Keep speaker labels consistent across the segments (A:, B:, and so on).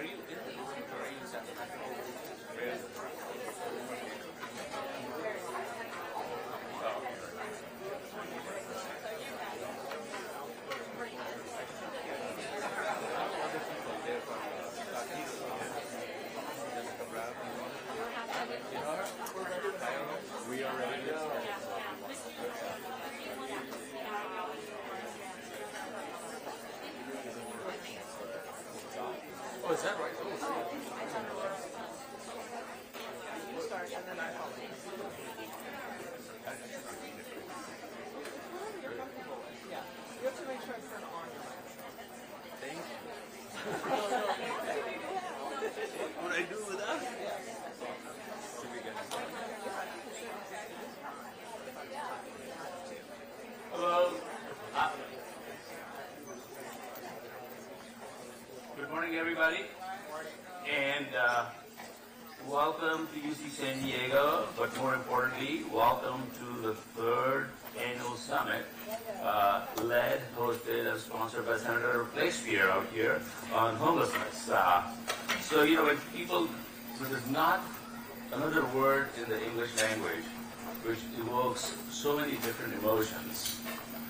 A: Are you in the East or are you in Sacramento? We are ready to go. Oh, is that right? Oh,
B: You start and then I follow. Yeah. You have to make sure I turn on your microphone.
A: thank you. What I do with that? Should we get started? Hello. Good morning, everybody. And welcome to UC San Diego, but more importantly, welcome to the third annual summit, led, hosted, and sponsored by Senator Blakespear out here on homelessness. So, you know, when people, there's not another word in the English language which evokes so many different emotions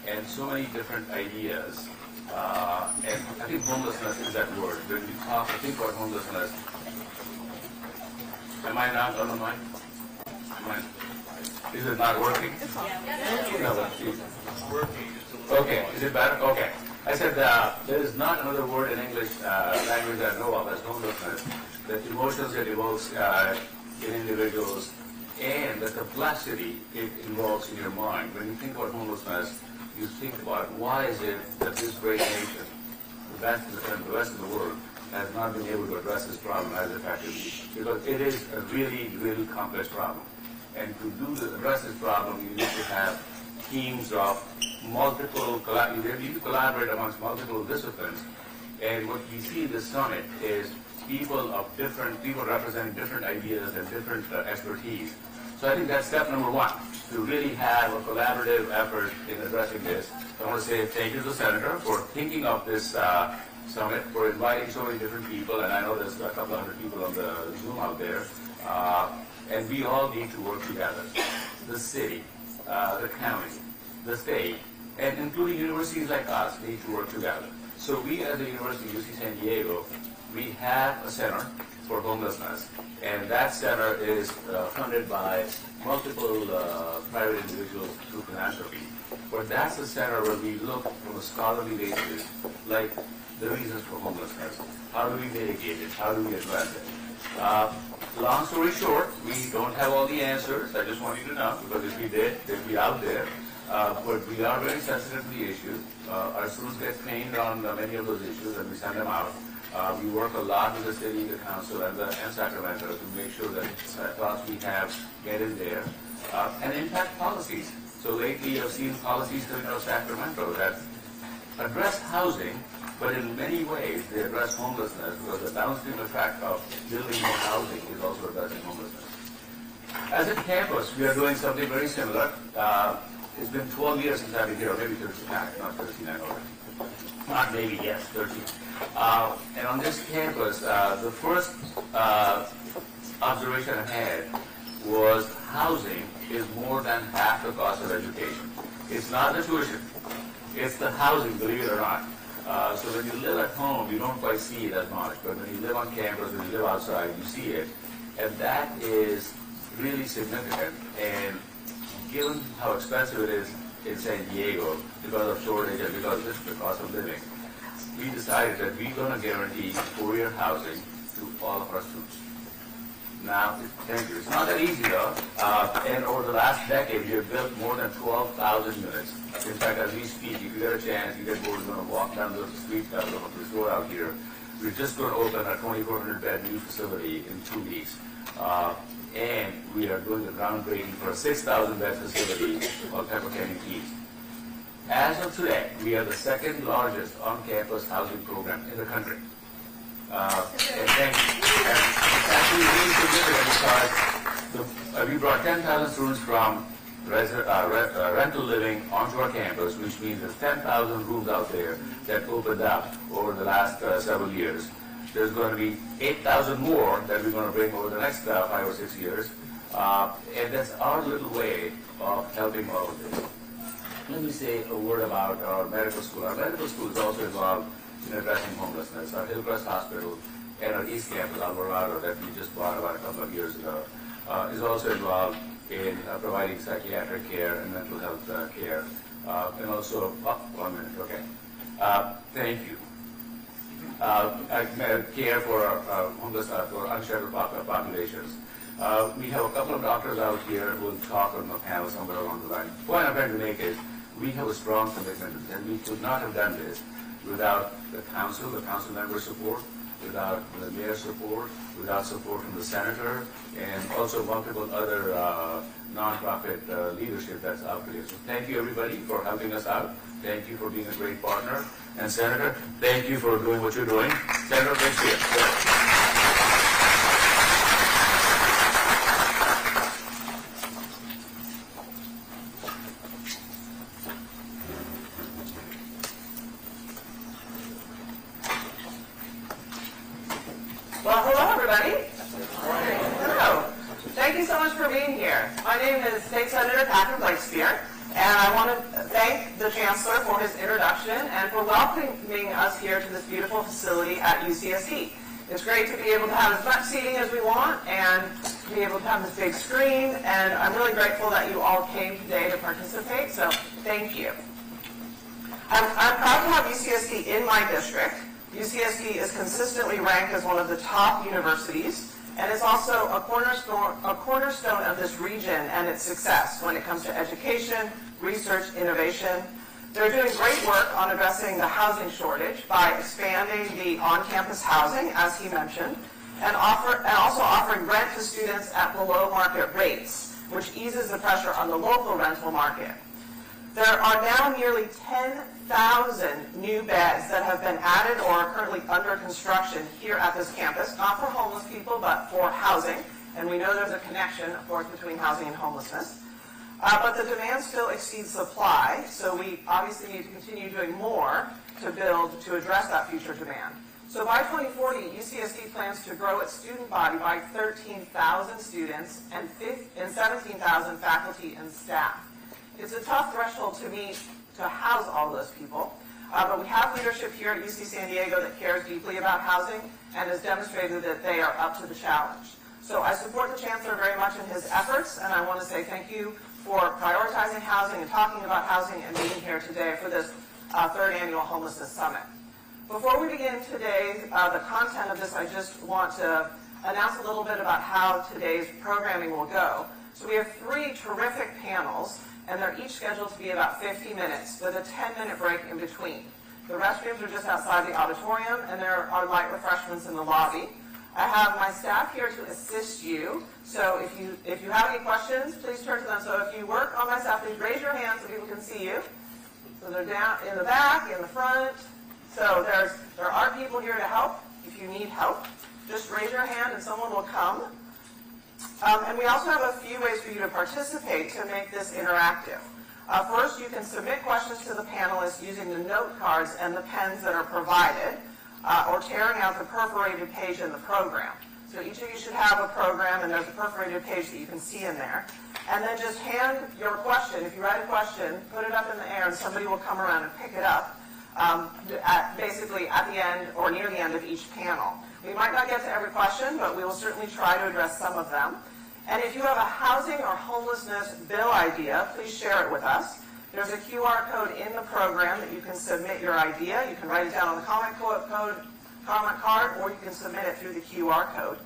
A: and so many different ideas. And I think homelessness is that word. When we talk, I think about homelessness. Am I not on the mic? Is it not working? No, it's working. Okay, is it better? Okay. I said there is not another word in English language that I know of as homelessness. The emotions it evokes in individuals and the complexity it involves in your mind. When you think about homelessness, you think about why is it that this great nation, the rest of the world, has not been able to address this problem as effectively. Because it is a really, really complex problem. And to address this problem, you need to have teams of multiple, you need to collaborate amongst multiple disciplines. And what we see in this summit is people representing different ideas and different expertise. So I think that's step number one, to really have a collaborative effort in addressing this. So I want to say thank you to the Senator for thinking of this summit, for inviting so many different people, and I know there's a couple hundred people on the Zoom out there, and we all need to work together. The city, the county, the state, and including universities like us need to work together. So we as the University of UC San Diego, we have a center for homelessness, and that center is funded by multiple private individuals through philanthropy. But that's the center where we look from a scholarly basis, like the reasons for homelessness. How do we mitigate it? How do we address it? Long story short, we don't have all the answers. I just want you to know, because if we did, they'd be out there. But we are very sensitive to the issue. Our students get trained on many of those issues, and we send them out. We work a lot with the city, the council, and Sacramento to make sure that thoughts we have get in there. And impact policies. So lately I've seen policies coming out of Sacramento that address housing, but in many ways they address homelessness, because the downstream effect of building more housing is also addressing homelessness. As a campus, we are doing something very similar. It's been 12 years since I've been here, or maybe 13, not 13, I know. Not maybe, yes, 13. And on this campus, the first observation I had was housing is more than half the cost of education. It's not the tuition, it's the housing, believe it or not. So when you live at home, you don't quite see it as much, but when you live on campus, when you live outside, you see it. And that is really significant. And given how expensive it is in San Diego, because of shortage and because of just the cost of living, we decided that we're going to guarantee 4-year housing to all of our students. Now, thank you. It's not that easy, though. And over the last decade, we have built more than 12,000 units. In fact, as we speak, if you get a chance, you get bored, you're going to walk down the street of this road out here. We're just going to open a 2,400-bed new facility in 2 weeks. And we are doing the groundbreaking for a 6,000-bed facility called Pepper Canyon Keys. As of today, we are the second largest on-campus housing program in the country. And thank you. And it's actually really significant because we brought 10,000 students from rental living onto our campus, which means there's 10,000 rooms out there that opened up over the last several years. There's going to be 8,000 more that we're going to bring over the next 5 or 6 years. And that's our little way of helping all of this. Let me say a word about our medical school. Our medical school is also involved in addressing homelessness. Our Hillcrest Hospital and our East Campus, Alvarado, that we just bought about a couple of years ago, is also involved in providing psychiatric care and mental health care. And also, 1 minute, okay. Thank you. Care for homeless, for unsheltered populations. We have a couple of doctors out here who will talk on the panel somewhere along the line. The point I'm trying to make is we have a strong commitment, and we could not have done this without the council member support, without the mayor's support, without support from the senator, and also multiple other nonprofit leadership that's out there. So thank you, everybody, for helping us out. Thank you for being a great partner. And Senator, thank you for doing what you're doing. Senator Blakespear.
B: Well, hello, everybody. Hello. Thank you so much for being here. My name is State Senator Blakespear, and I want to thank the Chancellor for his introduction and for welcoming us here to this beautiful facility at UCSD. It's great to be able to have as much seating as we want and to be able to have this big screen, and I'm really grateful that you all came today to participate, so thank you. I'm proud to have UCSD in my district. UCSD is consistently ranked as one of the top universities, and it's also a cornerstone of this region and its success when it comes to education, research, innovation. They're doing great work on addressing the housing shortage by expanding the on-campus housing, as he mentioned, and also offering rent to students at below market rates, which eases the pressure on the local rental market. There are now nearly 10,000 new beds that have been added or are currently under construction here at this campus, not for homeless people, but for housing. And we know there's a connection, of course, between housing and homelessness. But the demand still exceeds supply, so we obviously need to continue doing more to build to address that future demand. So by 2040, UCSD plans to grow its student body by 13,000 students and 17,000 faculty and staff. It's a tough threshold to meet to house all those people, but we have leadership here at UC San Diego that cares deeply about housing and has demonstrated that they are up to the challenge. So I support the Chancellor very much in his efforts, and I want to say thank you for prioritizing housing and talking about housing and being here today for this third annual Homelessness Summit. Before we begin today, the content of this, I just want to announce a little bit about how today's programming will go. So we have 3 terrific panels, and they're each scheduled to be about 50 minutes with a 10-minute break in between. The restrooms are just outside the auditorium, and there are light refreshments in the lobby. I have my staff here to assist you, so if you have any questions, please turn to them. So if you work on my staff, please raise your hand so people can see you. So they're down in the back, in the front. So there are people here to help. If you need help, just raise your hand and someone will come. And we also have a few ways for you to participate to make this interactive. First, you can submit questions to the panelists using the note cards and the pens that are provided, or tearing out the perforated page in the program. So each of you should have a program, and there's a perforated page that you can see in there. And then just hand your question. If you write a question, put it up in the air, and somebody will come around and pick it up basically at the end or near the end of each panel. We might not get to every question, but we will certainly try to address some of them. And if you have a housing or homelessness bill idea, please share it with us. There's a QR code in the program that you can submit your idea. You can write it down on the comment card, or you can submit it through the QR code.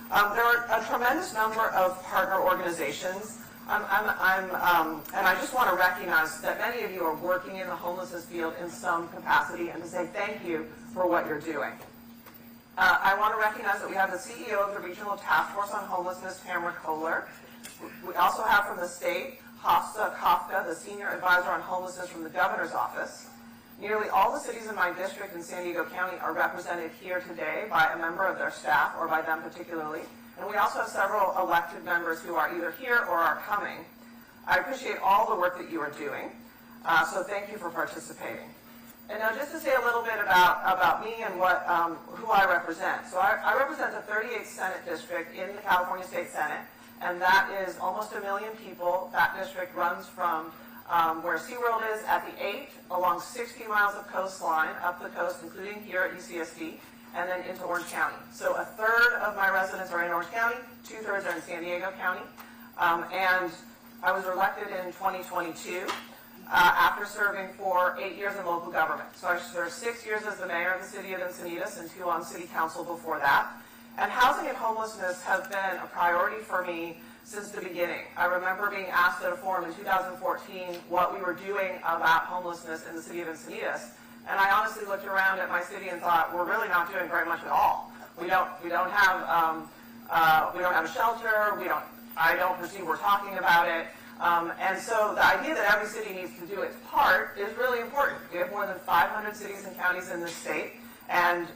B: There are a tremendous number of partner organizations, and I just want to recognize that many of you are working in the homelessness field in some capacity, and to say thank you for what you're doing. I want to recognize that we have the CEO of the Regional Task Force on Homelessness, Tamara Kohler. We also have from the state, Hafsa Kafka, the Senior Advisor on Homelessness from the Governor's Office. Nearly all the cities in my district in San Diego County are represented here today by a member of their staff, or by them particularly. And we also have several elected members who are either here or are coming. I appreciate all the work that you are doing, so thank you for participating. And now just to say a little bit about me and who I represent. So I represent the 38th Senate District in the California State Senate, and that is almost 1 million people. That district runs from where SeaWorld is at the 8, along 60 miles of coastline, up the coast, including here at UCSD, and then into Orange County. So a third of my residents are in Orange County, 2/3 are in San Diego County, and I was elected in 2022 after serving for 8 years in local government. So I served 6 years as the mayor of the city of Encinitas and 2 on city council before that. And housing and homelessness have been a priority for me since the beginning. I remember being asked at a forum in 2014 what we were doing about homelessness in the city of Encinitas. And I honestly looked around at my city and thought, we're really not doing very much at all. We don't have a shelter. I don't perceive we're talking about it. And so the idea that every city needs to do its part is really important. We have more than 500 cities and counties in this state, and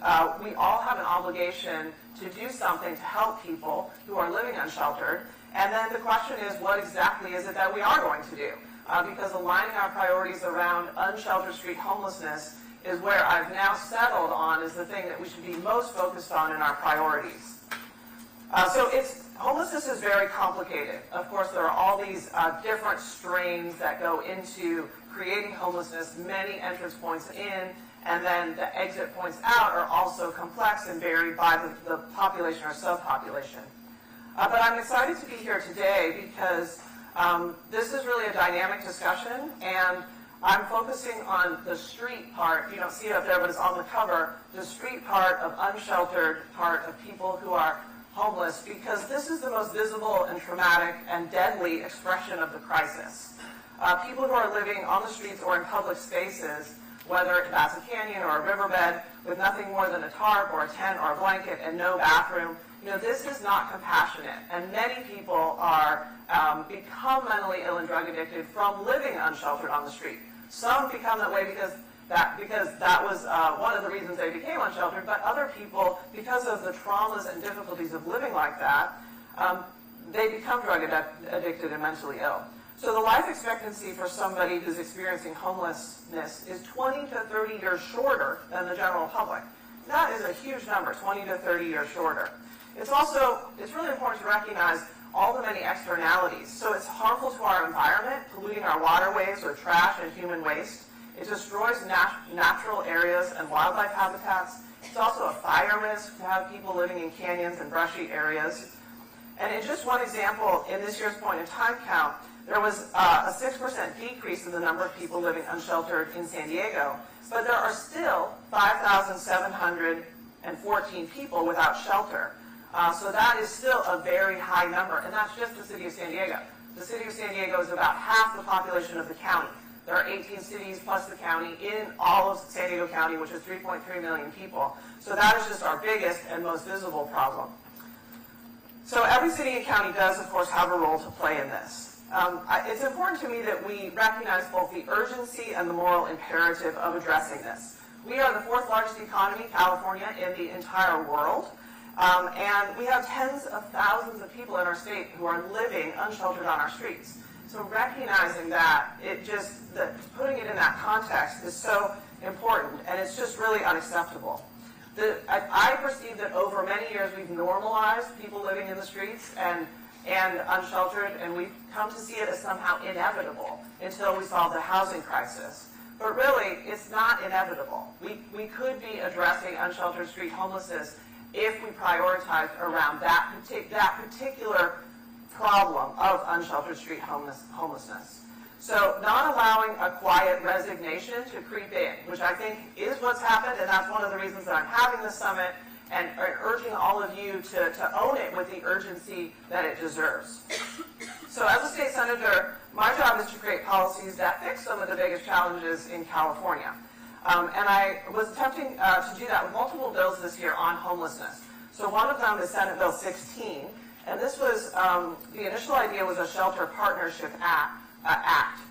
B: we all have an obligation to do something to help people who are living unsheltered. And then the question is, what exactly is it that we are going to do? Because aligning our priorities around unsheltered street homelessness is where I've now settled on is the thing that we should be most focused on in our priorities. Homelessness is very complicated. Of course, there are all these different strains that go into creating homelessness, many entrance points in, and then the exit points out are also complex and varied by the population or subpopulation. But I'm excited to be here today because this is really a dynamic discussion, and I'm focusing on the street part. You don't see it up there, but it's on the cover, the street part of unsheltered part of people who are homeless, because this is the most visible and traumatic and deadly expression of the crisis. People who are living on the streets or in public spaces, whether that's a canyon or a riverbed, with nothing more than a tarp or a tent or a blanket and no bathroom, this is not compassionate. And many people are become mentally ill and drug addicted from living unsheltered on the street. Some become that way because that was one of the reasons they became unsheltered, but other people, because of the traumas and difficulties of living like that, they become drug addicted and mentally ill. So the life expectancy for somebody who's experiencing homelessness is 20 to 30 years shorter than the general public. That is a huge number, 20 to 30 years shorter. It's really important to recognize all the many externalities. So it's harmful to our environment, polluting our waterways with trash and human waste. It destroys natural areas and wildlife habitats. It's also a fire risk to have people living in canyons and brushy areas. And in just one example, in this year's point in time count, there was a 6% decrease in the number of people living unsheltered in San Diego, but there are still 5,714 people without shelter. So that is still a very high number, and that's just the city of San Diego. The city of San Diego is about half the population of the county. There are 18 cities plus the county in all of San Diego County, which is 3.3 million people. So that is just our biggest and most visible problem. So every city and county does, of course, have a role to play in this. It's important to me that we recognize both the urgency and the moral imperative of addressing this. We are the 4th largest economy, California, in the entire world. And we have tens of thousands of people in our state who are living unsheltered on our streets. So recognizing that, putting it in that context is so important, and it's just really unacceptable. I perceive that over many years we've normalized people living in the streets and unsheltered, and we've come to see it as somehow inevitable until we solve the housing crisis. But really, it's not inevitable. We could be addressing unsheltered street homelessness if we prioritized around that particular problem of unsheltered street homelessness. So not allowing a quiet resignation to creep in, which I think is what's happened, and that's one of the reasons that I'm having this summit, and urging all of you to own it with the urgency that it deserves. So as a state senator, my job is to create policies that fix some of the biggest challenges in California. And I was attempting to do that with multiple bills this year on homelessness. So one of them is Senate Bill 16, and this was, the initial idea was a Shelter Partnership Act.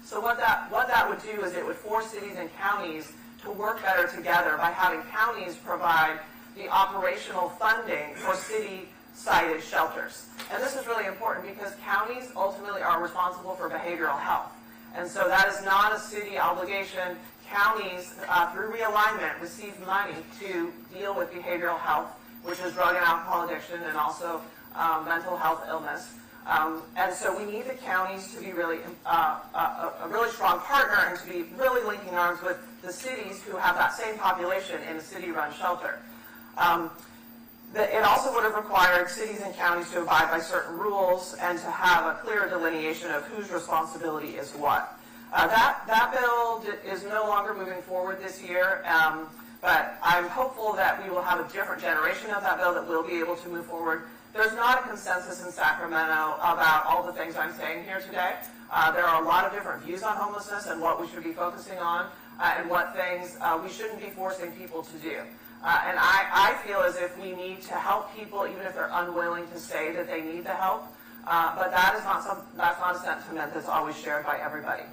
B: So what that would do is it would force cities and counties to work better together by having counties provide the operational funding for city-sided shelters. And this is really important because counties ultimately are responsible for behavioral health. And so that is not a city obligation. Counties, through realignment, receive money to deal with behavioral health, which is drug and alcohol addiction, and also mental health illness. And so we need the counties to be really a really strong partner and to be really linking arms with the cities who have that same population in a city-run shelter. It also would have required cities and counties to abide by certain rules and to have a clear delineation of whose responsibility is what. That bill is no longer moving forward this year, but I'm hopeful that we will have a different generation of that bill that will be able to move forward. There's not a consensus in Sacramento about all the things I'm saying here today. There are a lot of different views on homelessness and what we should be focusing on and what things we shouldn't be forcing people to do. And I feel as if we need to help people even if they're unwilling to say that they need the help. But that's not a sentiment that's always shared by everybody.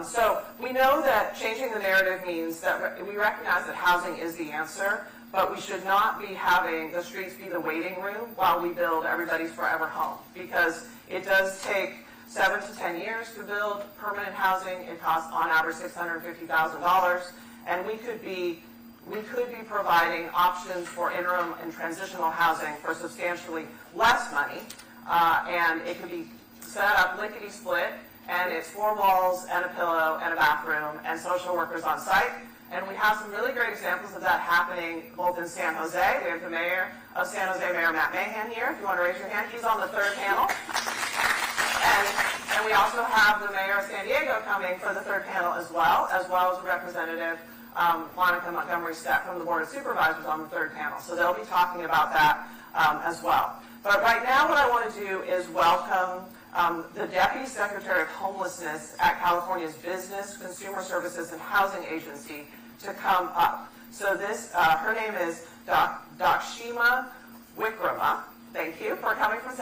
B: So we know that changing the narrative means that we recognize that housing is the answer, but we should not be having the streets be the waiting room while we build everybody's forever home, because it does take 7 to 10 years to build permanent housing. It costs on average $650,000, and we could be providing options for interim and transitional housing for substantially less money, and it could be set up lickety-split, and it's 4 walls and a pillow and a bathroom and social workers on site. And we have some really great examples of that happening both in San Jose. We have the mayor of San Jose, Mayor Matt Mahan here. If you want to raise your hand, he's on the 3rd panel. And we also have the mayor of San Diego coming for the 3rd panel as well as a representative, Monica Montgomery-Stepp from the Board of Supervisors on the 3rd panel. So they'll be talking about that as well. But right now what I want to do is welcome the Deputy Secretary of Homelessness at California's Business, Consumer Services, and Housing Agency to come up. So her name is Dakshima Wikrama. Thank you for coming from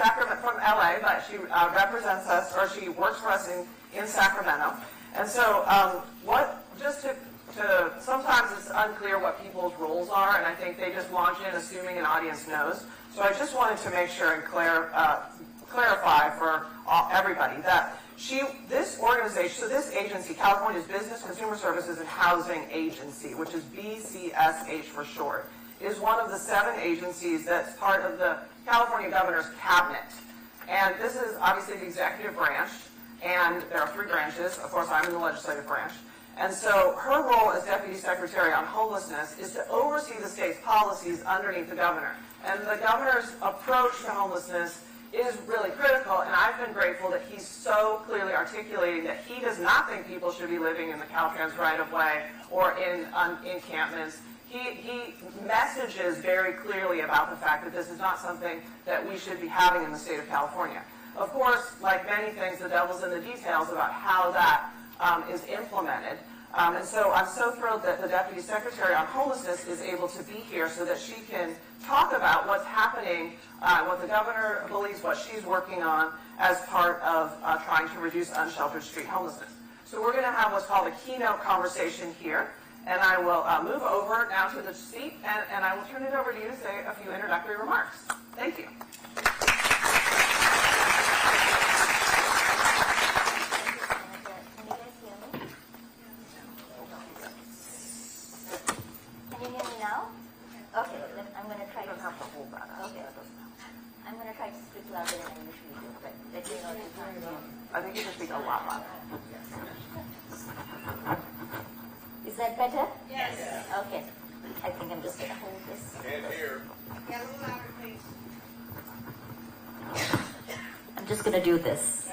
B: LA, but she represents us, or she works for us in Sacramento. And so sometimes it's unclear what people's roles are, and I think they just launch in assuming an audience knows. So I just wanted to make sure and clarify for everybody that this organization, so this agency, California's Business, Consumer Services, and Housing Agency, which is BCSH for short, is one of the 7 agencies that's part of the California governor's cabinet. And this is obviously the executive branch, and there are 3 branches. Of course, I'm in the legislative branch. And so her role as Deputy Secretary on Homelessness is to oversee the state's policies underneath the governor. And the governor's approach to homelessness is really critical, and I've been grateful that he's so clearly articulating that he does not think people should be living in the Caltrans right-of-way or in encampments. He messages very clearly about the fact that this is not something that we should be having in the state of California. Of course, like many things, the devil's in the details about how that is implemented. And so I'm so thrilled that the Deputy Secretary on Homelessness is able to be here so that she can talk about what's happening, what the governor believes, what she's working on as part of trying to reduce unsheltered street homelessness. So we're going to have what's called a keynote conversation here, and I will move over now to the seat, and I will turn it over to you to say a few introductory remarks. Thank you. I think you can speak a lot louder.
C: Is that better? Yes. Okay. I think I'm just going to hold this.
D: Can't hear.
C: Yeah, a little louder, please. I'm just going to do this.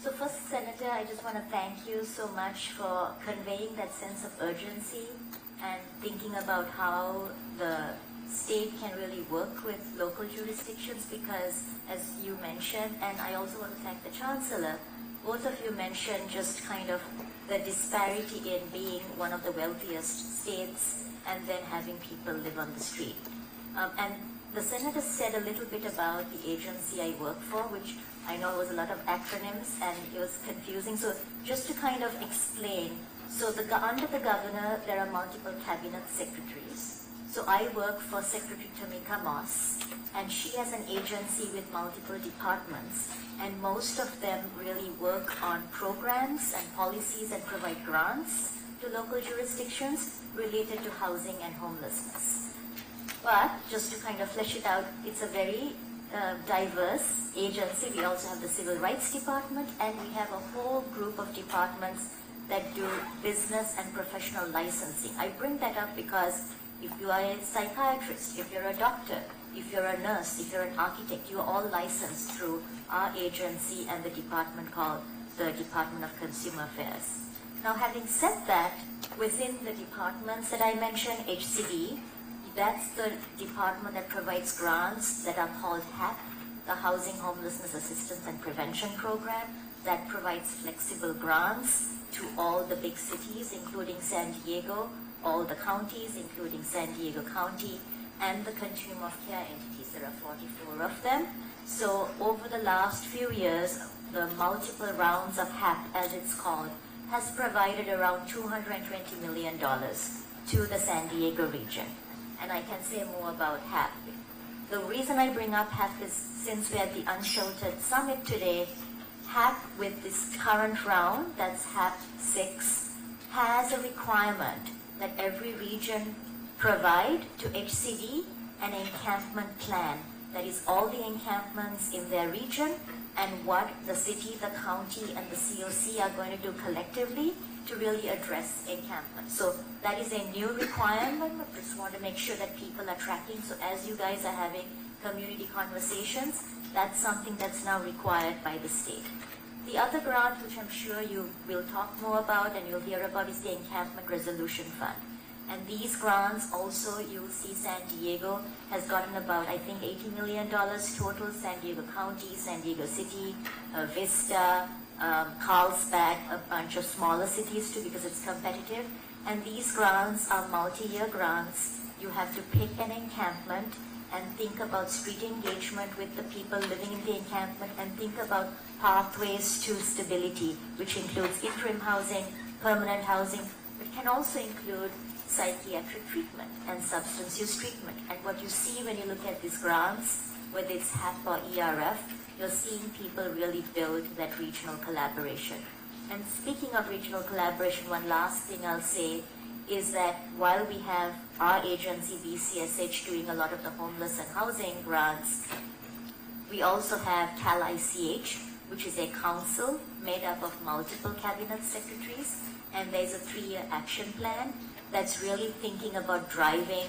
C: So first, Senator, I just want to thank you so much for conveying that sense of urgency and thinking about how the state can really work with local jurisdictions, because as you mentioned, and I also want to thank the Chancellor, both of you mentioned just kind of the disparity in being one of the wealthiest states and then having people live on the street. And the Senator said a little bit about the agency I work for, which I know was a lot of acronyms and it was confusing. So just to kind of explain, so under the governor, there are multiple cabinet secretaries. So I work for Secretary Tamika Moss, and she has an agency with multiple departments, and most of them really work on programs and policies and provide grants to local jurisdictions related to housing and homelessness. But just to kind of flesh it out, it's a very diverse agency. We also have the Civil Rights Department, and we have a whole group of departments that do business and professional licensing. I bring that up because if you are a psychiatrist, if you're a doctor, if you're a nurse, if you're an architect, you are all licensed through our agency and the department called the Department of Consumer Affairs. Now, having said that, within the departments that I mentioned, HCD, that's the department that provides grants that are called HAP, the Housing Homelessness Assistance and Prevention Program, that provides flexible grants to all the big cities, including San Diego, all the counties, including San Diego County, and the continuum of care entities. There are 44 of them. So over the last few years, the multiple rounds of HAP, as it's called, has provided around $220 million to the San Diego region. And I can say more about HAP. The reason I bring up HAP is since we're at the Unsheltered Summit today, HAP with this current round, that's HAP 6, has a requirement that every region provide to HCD an encampment plan. That is all the encampments in their region and what the city, the county, and the COC are going to do collectively to really address encampment. So that is a new requirement. I just want to make sure that people are tracking. So as you guys are having community conversations, that's something that's now required by the state. The other grant, which I'm sure you will talk more about and you'll hear about, is the Encampment Resolution Fund. And these grants also, you'll see San Diego has gotten about, I think, $80 million total. San Diego County, San Diego City, Vista, Carlsbad, a bunch of smaller cities too, because it's competitive. And these grants are multi-year grants. You have to pick an encampment and think about street engagement with the people living in the encampment and think about pathways to stability, which includes interim housing, permanent housing, but can also include psychiatric treatment and substance use treatment. And what you see when you look at these grants, whether it's HAP or ERF, you're seeing people really build that regional collaboration. And speaking of regional collaboration, one last thing I'll say is that while we have our agency, BCSH, doing a lot of the homeless and housing grants, we also have CalICH, which is a council made up of multiple cabinet secretaries, and there's a 3-year action plan that's really thinking about driving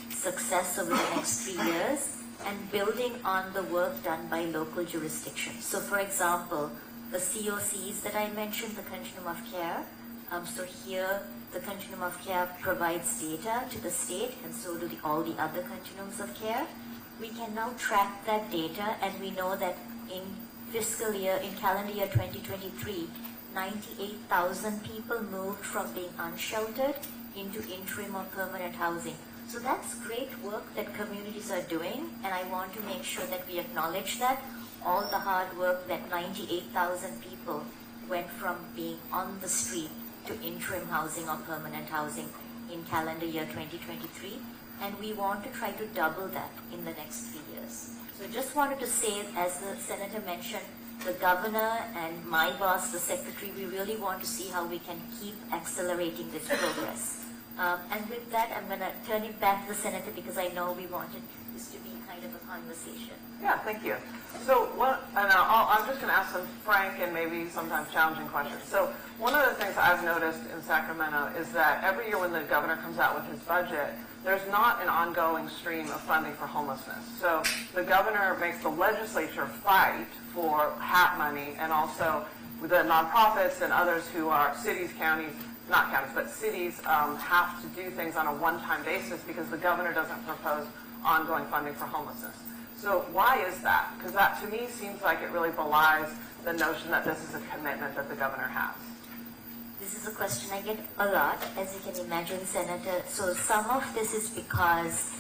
C: success over the next 3 years and building on the work done by local jurisdictions. So for example, the COCs that I mentioned, the continuum of care, so here the continuum of care provides data to the state, and so do all the other continuums of care. We can now track that data, and we know that in calendar year 2023, 98,000 people moved from being unsheltered into interim or permanent housing. So that's great work that communities are doing, and I want to make sure that we acknowledge that, all the hard work that 98,000 people went from being on the street to interim housing or permanent housing in calendar year 2023, and we want to try to double that in the next 3 years. So just wanted to say, as the Senator mentioned, the governor and my boss, the secretary, we really want to see how we can keep accelerating this progress. And with that, I'm going to turn it back to the Senator because I know we wanted this to be kind of a conversation.
B: Yeah, thank you. So I'm just going to ask some frank and maybe sometimes challenging questions. So one of the things I've noticed in Sacramento is that every year when the governor comes out with his budget, there's not an ongoing stream of funding for homelessness. So the governor makes the legislature fight for HAP money, and also the nonprofits and others who are cities, counties, not counties, but cities have to do things on a one-time basis because the governor doesn't propose ongoing funding for homelessness. So why is that? Because that to me seems like it really belies the notion that this is a commitment that the governor has.
C: This is a question I get a lot, as you can imagine, Senator. So some of this is because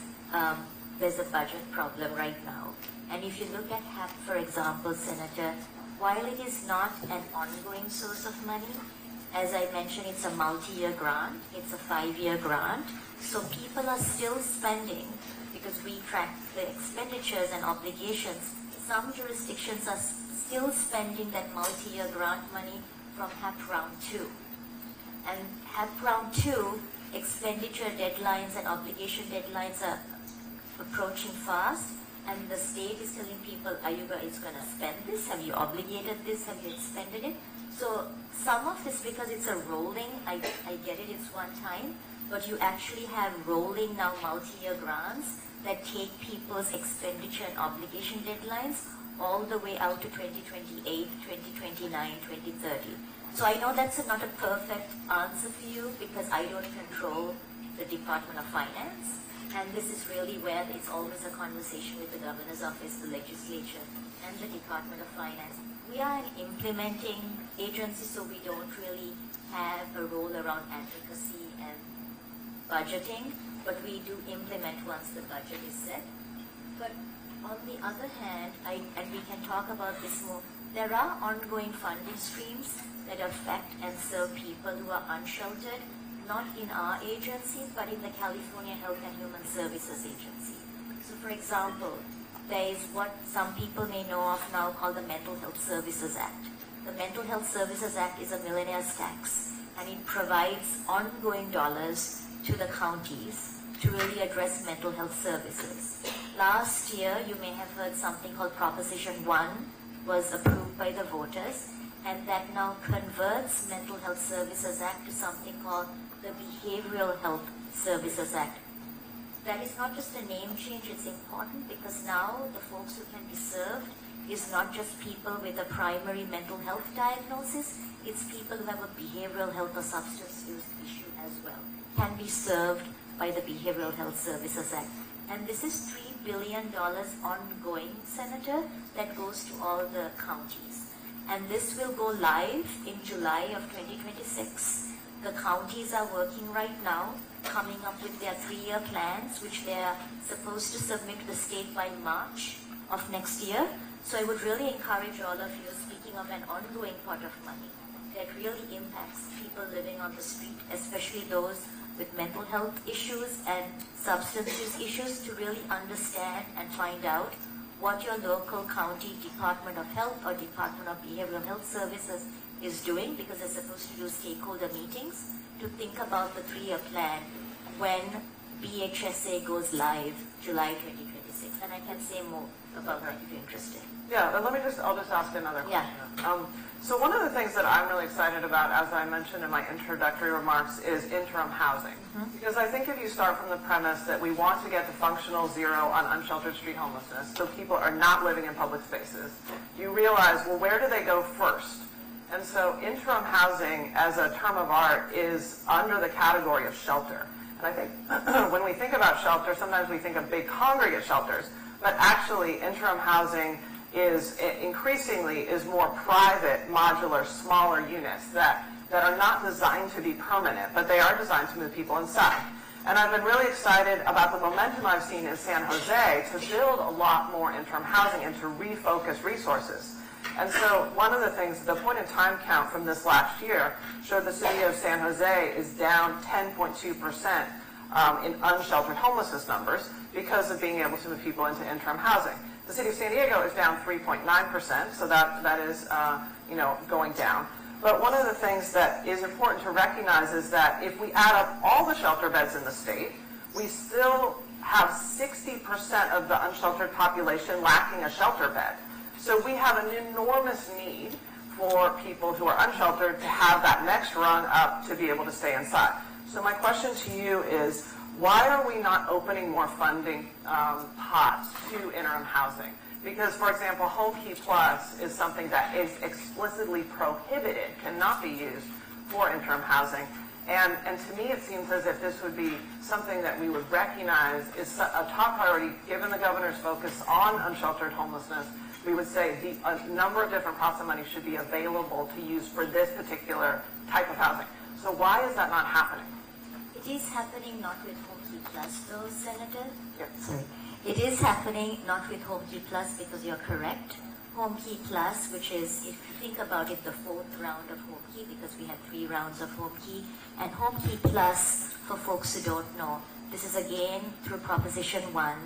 C: there's a budget problem right now. And if you look at HAP, for example, Senator, while it is not an ongoing source of money, as I mentioned, it's a multi-year grant. It's a 5-year grant. So people are still spending because we track the expenditures and obligations. Some jurisdictions are still spending that multi-year grant money from HAP Round 2. And HAP Round 2 expenditure deadlines and obligation deadlines are approaching fast, and the state is telling people, are you guys going to spend this? Have you obligated this? Have you expended it? So some of this, because it's a rolling, I get it, it's one time, but you actually have rolling now multi-year grants that take people's expenditure and obligation deadlines all the way out to 2028, 2029, 2030. So I know that's not a perfect answer for you because I don't control the Department of Finance, and this is really where it's always a conversation with the Governor's Office, the legislature, and the Department of Finance. We are an implementing agency, so we don't really have a role around advocacy and budgeting, but we do implement once the budget is set. But on the other hand, and we can talk about this more, there are ongoing funding streams that affect and serve people who are unsheltered, not in our agency, but in the California Health and Human Services Agency. So for example, there is what some people may know of now called the Mental Health Services Act. The Mental Health Services Act is a millionaire's tax, and it provides ongoing dollars to the counties to really address mental health services. Last year, you may have heard something called Proposition 1 was approved by the voters, and that now converts Mental Health Services Act to something called the Behavioral Health Services Act. That is not just a name change, it's important because now the folks who can be served is not just people with a primary mental health diagnosis, it's people who have a behavioral health or substance use issue as well, can be served by the Behavioral Health Services Act. And this is $3 billion ongoing, Senator, that goes to all the counties. And this will go live in July of 2026. The counties are working right now, coming up with their 3-year plans, which they are supposed to submit to the state by March of next year. So I would really encourage all of you, speaking of an ongoing pot of money that really impacts people living on the street, especially those with mental health issues and substance use issues, to really understand and find out what your local county Department of Health or Department of Behavioral Health Services is doing, because they're supposed to do stakeholder meetings to think about the 3-year plan when BHSA goes live July 2026. And I can say more about that if you're interested.
B: Yeah, I'll just ask another question.
C: Yeah.
B: So one of the things that I'm really excited about, as I mentioned in my introductory remarks, is interim housing. Because I think if you start from the premise that we want to get to functional zero on unsheltered street homelessness, so people are not living in public spaces, you realize, well, where do they go first? And so interim housing, as a term of art, is under the category of shelter. And I think when we think about shelter, sometimes we think of big congregate shelters, but actually interim housing is increasingly more private, modular, smaller units that are not designed to be permanent, but they are designed to move people inside. And I've been really excited about the momentum I've seen in San Jose to build a lot more interim housing and to refocus resources. And so one of the things, the point in time count from this last year showed the city of San Jose is down 10.2% in unsheltered homelessness numbers because of being able to move people into interim housing. The city of San Diego is down 3.9%, so that is going down. But one of the things that is important to recognize is that if we add up all the shelter beds in the state, we still have 60% of the unsheltered population lacking a shelter bed. So we have an enormous need for people who are unsheltered to have that next rung up to be able to stay inside. So my question to you is, why are we not opening more funding pots to interim housing? Because, for example, Home Key Plus is something that is explicitly prohibited, cannot be used for interim housing. And to me, it seems as if this would be something that we would recognize is a top priority, given the governor's focus on unsheltered homelessness. We would say a number of different pots of money should be available to use for this particular type of housing. So why is that not happening?
C: It is happening not with Home Key Plus though, Senator.
B: Yep.
C: Sorry. It is happening not with Home Key Plus because you're correct. Home Key Plus, which is, if you think about it, the 4th round of Home Key, because we had 3 rounds of Home Key. And Home Key Plus, for folks who don't know, this is again through Proposition 1.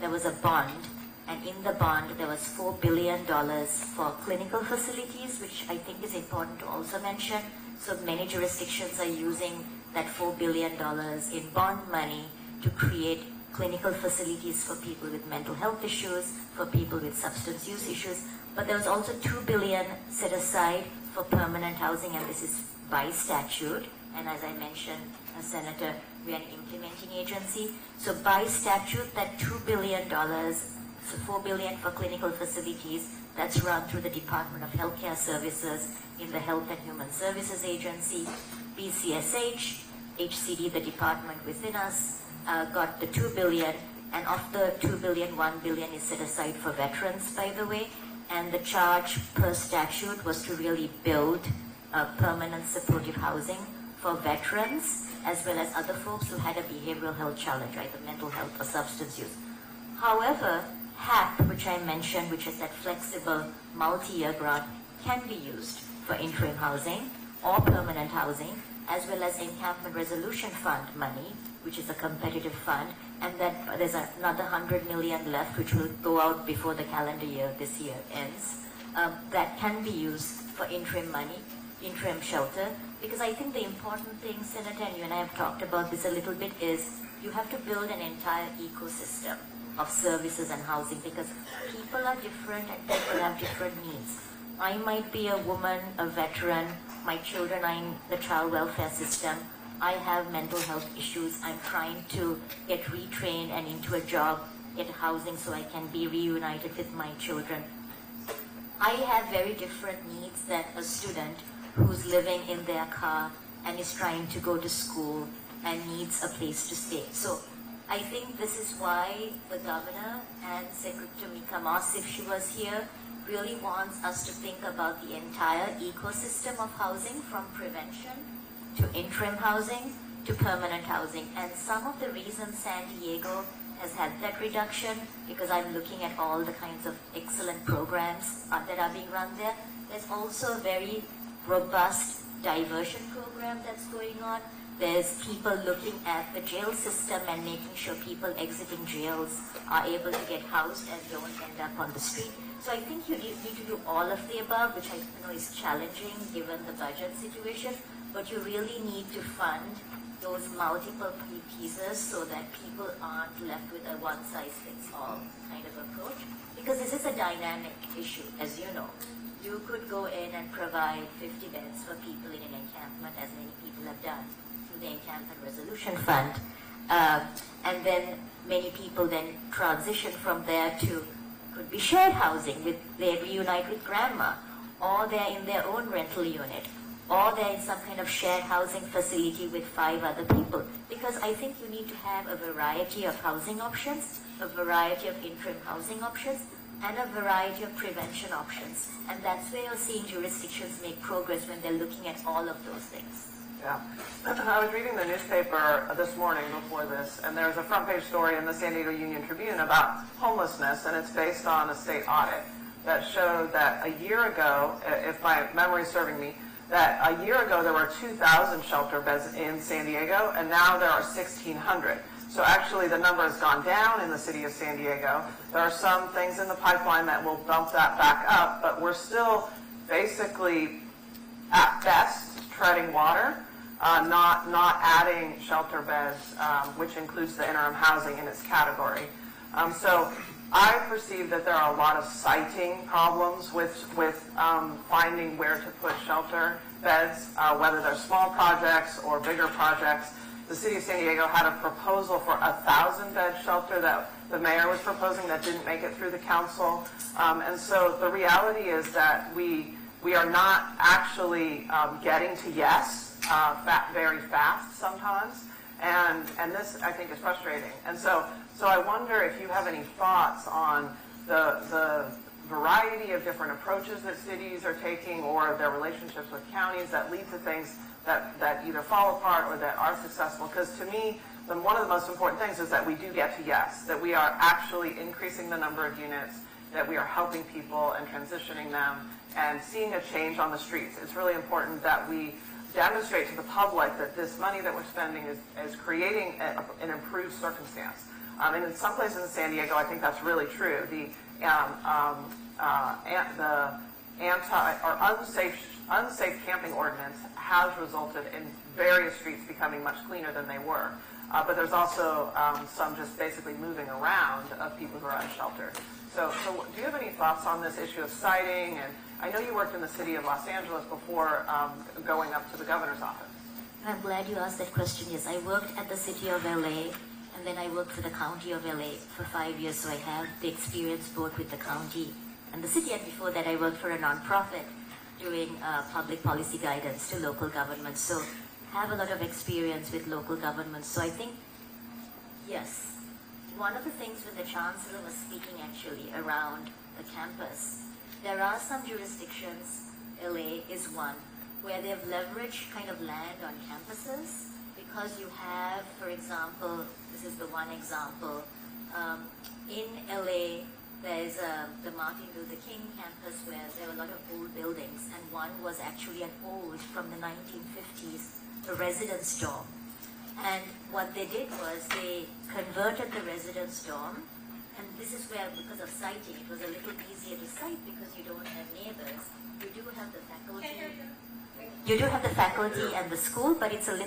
C: There was a bond, and in the bond there was $4 billion for clinical facilities, which I think is important to also mention. So many jurisdictions are using that $4 billion in bond money to create clinical facilities for people with mental health issues, for people with substance use issues. But there was also $2 billion set aside for permanent housing, and this is by statute. And as I mentioned, Senator, we are an implementing agency. So by statute, that $2 billion, so $4 billion for clinical facilities, that's run through the Department of Healthcare Services in the Health and Human Services Agency. BCSH, HCD, the department within us, got the $2 billion, and of the $2 billion, $1 billion is set aside for veterans, by the way, and the charge per statute was to really build permanent supportive housing for veterans, as well as other folks who had a behavioral health challenge, either mental health or substance use. However, HAP, which I mentioned, which is that flexible multi-year grant, can be used for interim housing or permanent housing, as well as Encampment Resolution Fund money, which is a competitive fund, and then there's another $100 million left, which will go out before the calendar year this year ends. That can be used for interim money, interim shelter, because I think the important thing, Senator, and you and I have talked about this a little bit, is you have to build an entire ecosystem of services and housing, because people are different and people have different needs. I might be a woman, a veteran, my children are in the child welfare system, I have mental health issues, I'm trying to get retrained and into a job, get housing so I can be reunited with my children. I have very different needs than a student who's living in their car and is trying to go to school and needs a place to stay. So I think this is why the governor and Secretary Kamas, if she was here, really wants us to think about the entire ecosystem of housing, from prevention to interim housing to permanent housing. And some of the reasons San Diego has had that reduction, because I'm looking at all the kinds of excellent programs that are being run there. There's also a very robust diversion program that's going on. There's people looking at the jail system and making sure people exiting jails are able to get housed and don't end up on the street. So I think you need to do all of the above, which I know is challenging given the budget situation, but you really need to fund those multiple pieces so that people aren't left with a one-size-fits-all kind of approach, because this is a dynamic issue, as you know. You could go in and provide 50 beds for people in an encampment, as many people have done, through the Encampment Resolution Fund, and then many people then transition from there to, could be shared housing, they reunite with grandma, or they're in their own rental unit, or they're in some kind of shared housing facility with 5 other people. Because I think you need to have a variety of housing options, a variety of interim housing options, and a variety of prevention options. And that's where you're seeing jurisdictions make progress, when they're looking at all of those things.
B: Yeah. I was reading the newspaper this morning before this, and there's a front page story in the San Diego Union Tribune about homelessness, and it's based on a state audit that showed that a year ago, if my memory is serving me, that a year ago there were 2,000 shelter beds in San Diego, and now there are 1,600. So actually the number has gone down in the city of San Diego. There are some things in the pipeline that will bump that back up, but we're still basically, at best, treading water. Not adding shelter beds, which includes the interim housing in its category. So I perceive that there are a lot of siting problems with finding where to put shelter beds, whether they're small projects or bigger projects. The city of San Diego had a proposal for a 1,000-bed shelter that the mayor was proposing that didn't make it through the council. And so the reality is that we are not actually getting to yes very fast sometimes, and this I think is frustrating. And so I wonder if you have any thoughts on the variety of different approaches that cities are taking, or their relationships with counties that lead to things that either fall apart or that are successful. Because to me, one of the most important things is that we do get to yes, that we are actually increasing the number of units, that we are helping people and transitioning them and seeing a change on the streets. It's really important that we demonstrate to the public that this money that we're spending is creating an improved circumstance. And in some places in San Diego, I think that's really true. The unsafe camping ordinance has resulted in various streets becoming much cleaner than they were. But there's also some just basically moving around of people who are unsheltered. So do you have any thoughts on this issue of siting? And I know you worked in the city of Los Angeles before going up to the governor's office.
C: I'm glad you asked that question. Yes, I worked at the city of LA, and then I worked for the county of LA for 5 years, so I have the experience both with the county and the city, and before that I worked for a nonprofit doing public policy guidance to local governments. So I have a lot of experience with local governments. So I think, yes, one of the things when the Chancellor was speaking actually around the campus, there are some jurisdictions, LA is one, where they've leveraged kind of land on campuses because you have, for example, this is the one example, in LA there's the Martin Luther King campus where there are a lot of old buildings, and one was actually an old, from the 1950s, a residence dorm. And what they did was they converted the residence dorm, and this is where, because of siting, it was a little easier to site because you don't have neighbors. You do have the faculty. You do have the faculty and the school, but it's a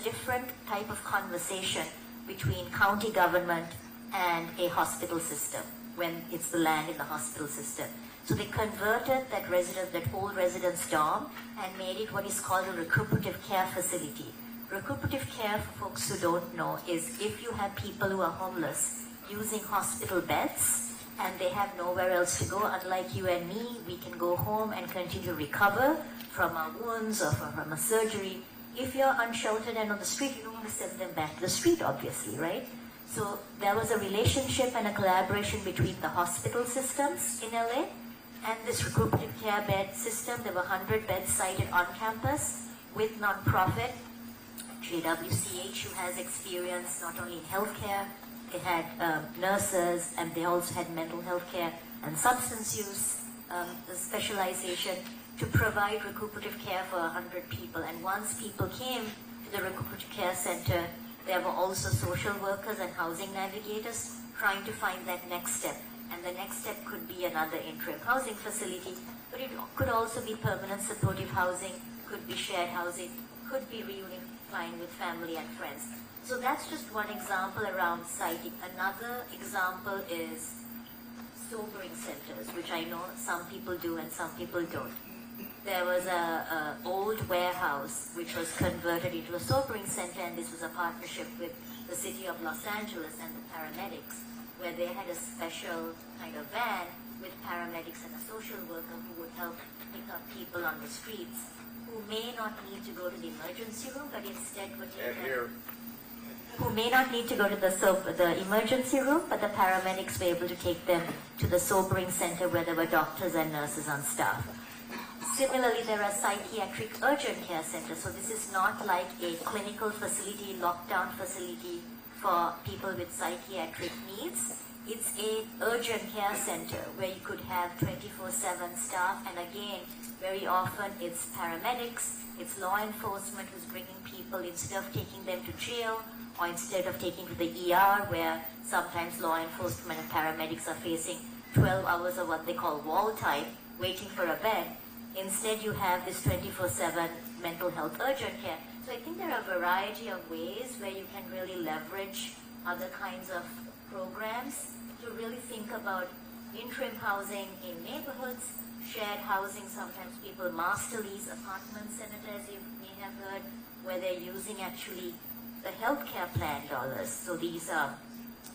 C: different type of conversation between county government and a hospital system when it's the land in the hospital system. So they converted that old residence dorm and made it what is called a recuperative care facility. Recuperative care, for folks who don't know, is if you have people who are homeless using hospital beds and they have nowhere else to go, unlike you and me, we can go home and continue to recover from our wounds or from a surgery. If you're unsheltered and on the street, you don't want to send them back to the street, obviously, right? So there was a relationship and a collaboration between the hospital systems in LA and this recuperative care bed system. There were 100 beds sited on campus with nonprofit JWCH, who has experience not only in healthcare, they had nurses, and they also had mental health care and substance use specialization to provide recuperative care for 100 people. And once people came to the recuperative care center, there were also social workers and housing navigators trying to find that next step. And the next step could be another interim housing facility, but it could also be permanent supportive housing, could be shared housing, could be reunifying with family and friends. So that's just one example around siting. Another example is sobering centers, which I know some people do and some people don't. There was an old warehouse which was converted into a sobering center, and this was a partnership with the city of Los Angeles and the paramedics, where they had a special kind of van with paramedics and a social worker who would help pick up people on the streets who may not need to go to the emergency room, but instead would take them, who may not need to go to the emergency room, but the paramedics were able to take them to the sobering center where there were doctors and nurses on staff. Similarly, there are psychiatric urgent care centers. So this is not like a clinical facility, lockdown facility for people with psychiatric needs. It's a urgent care center where you could have 24/7 staff, and again, very often it's paramedics, it's law enforcement who's bringing people instead of taking them to jail or instead of taking to the ER, where sometimes law enforcement and paramedics are facing 12 hours of what they call wall time, waiting for a bed. Instead, you have this 24/7 mental health urgent care. So I think there are a variety of ways where you can really leverage other kinds of programs to really think about interim housing in neighborhoods, shared housing. Sometimes people master lease apartments, Senator, as you may have heard, where they're using actually the healthcare plan dollars. So these are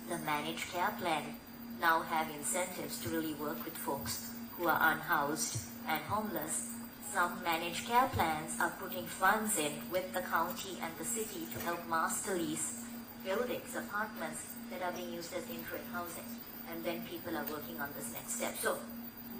C: the managed care plan now have incentives to really work with folks who are unhoused and homeless. Some managed care plans are putting funds in with the county and the city to help master lease buildings, apartments that are being used as interim housing. And then people are working on this next step. So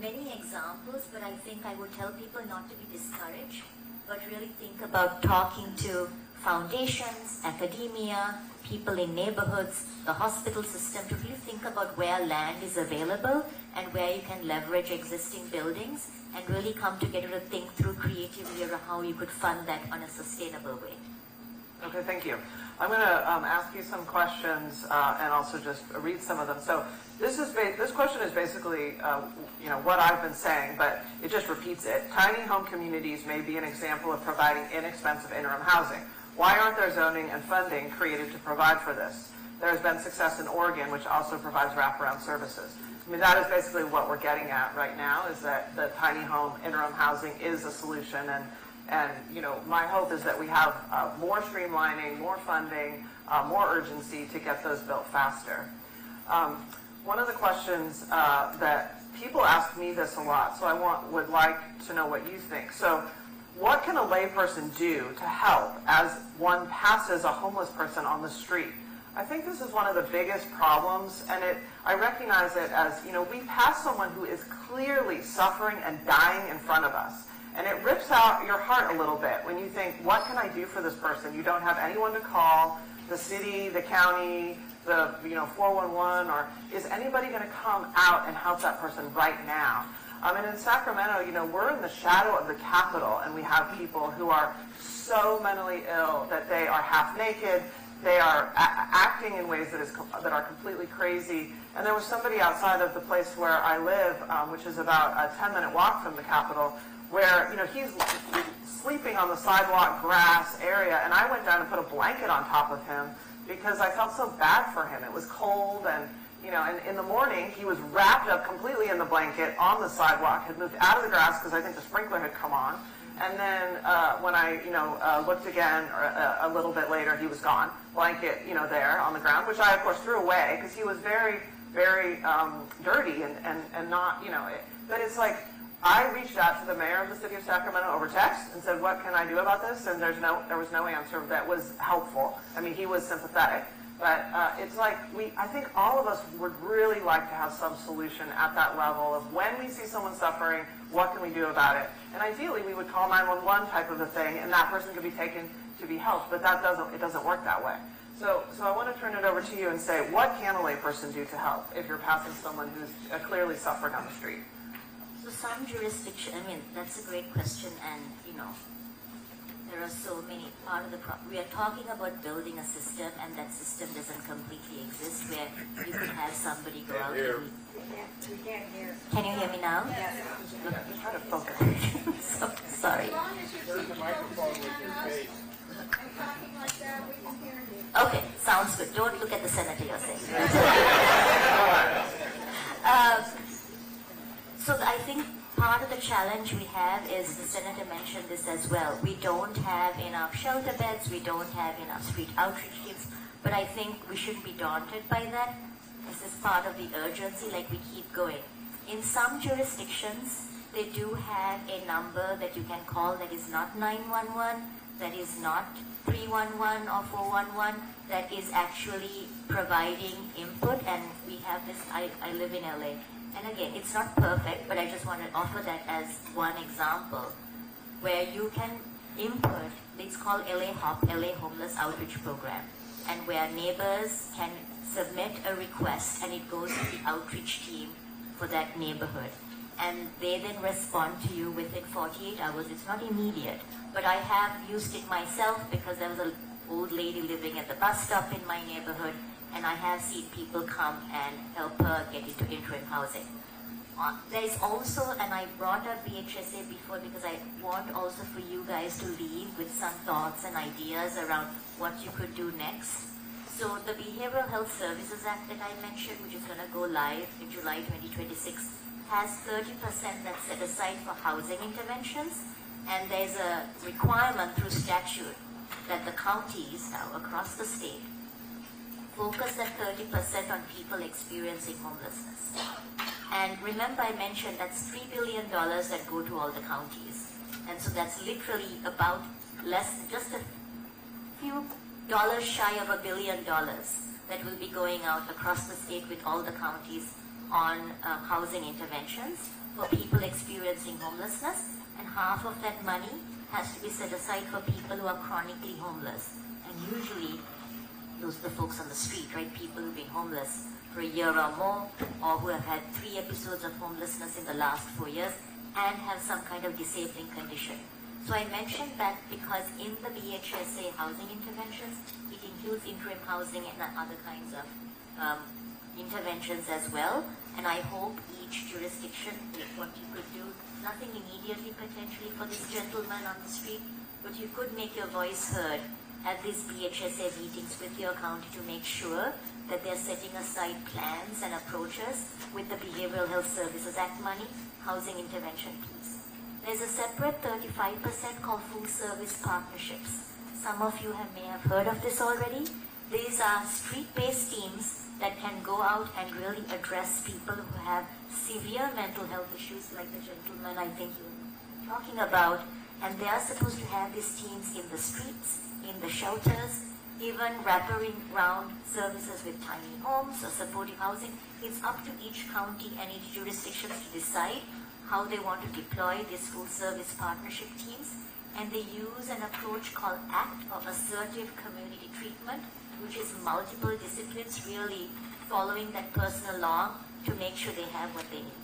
C: many examples, but I think I would tell people not to be discouraged but really think about talking to foundations, academia, people in neighborhoods, the hospital system, to really think about where land is available and where you can leverage existing buildings and really come together to think through creatively around how you could fund that on a sustainable way.
B: Okay, thank you. I'm going to ask you some questions and also just read some of them. So this question is basically what I've been saying, but it just repeats it. Tiny home communities may be an example of providing inexpensive interim housing. Why aren't there zoning and funding created to provide for this? There has been success in Oregon, which also provides wraparound services. I mean, that is basically what we're getting at right now, is that the tiny home interim housing is a solution. And my hope is that we have more streamlining, more funding, more urgency to get those built faster. One of the questions that people ask me this a lot, so I would like to know what you think. So what can a layperson do to help as one passes a homeless person on the street? I think this is one of the biggest problems, and I recognize it as, we pass someone who is clearly suffering and dying in front of us. And it rips out your heart a little bit when you think, what can I do for this person? You don't have anyone to call, the city, the county, the 411, or is anybody going to come out and help that person right now? And in Sacramento, we're in the shadow of the Capitol, and we have people who are so mentally ill that they are half naked, they are acting in ways that are completely crazy. And there was somebody outside of the place where I live, which is about a 10-minute walk from the Capitol, where he's sleeping on the sidewalk grass area, and I went down and put a blanket on top of him because I felt so bad for him. It was cold, and and in the morning he was wrapped up completely in the blanket on the sidewalk, had moved out of the grass because I think the sprinkler had come on. And then when I looked again a little bit later, he was gone, blanket there on the ground, which I of course threw away because he was very, very dirty and not but it's like, I reached out to the mayor of the city of Sacramento over text and said, what can I do about this? And there was no answer that was helpful. I mean, he was sympathetic, but it's like I think all of us would really like to have some solution at that level of when we see someone suffering, what can we do about it? And ideally, we would call 911 type of a thing, and that person could be taken to be helped, but it doesn't work that way. So I want to turn it over to you and say, what can a layperson do to help if you're passing someone who's clearly suffering on the street?
C: So some jurisdiction, that's a great question, and there are so many part of the problem. We are talking about building a system, and that system doesn't completely exist where you could have somebody go out and...
D: We can't hear.
C: Can you hear me now?
D: Yes.
B: Try to focus.
C: So, sorry.
D: As long as you're
E: There's a microphone with your face.
D: and talking like that, we can hear you.
C: Okay, sounds good. Don't look at the senator, you're saying. So I think part of the challenge we have is, the senator mentioned this as well, we don't have enough shelter beds, we don't have enough street outreach teams, but I think we shouldn't be daunted by that. This is part of the urgency, like we keep going. In some jurisdictions, they do have a number that you can call that is not 911, that is not 311 or 411, that is actually providing input, and we have this, I live in LA. And again, it's not perfect, but I just want to offer that as one example where you can input. It's called LA Homeless Outreach Program, and where neighbors can submit a request and it goes to the outreach team for that neighborhood. And they then respond to you within 48 hours. It's not immediate, but I have used it myself because there was an old lady living at the bus stop in my neighborhood, and I have seen people come and help her get into interim housing. There is also, and I brought up BHSA before because I want also for you guys to leave with some thoughts and ideas around what you could do next. So the Behavioral Health Services Act that I mentioned, which is going to go live in July 2026, has 30% that's set aside for housing interventions, and there's a requirement through statute that the counties now across the state focus that 30% on people experiencing homelessness. And remember I mentioned that's $3 billion that go to all the counties. And so that's literally about just a few dollars shy of $1 billion that will be going out across the state with all the counties on housing interventions for people experiencing homelessness. And half of that money has to be set aside for people who are chronically homeless. And usually, those are the folks on the street, right? People who've been homeless for a year or more, or who have had 3 episodes of homelessness in the last 4 years, and have some kind of disabling condition. So I mentioned that because in the BHSA housing interventions, it includes interim housing and other kinds of interventions as well. And I hope each jurisdiction did what you could do. Nothing immediately potentially for this gentleman on the street, but you could make your voice heard at these BHSA meetings with your county to make sure that they're setting aside plans and approaches with the Behavioral Health Services Act money, housing intervention piece. There's a separate 35% called full service partnerships. Some of you may have heard of this already. These are street-based teams that can go out and really address people who have severe mental health issues, like the gentleman I think you were talking about. And they are supposed to have these teams in the streets, in the shelters, even wrapping around services with tiny homes or supportive housing. It's up to each county and each jurisdiction to decide how they want to deploy these full service partnership teams. And they use an approach called ACT, or Assertive Community Treatment, which is multiple disciplines really following that person along to make sure they have what they need.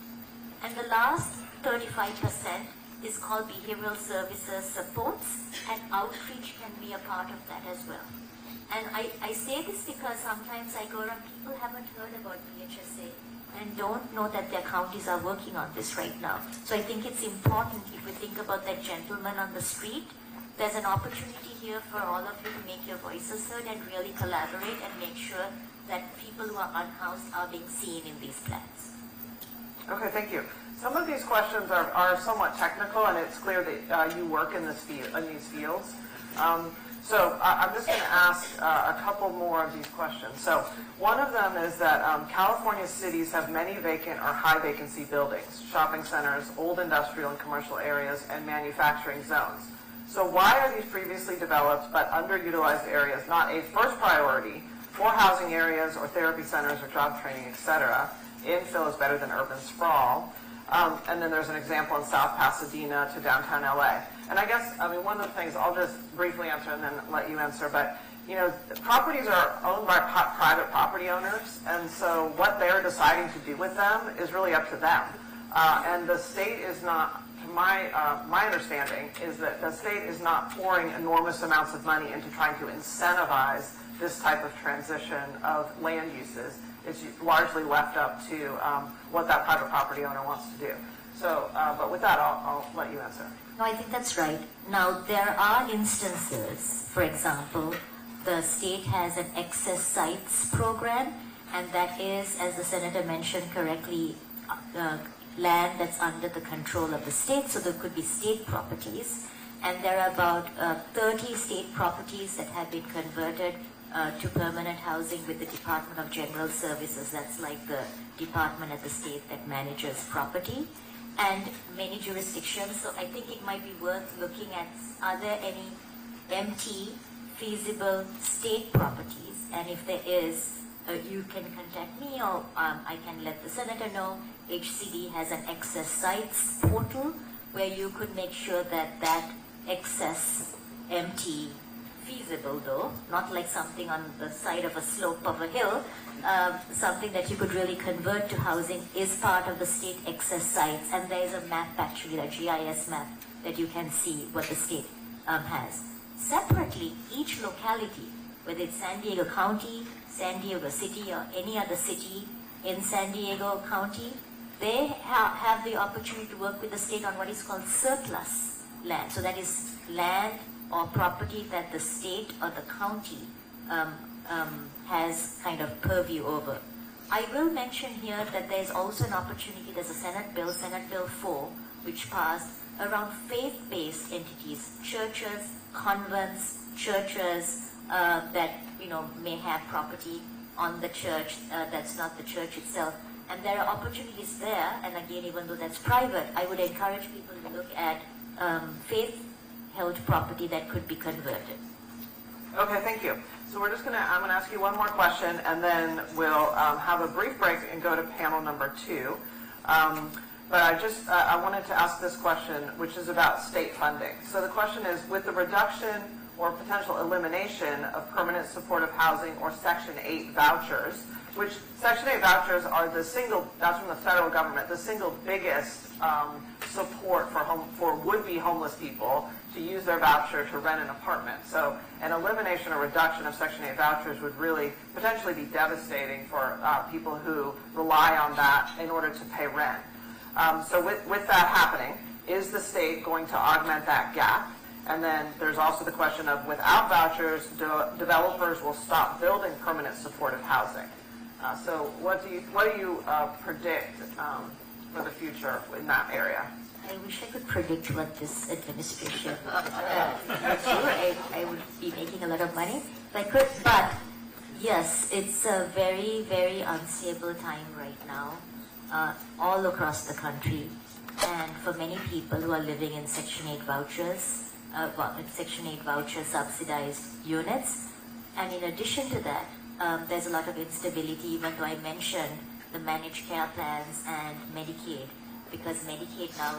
C: And the last 35% is called behavioral services supports, and outreach can be a part of that as well. And I say this because sometimes I go around, people haven't heard about BHSA and don't know that their counties are working on this right now. So I think it's important, if we think about that gentleman on the street, there's an opportunity here for all of you to make your voices heard and really collaborate and make sure that people who are unhoused are being seen in these plans.
B: Okay, thank you. Some of these questions are somewhat technical, and it's clear that you work in these fields. So I'm just going to ask a couple more of these questions. So one of them is that California cities have many vacant or high vacancy buildings, shopping centers, old industrial and commercial areas, and manufacturing zones. So why are these previously developed but underutilized areas not a first priority for housing areas or therapy centers or job training, etc.? Infill is better than urban sprawl. And then there's an example in South Pasadena to downtown LA. And I guess, one of the things, I'll just briefly answer and then let you answer, but, properties are owned by private property owners, and so what they're deciding to do with them is really up to them. And the state is not, my understanding is that the state is not pouring enormous amounts of money into trying to incentivize this type of transition of land uses. It's largely left up to what that private property owner wants to do. So, but with that, I'll let you answer.
C: No, I think that's right. Now, there are instances, for example, the state has an excess sites program, and that is, as the Senator mentioned correctly, land that's under the control of the state, so there could be state properties. And there are about 30 state properties that have been converted to permanent housing with the Department of General Services. That's like the department at the state that manages property. And many jurisdictions, so I think it might be worth looking at, are there any empty, feasible state properties? And if there is, you can contact me, or I can let the Senator know. HCD has an excess sites portal where you could make sure that that excess, empty, feasible though, not like something on the side of a slope of a hill, something that you could really convert to housing is part of the state excess sites. And there is a map, actually, a GIS map, that you can see what the state has. Separately, each locality, whether it's San Diego County, San Diego City, or any other city in San Diego County, they have the opportunity to work with the state on what is called surplus land. So that is land or property that the state or the county has kind of purview over. I will mention here that there's also an opportunity, there's a Senate Bill 4, which passed around faith-based entities, churches, convents, churches that may have property on the church that's not the church itself. And there are opportunities there, and again, even though that's private, I would encourage people to look at faith-held property that could be converted.
B: Okay, thank you. So I'm going to ask you one more question, and then we'll have a brief break and go to panel number 2. but I wanted to ask this question, which is about state funding. So the question is, with the reduction or potential elimination of permanent supportive housing or Section 8 vouchers, which Section 8 vouchers are that's from the federal government, the single biggest support for would-be homeless people to use their voucher to rent an apartment. So an elimination or reduction of Section 8 vouchers would really potentially be devastating for people who rely on that in order to pay rent. So with that happening, is the state going to augment that gap? And then there's also the question of, without vouchers, developers will stop building permanent supportive housing. So what do you predict for the future in that area?
C: I wish I could predict what this administration would do. I would be making a lot of money if I could. But yes, it's a very, very unstable time right now, all across the country. And for many people who are living in Section 8 vouchers, Section 8 voucher subsidized units. And in addition to that, there's a lot of instability, even though I mentioned the managed care plans and Medicaid, because Medicaid now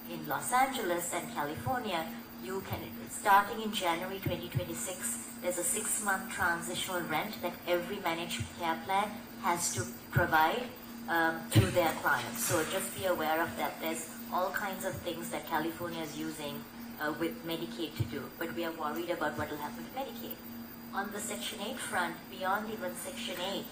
C: in Los Angeles and California, you can, starting in January 2026, there's a 6-month transitional rent that every managed care plan has to provide to their clients. So just be aware of that. There's all kinds of things that California is using with Medicaid to do, but we are worried about what will happen to Medicaid. On the Section 8 front, beyond even Section 8,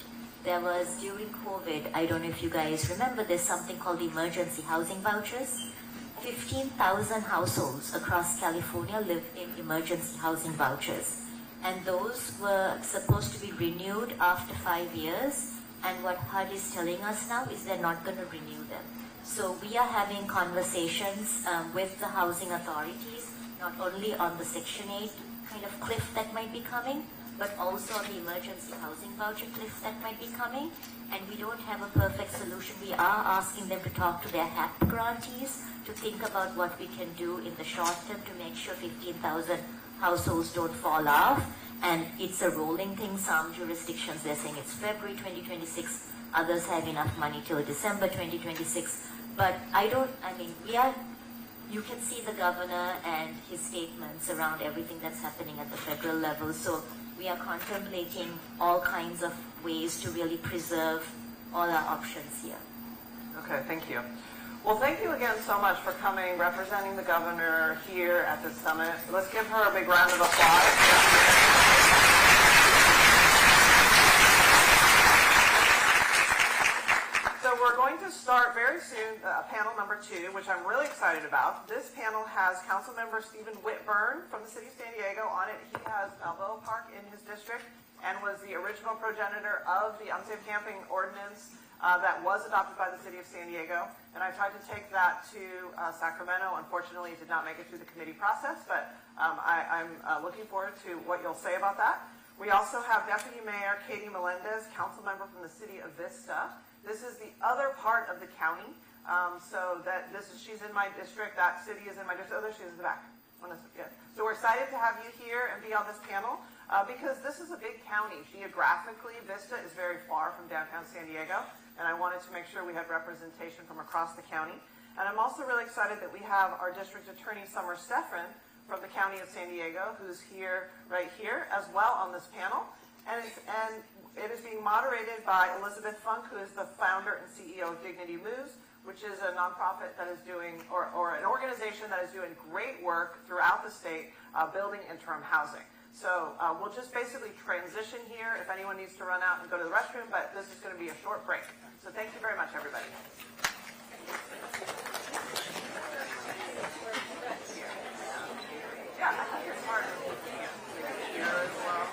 C: there was, during COVID, I don't know if you guys remember, there's something called the emergency housing vouchers. 15,000 households across California live in emergency housing vouchers. And those were supposed to be renewed after 5 years. And what HUD is telling us now is they're not going to renew them. So we are having conversations with the housing authorities, not only on the Section 8 kind of cliff that might be coming, but also on the emergency housing voucher cliff that might be coming. And we don't have a perfect solution. We are asking them to talk to their HAP grantees to think about what we can do in the short term to make sure 15,000 households don't fall off. And it's a rolling thing. Some jurisdictions, they're saying it's February 2026. Others have enough money till December 2026. But you can see the governor and his statements around everything that's happening at the federal level. So we are contemplating all kinds of ways to really preserve all our options here.
B: Okay, thank you. Well, thank you again so much for coming, representing the governor here at this summit. Let's give her a big round of applause. So we're going to start very soon panel number 2, which I'm really excited about. This panel has Councilmember Stephen Whitburn from the City of San Diego on it. He has Balboa Park in his district and was the original progenitor of the unsafe camping ordinance that was adopted by the City of San Diego. And I tried to take that to Sacramento. Unfortunately, it did not make it through the committee process, but I'm looking forward to what you'll say about that. We also have Deputy Mayor Katie Melendez, council member from the City of Vista. This is the other part of the county. She's in my district. That city is in my district. Oh, there she is in the back. So we're excited to have you here and be on this panel because this is a big county. Geographically, Vista is very far from downtown San Diego, and I wanted to make sure we had representation from across the county. And I'm also really excited that we have our district attorney, Summer Stephan, from the county of San Diego, who's here, right here, as well on this panel. And it is being moderated by Elizabeth Funk, who is the founder and CEO of Dignity Moves, which is a nonprofit that is doing, or an organization that is doing great work throughout the state building interim housing. So we'll just basically transition here if anyone needs to run out and go to the restroom, but this is going to be a short break. So thank you very much, everybody. Yeah, I think it's hard to here as well.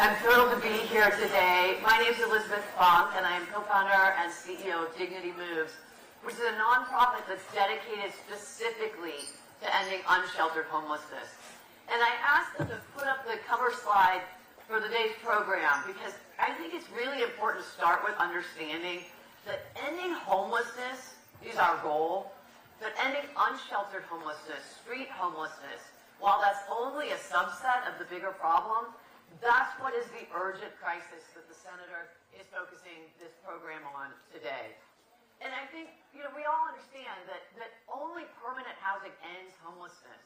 F: I'm thrilled to be here today. My name is Elizabeth Funk, and I am co-founder and CEO of Dignity Moves, which is a nonprofit that's dedicated specifically to ending unsheltered homelessness. And I asked them to put up the cover slide for the day's program because I think it's really important to start with understanding that ending homelessness is our goal, but ending unsheltered homelessness, street homelessness, while that's only a subset of the bigger problem, that's what is the urgent crisis that the Senator is focusing this program on today. And I think, we all understand that only permanent housing ends homelessness.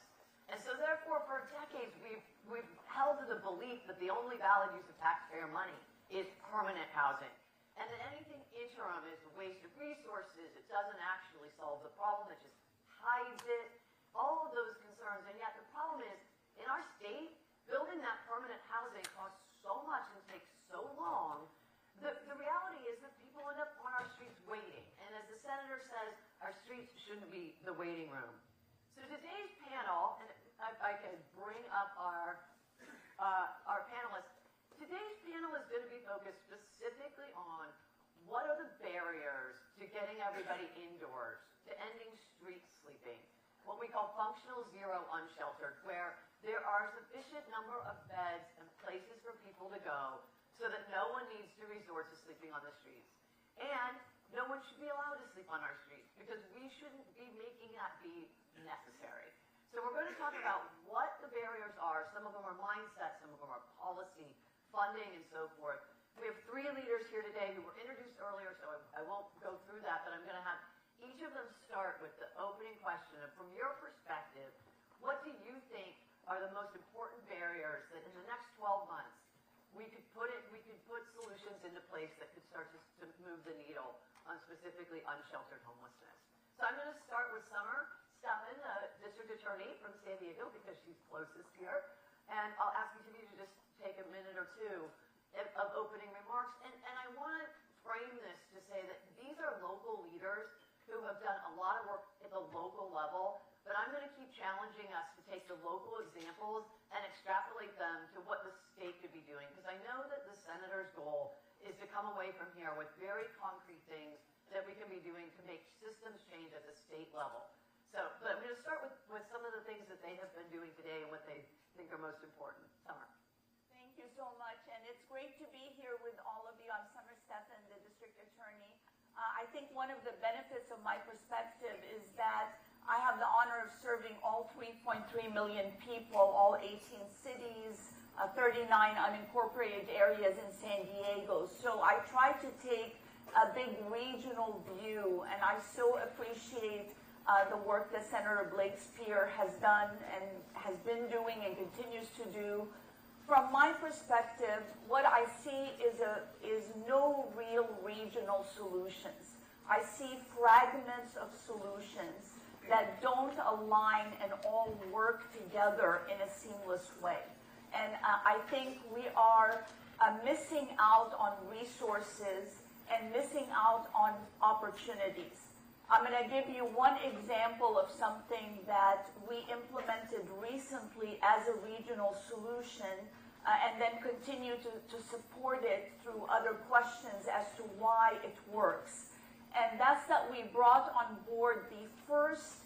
F: And so therefore, for decades, we've held to the belief that the only valid use of taxpayer money is permanent housing. And that anything interim is a waste of resources, it doesn't actually solve the problem, it just hides it, all of those concerns. And yet the problem is, in our state, building that permanent housing costs so much and takes so long. The reality is that people end up on our streets waiting. And as the Senator says, our streets shouldn't be the waiting room. So today's panel, and I could bring up our panelists, today's panel is going to be focused specifically on what are the barriers to getting everybody indoors, to ending street sleeping, what we call functional zero unsheltered, where there are sufficient number of beds and places for people to go so that no one needs to resort to sleeping on the streets. And no one should be allowed to sleep on our streets because we shouldn't be making that be necessary. So we're going to talk about what the barriers are. Some of them are mindset, some of them are policy, funding, and so forth. We have three leaders here today who were introduced earlier, so I won't go through that, but I'm going to have each of them start with the opening question. And from your perspective, what do you think are the most important barriers that in the next 12 months we could put solutions into place that could start to move the needle on specifically unsheltered homelessness? So I'm going to start with Summer Stephan, the district attorney from San Diego, because she's closest here. And I'll ask each of you to just take a minute or two of opening remarks. And I want to frame this to say that these are local leaders who have done a lot of work at the local level, but I'm going to keep challenging us to take the local examples and extrapolate them to what the state could be doing. Because I know that the Senator's goal is to come away from here with very concrete things that we can be doing to make systems change at the state level. So, but I'm going to start with some of the things that they have been doing today and what they think are most important. Summer.
D: Thank you so much, and it's great to be here with all of you. I'm Summer Stephan, the district attorney. I think one of the benefits of my perspective is that I have the honor of serving all 3.3 million people, all 18 cities, 39 unincorporated areas in San Diego. So I try to take a big regional view, and I so appreciate the work that Senator Blakespear has done and has been doing and continues to do. From my perspective, what I see is no real regional solutions. I see fragments of solutions that don't align and all work together in a seamless way. And I think we are missing out on resources and missing out on opportunities. I'm going to give you one example of something that we implemented recently as a regional solution and then continue to support it through other questions as to why it works. And that's that we brought on board the first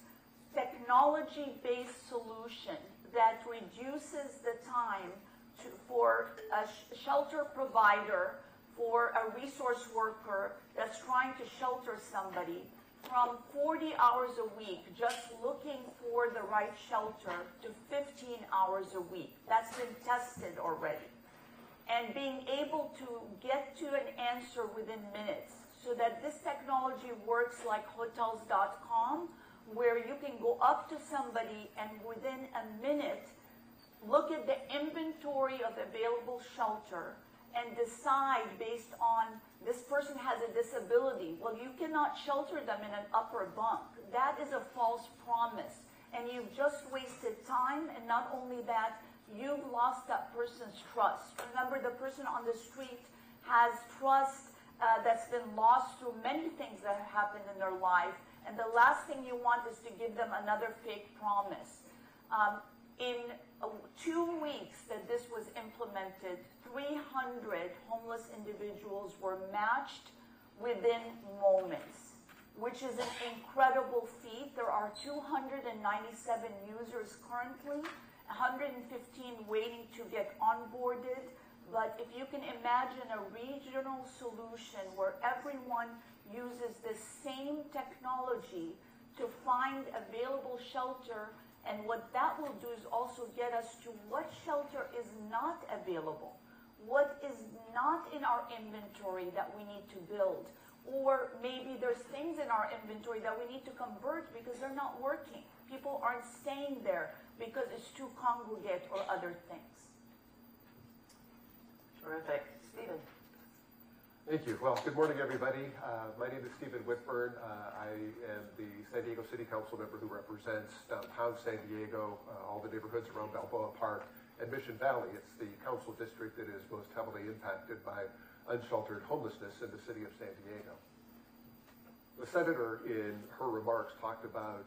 D: technology-based solution that reduces the time for a shelter provider, for a resource worker that's trying to shelter somebody, from 40 hours a week just looking for the right shelter to 15 hours a week. That's been tested already. And being able to get to an answer within minutes so that this technology works like hotels.com, where you can go up to somebody and within a minute look at the inventory of available shelter and decide based on this person has a disability. Well, you cannot shelter them in an upper bunk. That is a false promise. And you've just wasted time, and not only that, you've lost that person's trust. Remember, the person on the street has trust that's been lost through many things that have happened in their life, and the last thing you want is to give them another fake promise. In 2 weeks that this was implemented, implemented, 300 homeless individuals were matched within moments, which is an incredible feat. There are 297 users currently, 115 waiting to get onboarded. But if you can imagine a regional solution where everyone uses the same technology to find available shelter, and what that will do is also get us to what shelter is not available, what is not in our inventory that we need to build, or maybe there's things in our inventory that we need to convert because they're not working. People aren't staying there because it's too congregate or other things.
F: Terrific. Stephen.
G: Thank you. Well, good morning, everybody. My name is Stephen Whitburn. I am the San Diego City Council member who represents downtown San Diego, all the neighborhoods around Balboa Park, and Mission Valley. It's the council district that is most heavily impacted by unsheltered homelessness in the city of San Diego. The senator, in her remarks, talked about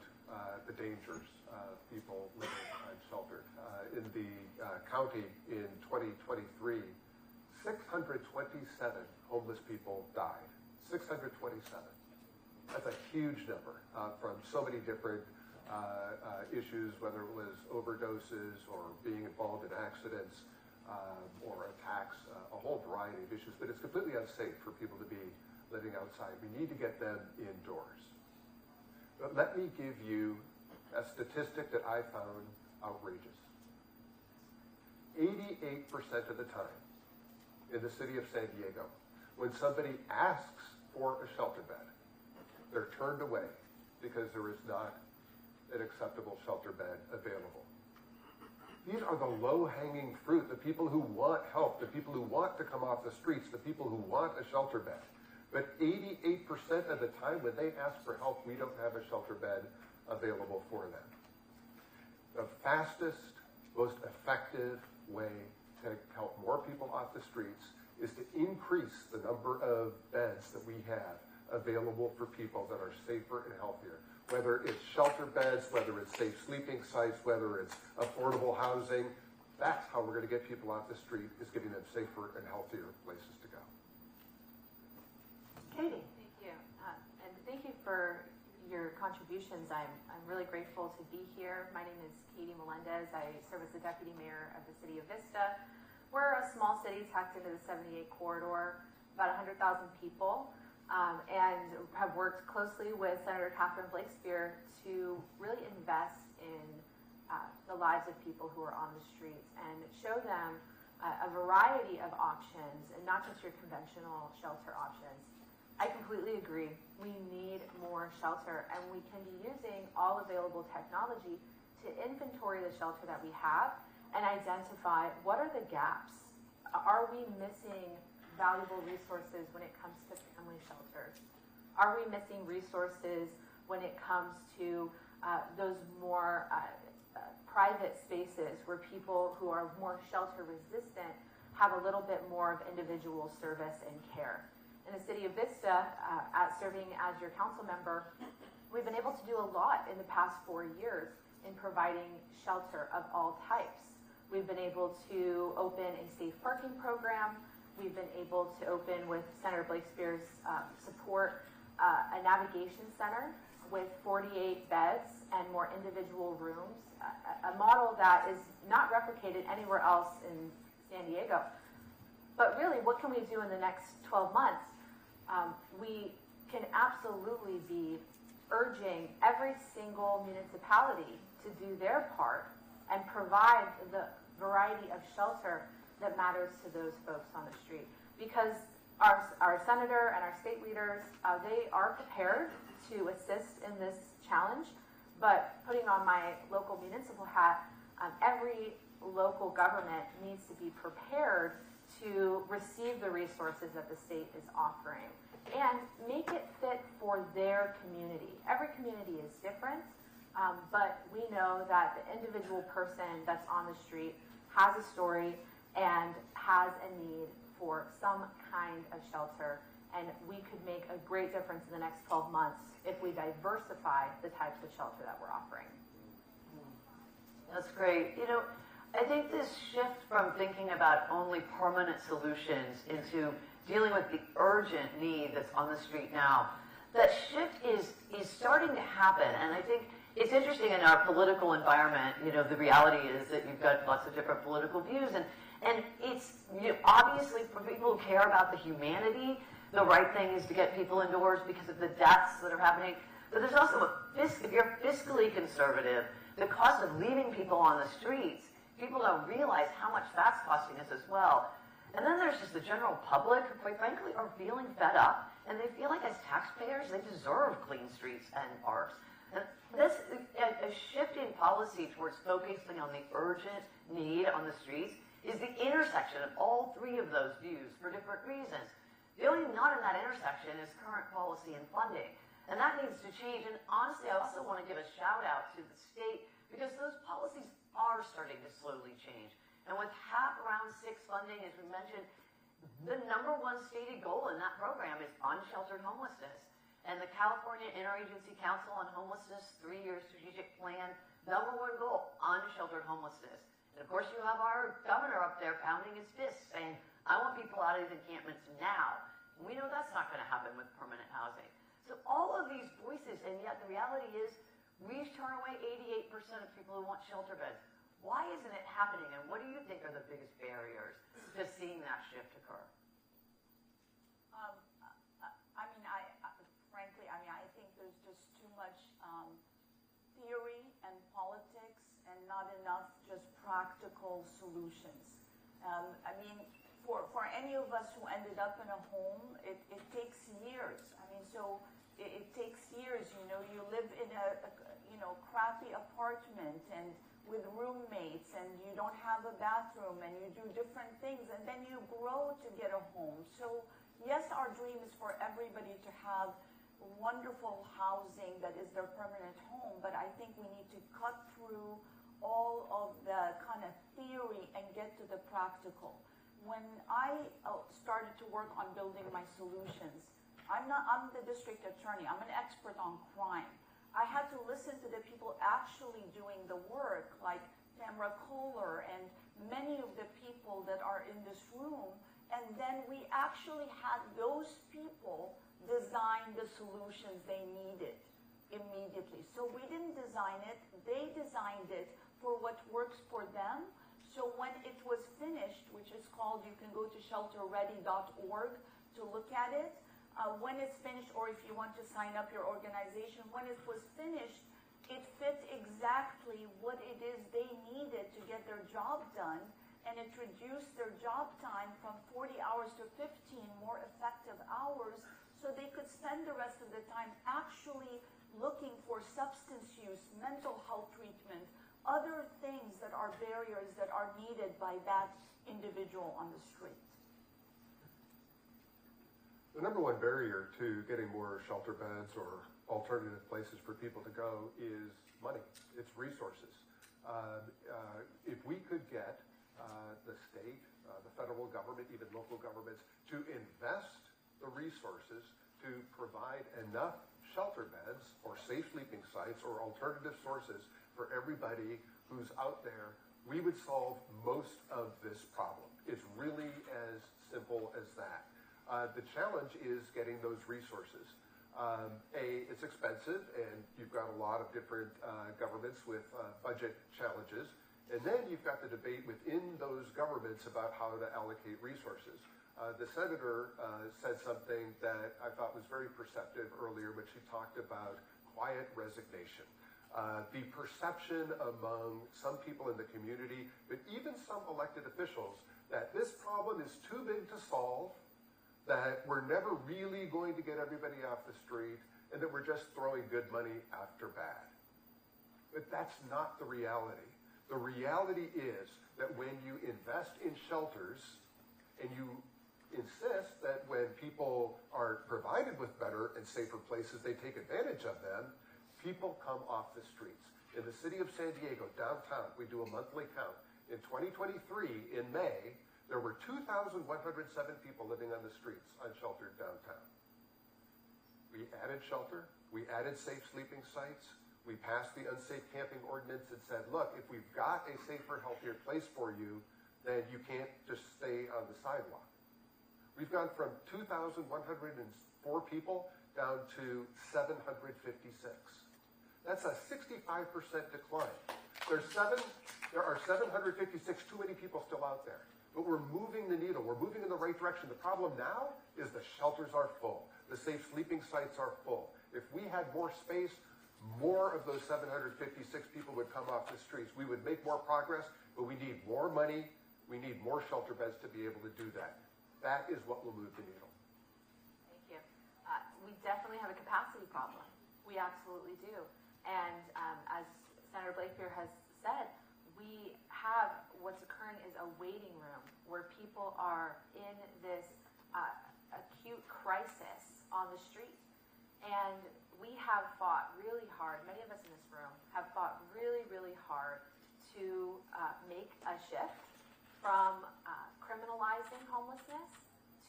G: the dangers of people living unsheltered. In the county in 2023, 627 homeless people died. 627. That's a huge number from so many different issues, whether it was overdoses or being involved in accidents or attacks, a whole variety of issues. But it's completely unsafe for people to be living outside. We need to get them indoors. But let me give you a statistic that I found outrageous. 88% of the time in the city of San Diego, when somebody asks for a shelter bed, they're turned away because there is not an acceptable shelter bed available. These are the low-hanging fruit, the people who want help, the people who want to come off the streets, the people who want a shelter bed. But 88% of the time when they ask for help, we don't have a shelter bed available for them. The fastest, most effective way to help more people off the streets is to increase the number of beds that we have available for people that are safer and healthier. Whether it's shelter beds, whether it's safe sleeping sites, whether it's affordable housing, that's how we're going to get people off the street, is getting them safer and healthier places to go.
F: Katie.
H: Thank you. And thank you for your contributions. I'm really grateful to be here. My name is Katie Melendez. I serve as the Deputy Mayor of the City of Vista. We're a small city tucked into the 78 corridor, about 100,000 people, and have worked closely with Senator Blakespear to really invest in the lives of people who are on the streets and show them a variety of options and not just your conventional shelter options. I completely agree. We need more shelter, and we can be using all available technology to inventory the shelter that we have and identify what are the gaps. Are we missing valuable resources when it comes to family shelters? Are we missing resources when it comes to those more private spaces where people who are more shelter resistant have a little bit more of individual service and care? In the City of Vista, serving as your council member, we've been able to do a lot in the past 4 years in providing shelter of all types. We've been able to open a safe parking program. We've been able to open, with Senator Blakespear's support, a navigation center with 48 beds and more individual rooms, a model that is not replicated anywhere else in San Diego. But really, what can we do in the next 12 months? We can absolutely be urging every single municipality to do their part and provide the variety of shelter that matters to those folks on the street. Because our senator and our state leaders, they are prepared to assist in this challenge, but putting on my local municipal hat, every local government needs to be prepared to receive the resources that the state is offering and make it fit for their community. Every community is different, but we know that the individual person that's on the street has a story and has a need for some kind of shelter, and we could make a great difference in the next 12 months if we diversify the types of shelter that we're offering.
F: That's great. You know, I think this shift from thinking about only permanent solutions into dealing with the urgent need that's on the street now, that shift is starting to happen. And I think it's interesting in our political environment, the reality is that you've got lots of different political views. And it's obviously for people who care about the humanity, the right thing is to get people indoors because of the deaths that are happening. But there's also, if you're fiscally conservative, the cost of leaving people on the streets, people don't realize how much that's costing us as well. And then there's just the general public who, quite frankly, are feeling fed up, and they feel like as taxpayers, they deserve clean streets and parks. And this, a shift in policy towards focusing on the urgent need on the streets is the intersection of all three of those views for different reasons. The only not in that intersection is current policy and funding. And that needs to change. And honestly, I also want to give a shout out to the state because those policies are starting to slowly change. And with HAP Round 6 funding, as we mentioned, the #1 stated goal in that program is unsheltered homelessness. And the California Interagency Council on Homelessness 3-year strategic plan, #1 goal, unsheltered homelessness. And of course you have our governor up there pounding his fist saying, I want people out of these encampments now. And we know that's not going to happen with permanent housing. So all of these voices, and yet the reality is we turn away 88% of people who want shelter beds. Why isn't it happening? And what do you think are the biggest barriers to seeing that shift occur?
D: Frankly, I think there's just too much theory and politics and not enough just practical solutions. For any of us who ended up in a home, it takes years. So it takes years. You live in a crappy apartment and with roommates, and you don't have a bathroom, and you do different things, and then you grow to get a home. So yes, our dream is for everybody to have wonderful housing that is their permanent home, but I think we need to cut through all of the kind of theory and get to the practical. When I started to work on building my solutions, I'm the district attorney. I'm an expert on crime. I had to listen to the people actually doing the work, like Tamara Kohler and many of the people that are in this room, and then we actually had those people design the solutions they needed immediately. So we didn't design it, they designed it for what works for them. So when it was finished, which is called, you can go to shelterready.org to look at it. When it's finished, or if you want to sign up your organization, when it was finished, it fit exactly what it is they needed to get their job done, and it reduced their job time from 40 hours to 15 more effective hours, so they could spend the rest of the time actually looking for substance use, mental health treatment, other things that are barriers that are needed by that individual on the street.
G: The #1 barrier to getting more shelter beds or alternative places for people to go is money. It's resources. If we could get the state, the federal government, even local governments to invest the resources to provide enough shelter beds or safe sleeping sites or alternative sources for everybody who's out there, we would solve most of this problem. It's really as simple as that. The challenge is getting those resources. It's expensive, and you've got a lot of different governments with budget challenges. And then you've got the debate within those governments about how to allocate resources. The senator said something that I thought was very perceptive earlier when she talked about quiet resignation. The perception among some people in the community, but even some elected officials, that this problem is too big to solve, that we're never really going to get everybody off the street, and that we're just throwing good money after bad. But that's not the reality. The reality is that when you invest in shelters and you insist that when people are provided with better and safer places, they take advantage of them, people come off the streets. In the city of San Diego, downtown, we do a monthly count. In 2023, in May, there were 2,107 people living on the streets unsheltered downtown. We added shelter. We added safe sleeping sites. We passed the unsafe camping ordinance that said, look, if we've got a safer, healthier place for you, then you can't just stay on the sidewalk. We've gone from 2,104 people down to 756. That's a 65% decline. There are 756 too many people still out there. But we're moving the needle. We're moving in the right direction. The problem now is the shelters are full. The safe sleeping sites are full. If we had more space, more of those 756 people would come off the streets. We would make more progress, but we need more money. We need more shelter beds to be able to do that. That is what will move the needle.
H: Thank you. We definitely have a capacity problem. We absolutely do. And as Senator Blakespear has said, we have what's occurring is a waiting room where people are in this acute crisis on the street. And we have fought really hard, many of us in this room have fought really, really hard to make a shift from criminalizing homelessness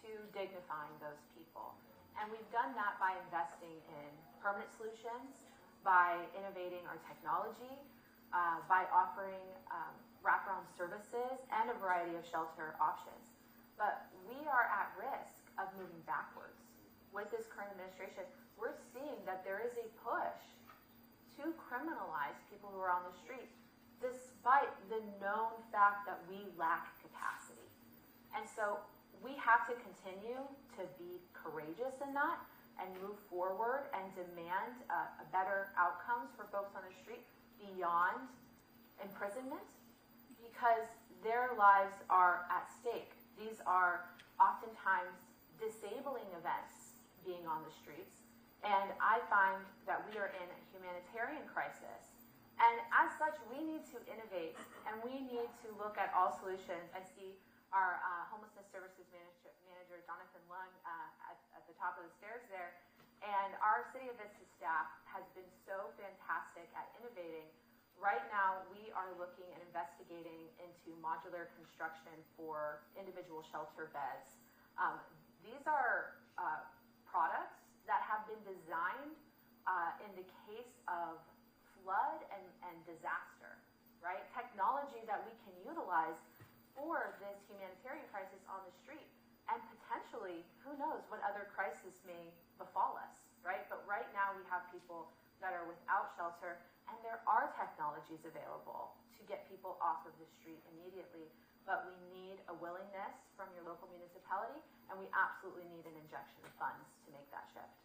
H: to dignifying those people. And we've done that by investing in permanent solutions, by innovating our technology, by offering wraparound services and a variety of shelter options. But we are at risk of moving backwards. With this current administration, we're seeing that there is a push to criminalize people who are on the street, despite the known fact that we lack capacity. And so we have to continue to be courageous in that and move forward and demand better outcomes for folks on the street beyond imprisonment, because their lives are at stake. These are oftentimes disabling events being on the streets, and I find that we are in a humanitarian crisis. And as such, we need to innovate, and we need to look at all solutions. I see our homelessness services manager Jonathan Lung at the top of the stairs there, and our City of Vista staff has been so fantastic at innovating. Right now, we are looking and investigating into modular construction for individual shelter beds. These are products that have been designed in the case of flood and disaster, right? Technology that we can utilize for this humanitarian crisis on the street. And potentially, who knows what other crisis may befall us, right? But right now we have people that are without shelter, and there are technologies available to get people off of the street immediately. But we need a willingness from your local municipality, and we absolutely need an injection of funds to make that shift.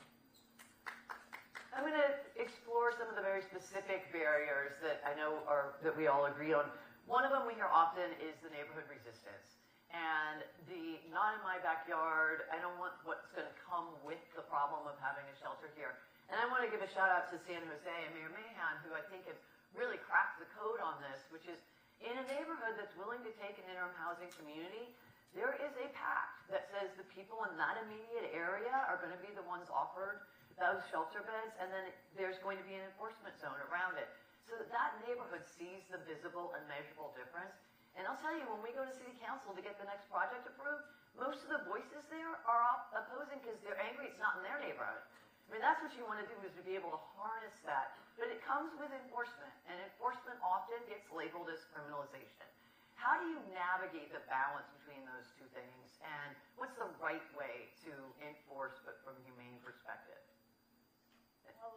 F: I'm going to explore some of the very specific barriers that I know that we all agree on. One of them we hear often is the neighborhood resistance. And the not in my backyard, I don't want what's going to come with the problem of having a shelter here. And I want to give a shout out to San Jose and Mayor Mahan, who I think have really cracked the code on this, which is in a neighborhood that's willing to take an interim housing community, there is a pact that says the people in that immediate area are going to be the ones offered those shelter beds, and then there's going to be an enforcement zone around it. So that neighborhood sees the visible and measurable difference. And I'll tell you, when we go to City Council to get the next project approved, most of the voices there are opposing because they're angry it's not in their neighborhood. I mean, that's what you want to do, is to be able to harness that. But it comes with enforcement, and enforcement often gets labeled as criminalization. How do you navigate the balance between those two things, and what's the right way to enforce, but from a humane perspective?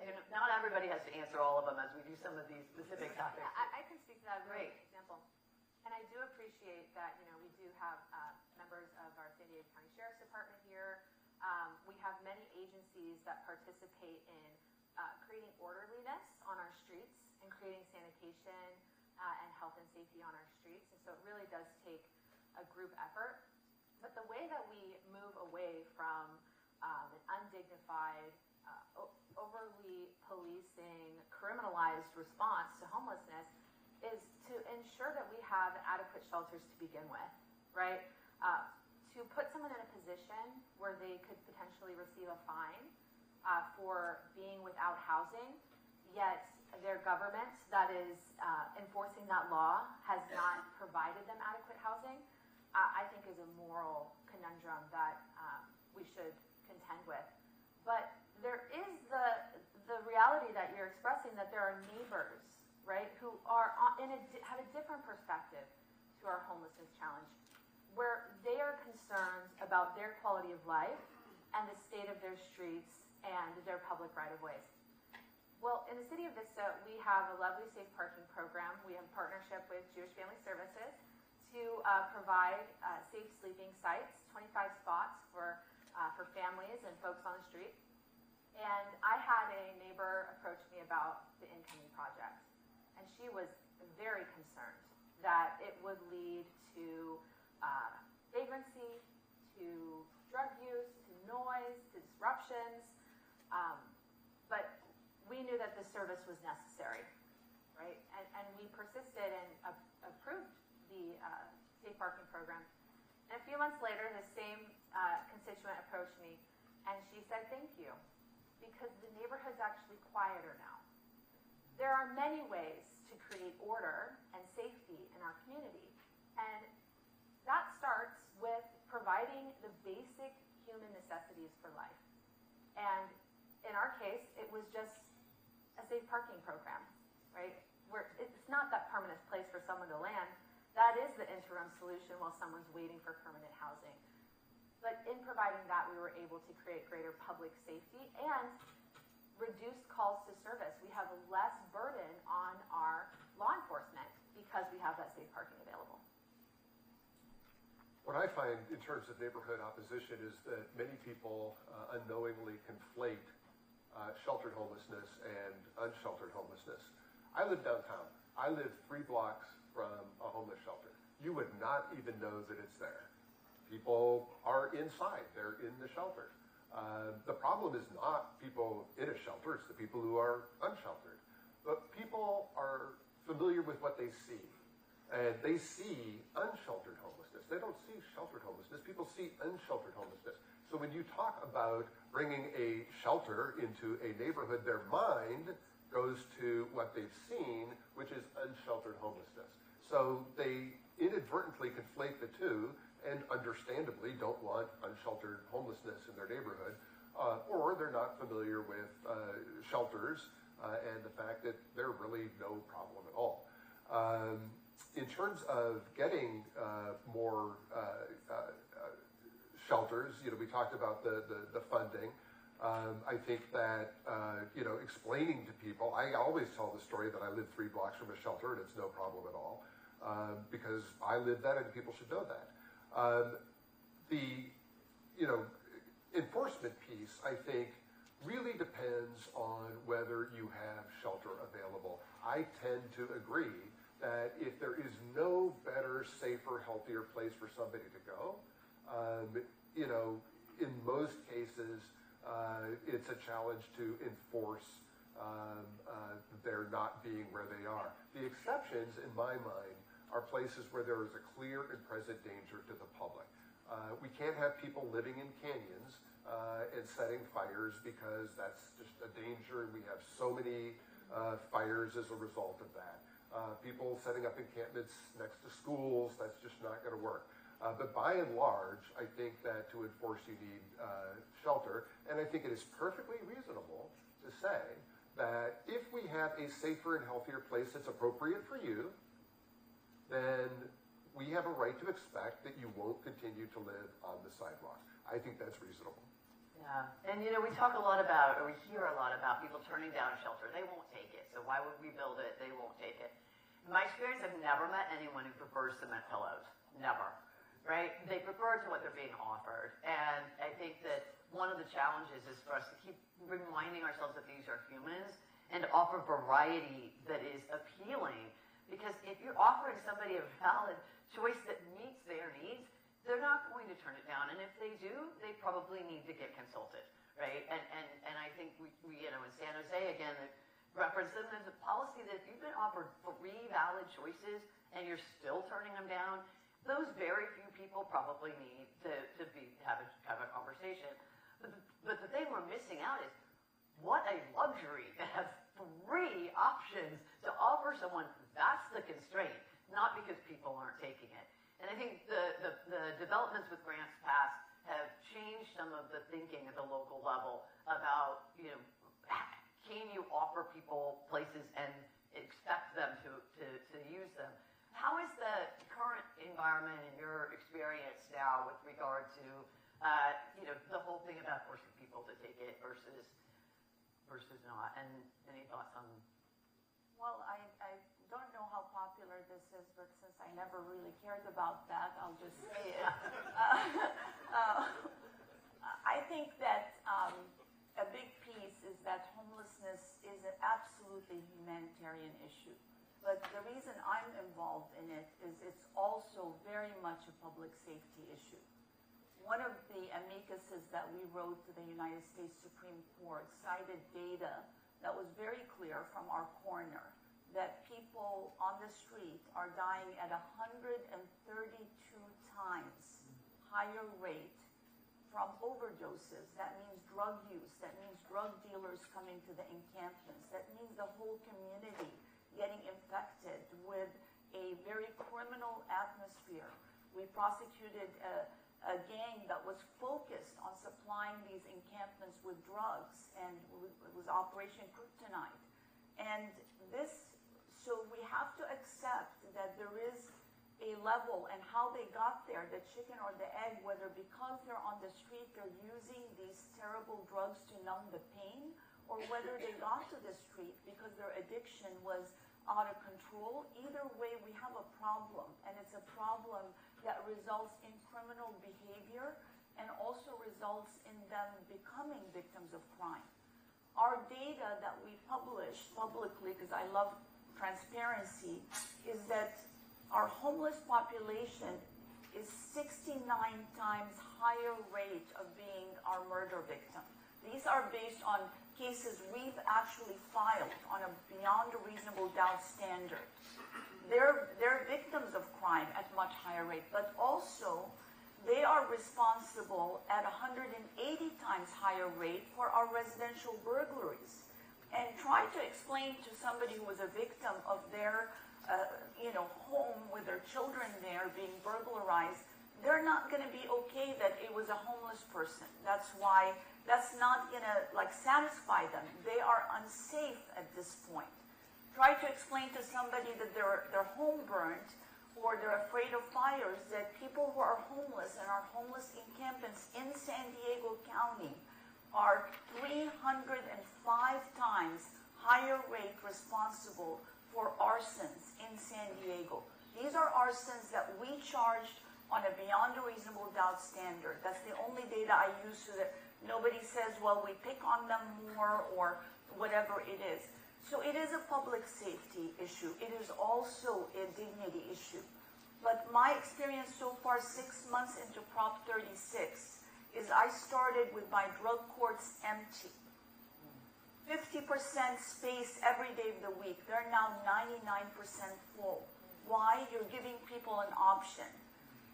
F: And not everybody has to answer all of them as we do some of these specific topics.
H: I can speak to that great example. And I do appreciate that, we do have members of our San Diego County Sheriff's Department here. We have many agencies that participate in creating orderliness on our streets and creating sanitation and health and safety on our streets. And so it really does take a group effort. But the way that we move away from an undignified, overly policing, criminalized response to homelessness is to ensure that we have adequate shelters to begin with, right? To put someone in a position where they could potentially receive a fine for being without housing, yet their government that is enforcing that law has not provided them adequate housing, I think is a moral conundrum that we should contend with. But there is the the reality that you're expressing, that there are neighbors, right, who are have a different perspective to our homelessness challenge, where they are concerned about their quality of life and the state of their streets and their public right-of-ways. Well, in the city of Vista, we have a lovely safe parking program. We have a partnership with Jewish Family Services to provide safe sleeping sites, 25 spots for families and folks on the street. And I had a neighbor approach me about the incoming project, and she was very concerned that it would lead to vagrancy, to drug use, to noise, to disruptions. But we knew that the service was necessary, right? And we persisted and approved the safe parking program. And a few months later, the same constituent approached me, and she said, "Thank you, because the neighborhood's actually quieter now." There are many ways to create order and safety in our community, and that starts with providing the basic human necessities for life. And in our case, it was just a safe parking program, right? Where it's not that permanent place for someone to land. That is the interim solution while someone's waiting for permanent housing. But in providing that, we were able to create greater public safety and reduce calls to service. We have less burden on our law enforcement because we have that safe parking available.
G: What I find in terms of neighborhood opposition is that many people unknowingly conflate sheltered homelessness and unsheltered homelessness. I live downtown. I live 3 blocks from a homeless shelter. You would not even know that it's there. People are inside. They're in the shelter. The problem is not people in a shelter. It's the people who are unsheltered. But people are familiar with what they see. And they see unsheltered homelessness. They don't see sheltered homelessness. People see unsheltered homelessness. So when you talk about bringing a shelter into a neighborhood, their mind goes to what they've seen, which is unsheltered homelessness. So they inadvertently conflate the two and understandably don't want unsheltered homelessness in their neighborhood, or they're not familiar with shelters and the fact that they're really no problem at all. In terms of getting more shelters, we talked about the funding. I think that, explaining to people, I always tell the story that I live 3 blocks from a shelter and it's no problem at all, because I live that and people should know that. The enforcement piece, I think, really depends on whether you have shelter available. I tend to agree that if there is no better, safer, healthier place for somebody to go, in most cases, it's a challenge to enforce their not being where they are. The exceptions, in my mind, are places where there is a clear and present danger to the public. We can't have people living in canyons and setting fires because that's just a danger, and we have so many fires as a result of that. People setting up encampments next to schools, that's just not going to work. But by and large, I think that to enforce you need shelter, and I think it is perfectly reasonable to say that if we have a safer and healthier place that's appropriate for you, then we have a right to expect that you won't continue to live on the sidewalk. I think that's reasonable.
F: Yeah, and we talk a lot about, or we hear a lot about people turning down shelter. They won't take it, so why would we build it? They won't take it. In my experience, I've never met anyone who prefers cement pillows. Never, right? They prefer to what they're being offered. And I think that one of the challenges is for us to keep reminding ourselves that these are humans and to offer variety that is appealing. Because if you're offering somebody a valid choice that meets their needs, they're not going to turn it down. And if they do, they probably need to get consulted, right? And I think we in San Jose, again, reference them as a policy that if you've been offered 3 valid choices and you're still turning them down, those very few people probably need to have a conversation. But the thing we're missing out is what a luxury to have 3 options to offer someone. That's the constraint, not because people aren't taking it. And I think the developments with grants passed have changed some of the thinking at the local level about, can you offer people places and expect them to use them? How is the current environment in your experience now with regard to, the whole thing about forcing people to take it versus not? And any thoughts on?
D: Well, I don't know how popular this is, but since I never really cared about that, I'll just say it. I think that a big piece is that homelessness is an absolutely humanitarian issue. But the reason I'm involved in it is it's also very much a public safety issue. One of the amicuses that we wrote to the United States Supreme Court cited data that was very clear from our coroner that people on the street are dying at 132 times higher rate from overdoses. That means drug use. That means drug dealers coming to the encampments. That means the whole community getting infected with a very criminal atmosphere. We prosecuted a gang that was focused on supplying these encampments with drugs, and it was Operation Kryptonite. And so we have to accept that there is a level, and how they got there, the chicken or the egg, whether because they're on the street, they're using these terrible drugs to numb the pain, or whether they got to the street because their addiction was out of control. Either way, we have a problem, and it's a problem that results in criminal behavior and also results in them becoming victims of crime. Our data that we publish publicly, because I love transparency, is that our homeless population is 69 times higher rate of being our murder victim. These are based on cases we've actually filed on a beyond a reasonable doubt standard. They're victims of crime at much higher rate, but also they are responsible at 180 times higher rate for our residential burglaries. And try to explain to somebody who was a victim of their home with their children there being burglarized, they're not going to be okay that it was a homeless person. That's why that's not going to satisfy them. They are unsafe at this point. Try to explain to somebody that their home burnt or they're afraid of fires, that people who are homeless and are homeless encampments in San Diego County are 305 times higher rate responsible for arsons in San Diego. These are arsons that we charged on a beyond a reasonable doubt standard. That's the only data I use so that nobody says, well, we pick on them more or whatever it is. So it is a public safety issue. It is also a dignity issue. But my experience so far, 6 months into Prop 36, is I started with my drug courts empty. 50% space every day of the week. They're now 99% full. Why? You're giving people an option.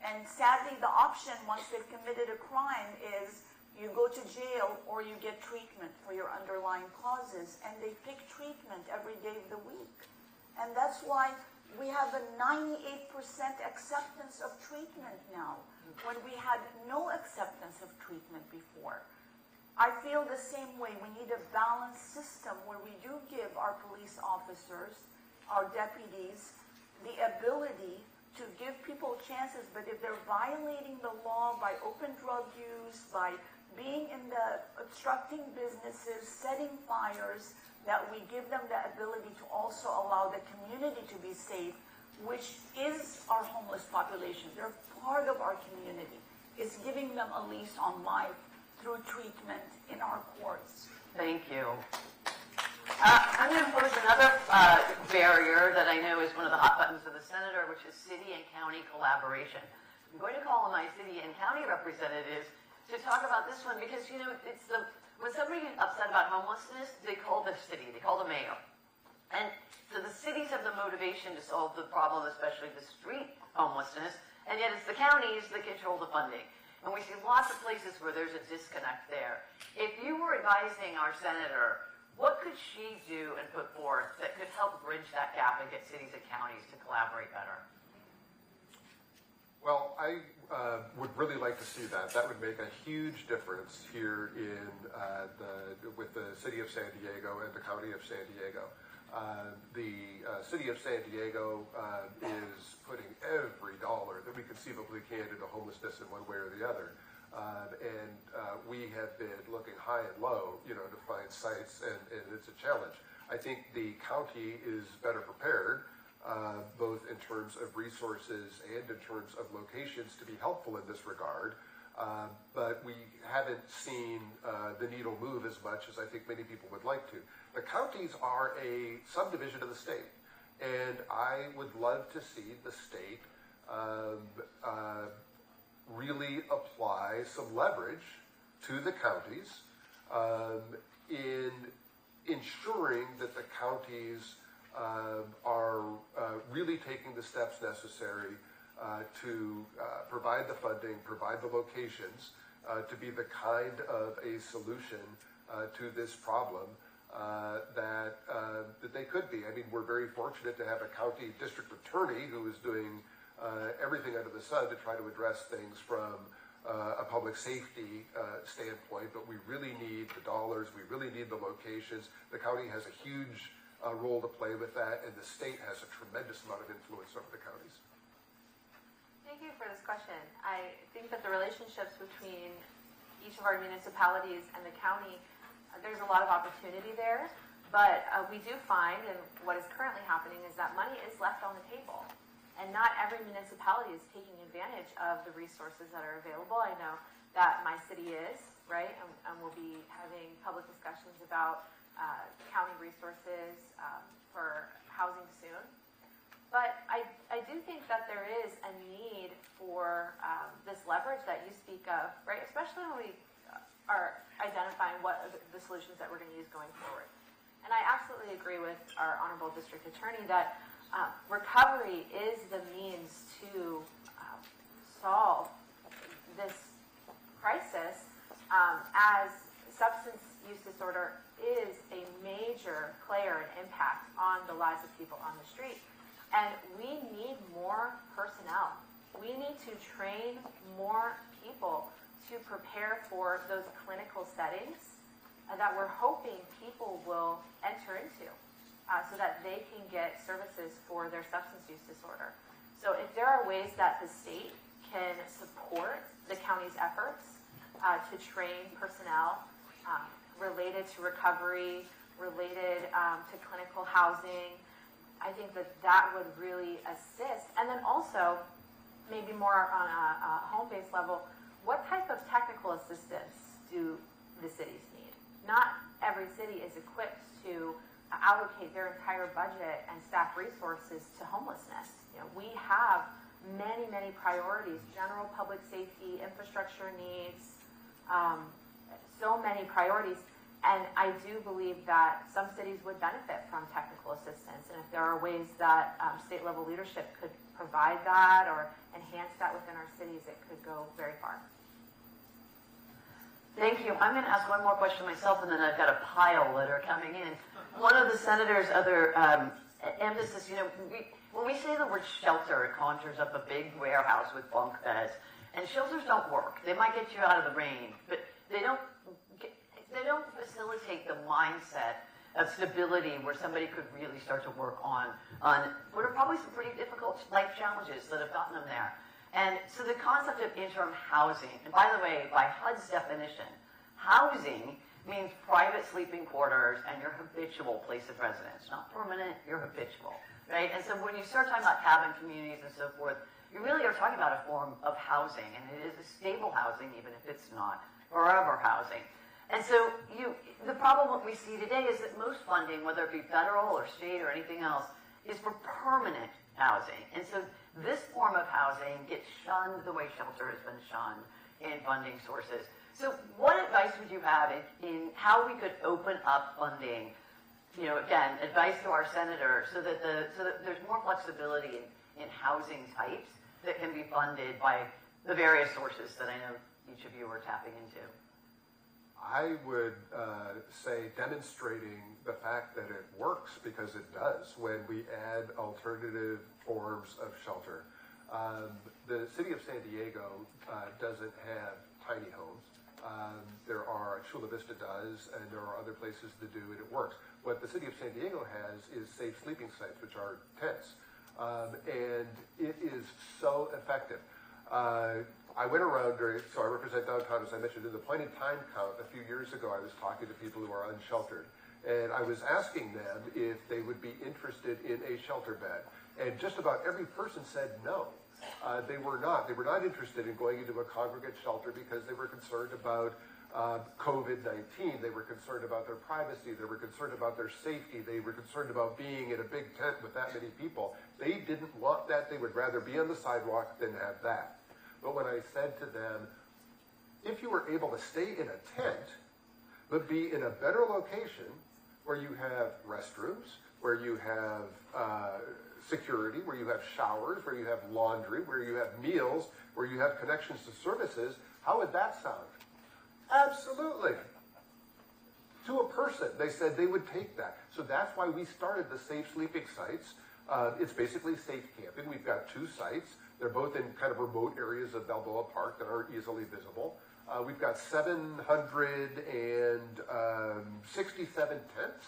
D: And sadly, the option, once they've committed a crime, is you go to jail or you get treatment for your underlying causes. And they pick treatment every day of the week. And that's why we have a 98% acceptance of treatment now, when we had no acceptance of treatment before. I feel the same way. We need a balanced system where we do give our police officers, our deputies, the ability to give people chances, but if they're violating the law by open drug use, by being in the obstructing businesses, setting fires, that we give them the ability to also allow the community to be safe, which is our homeless population. They're part of our community. It's giving them a lease on life through treatment in our courts.
F: Thank you. I'm going to pose another barrier that I know is one of the hot buttons of the senator, which is city and county collaboration. I'm going to call on my city and county representatives to talk about this one because, it's when somebody gets upset about homelessness, they call the city, they call the mayor. And so the cities have the motivation to solve the problem, especially the street homelessness, and yet it's the counties that control the funding. And we see lots of places where there's a disconnect there. If you were advising our senator, what could she do and put forth that could help bridge that gap and get cities and counties to collaborate better?
G: Well, I would really like to see that. That would make a huge difference here in with the city of San Diego and the county of San Diego. The city of San Diego is putting every dollar that we conceivably can into homelessness in one way or the other. And we have been looking high and low, to find sites, and it's a challenge. I think the county is better prepared, both in terms of resources and in terms of locations, to be helpful in this regard. But we haven't seen the needle move as much as I think many people would like to. The counties are a subdivision of the state, and I would love to see the state really apply some leverage to the counties in ensuring that the counties are really taking the steps necessary to provide the funding, provide the locations, to be the kind of a solution to this problem that they could be. I mean, we're very fortunate to have a county district attorney who is doing everything under the sun to try to address things from a public safety standpoint, but we really need the dollars, we really need the locations. The county has a huge role to play with that, and the state has a tremendous amount of influence over the counties.
H: Thank you for this question. I think that the relationships between each of our municipalities and the county, there's a lot of opportunity there, but we do find, and what is currently happening, is that money is left on the table. And not every municipality is taking advantage of the resources that are available. I know that my city is, right? And we'll be having public discussions about county resources for housing soon. But I do think that there is a need for this leverage that you speak of, right? Especially when we are identifying what are the solutions that we're going to use going forward. And I absolutely agree with our Honorable District Attorney that recovery is the means to solve this crisis, as substance use disorder is a major player and impact on the lives of people on the street. And we need more personnel. We need to train more people to prepare for those clinical settings that we're hoping people will enter into. So that they can get services for their substance use disorder. So if there are ways that the state can support the county's efforts to train personnel related to recovery, related to clinical housing, I think that would really assist. And then also, maybe more on a home-based level, what type of technical assistance do the cities need? Not every city is equipped to allocate their entire budget and staff resources to homelessness. We have many, many priorities: general public safety, infrastructure needs, so many priorities. And I do believe that some cities would benefit from technical assistance. And if there are ways that state level leadership could provide that or enhance that within our cities, it could go very far.
F: Thank you. I'm going to ask one more question myself, and then I've got a pile that are coming in. One of the senator's other emphasis, when we say the word shelter, it conjures up a big warehouse with bunk beds, and shelters don't work. They might get you out of the rain, but they don't facilitate the mindset of stability where somebody could really start to work on what are probably some pretty difficult life challenges that have gotten them there. And so the concept of interim housing, and by the way, by HUD's definition, housing means private sleeping quarters and your habitual place of residence. Not permanent, you're habitual, right? And so when you start talking about cabin communities and so forth, you really are talking about a form of housing, and it is a stable housing, even if it's not forever housing. And so the problem what we see today is that most funding, whether it be federal or state or anything else, is for permanent housing. And so this form of housing gets shunned the way shelter has been shunned in funding sources. So what advice would you have in how we could open up funding, again, advice to our senators so that there's more flexibility in housing types that can be funded by the various sources that I know each of you are tapping into?
G: I would say demonstrating the fact that it works, because it does when we add alternative forms of shelter. The city of San Diego doesn't have tiny homes. There are, Chula Vista does, and there are other places that do, and it works. What the city of San Diego has is safe sleeping sites, which are tents. And it is so effective. I went around so I represent downtown, as I mentioned, in the point in time count a few years ago, I was talking to people who are unsheltered. And I was asking them if they would be interested in a shelter bed. And just about every person said no. They were not. They were not interested in going into a congregate shelter because they were concerned about COVID-19. They were concerned about their privacy. They were concerned about their safety. They were concerned about being in a big tent with that many people. They didn't want that. They would rather be on the sidewalk than have that. But when I said to them, if you were able to stay in a tent, but be in a better location where you have restrooms, where you have security, where you have showers, where you have laundry, where you have meals, where you have connections to services, how would that sound? Absolutely. To a person, they said they would take that. So that's why we started the safe sleeping sites. It's basically safe camping. We've got 2 sites. They're both in kind of remote areas of Balboa Park that are easily visible. We've got 767 tents.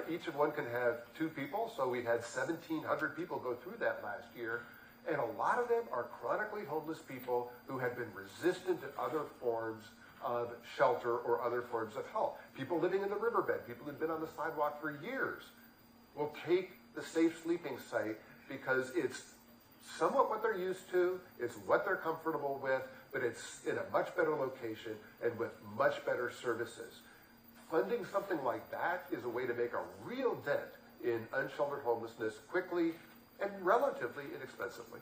G: Each of one can have 2 people, so we had 1,700 people go through that last year. And a lot of them are chronically homeless people who had been resistant to other forms of shelter or other forms of help. People living in the riverbed, people who've been on the sidewalk for years, will take the safe sleeping site because it's somewhat what they're used to, it's what they're comfortable with, but it's in a much better location and with much better services. Funding something like that is a way to make a real dent in unsheltered homelessness quickly and relatively inexpensively.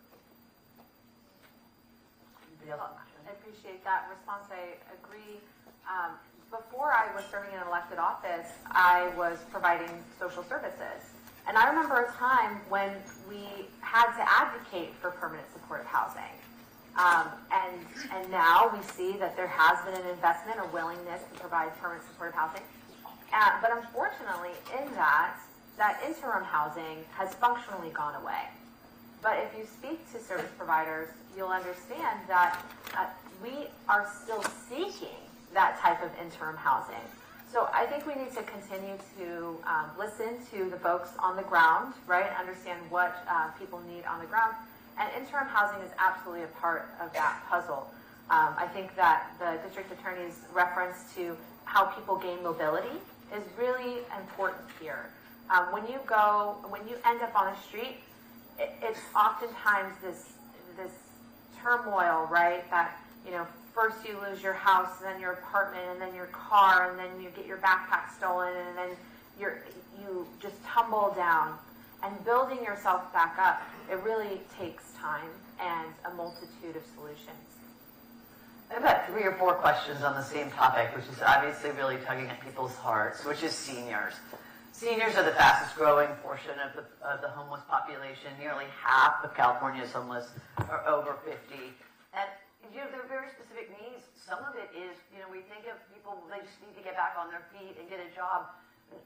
H: I appreciate that response. I agree. Before I was serving in an elected office, I was providing social services. And I remember a time when we had to advocate for permanent supportive housing. And now we see that there has been an investment, a willingness to provide permanent supportive housing. But unfortunately, in that interim housing has functionally gone away. But if you speak to service providers, you'll understand that we are still seeking that type of interim housing. So I think we need to continue to listen to the folks on the ground, right, and understand what people need on the ground. And interim housing is absolutely a part of that puzzle. I think that the district attorney's reference to how people gain mobility is really important here. When you end up on a street, it's oftentimes this turmoil, right? That, first you lose your house, then your apartment, and then your car, and then you get your backpack stolen, and then you just tumble down. And building yourself back up, it really takes time and a multitude of solutions.
F: I've got 3 or 4 questions on the same topic, which is obviously really tugging at people's hearts, which is seniors. Seniors are the fastest growing portion of the homeless population. Nearly half of California's homeless are over 50. And there are very specific needs. Some of it is, we think of people, they just need to get back on their feet and get a job.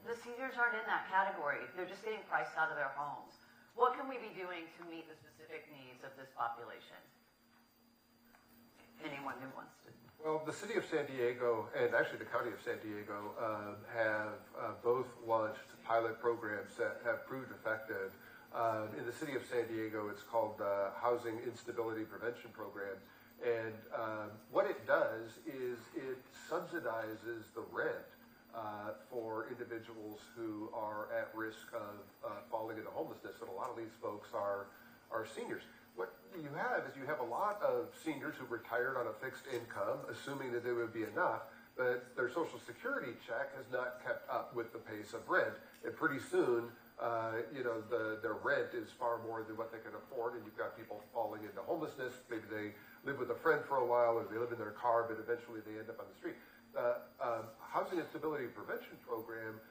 F: The seniors aren't in that category. They're just getting priced out of their homes. What can we be doing to meet the specific needs of this population? Anyone who wants to.
G: Well, the city of San Diego and actually the county of San Diego have both launched pilot programs that have proved effective. In the city of San Diego, it's called the Housing Instability Prevention Program. And what it does is it subsidizes the rent for individuals who are at risk of falling into homelessness. And a lot of these folks are seniors. What you have is you have a lot of seniors who retired on a fixed income, assuming that there would be enough, but their Social Security check has not kept up with the pace of rent. And pretty soon, their rent is far more than what they can afford, and you've got people falling into homelessness. Maybe they live with a friend for a while, or they live in their car, but eventually they end up on the street. The Housing Instability Prevention Program,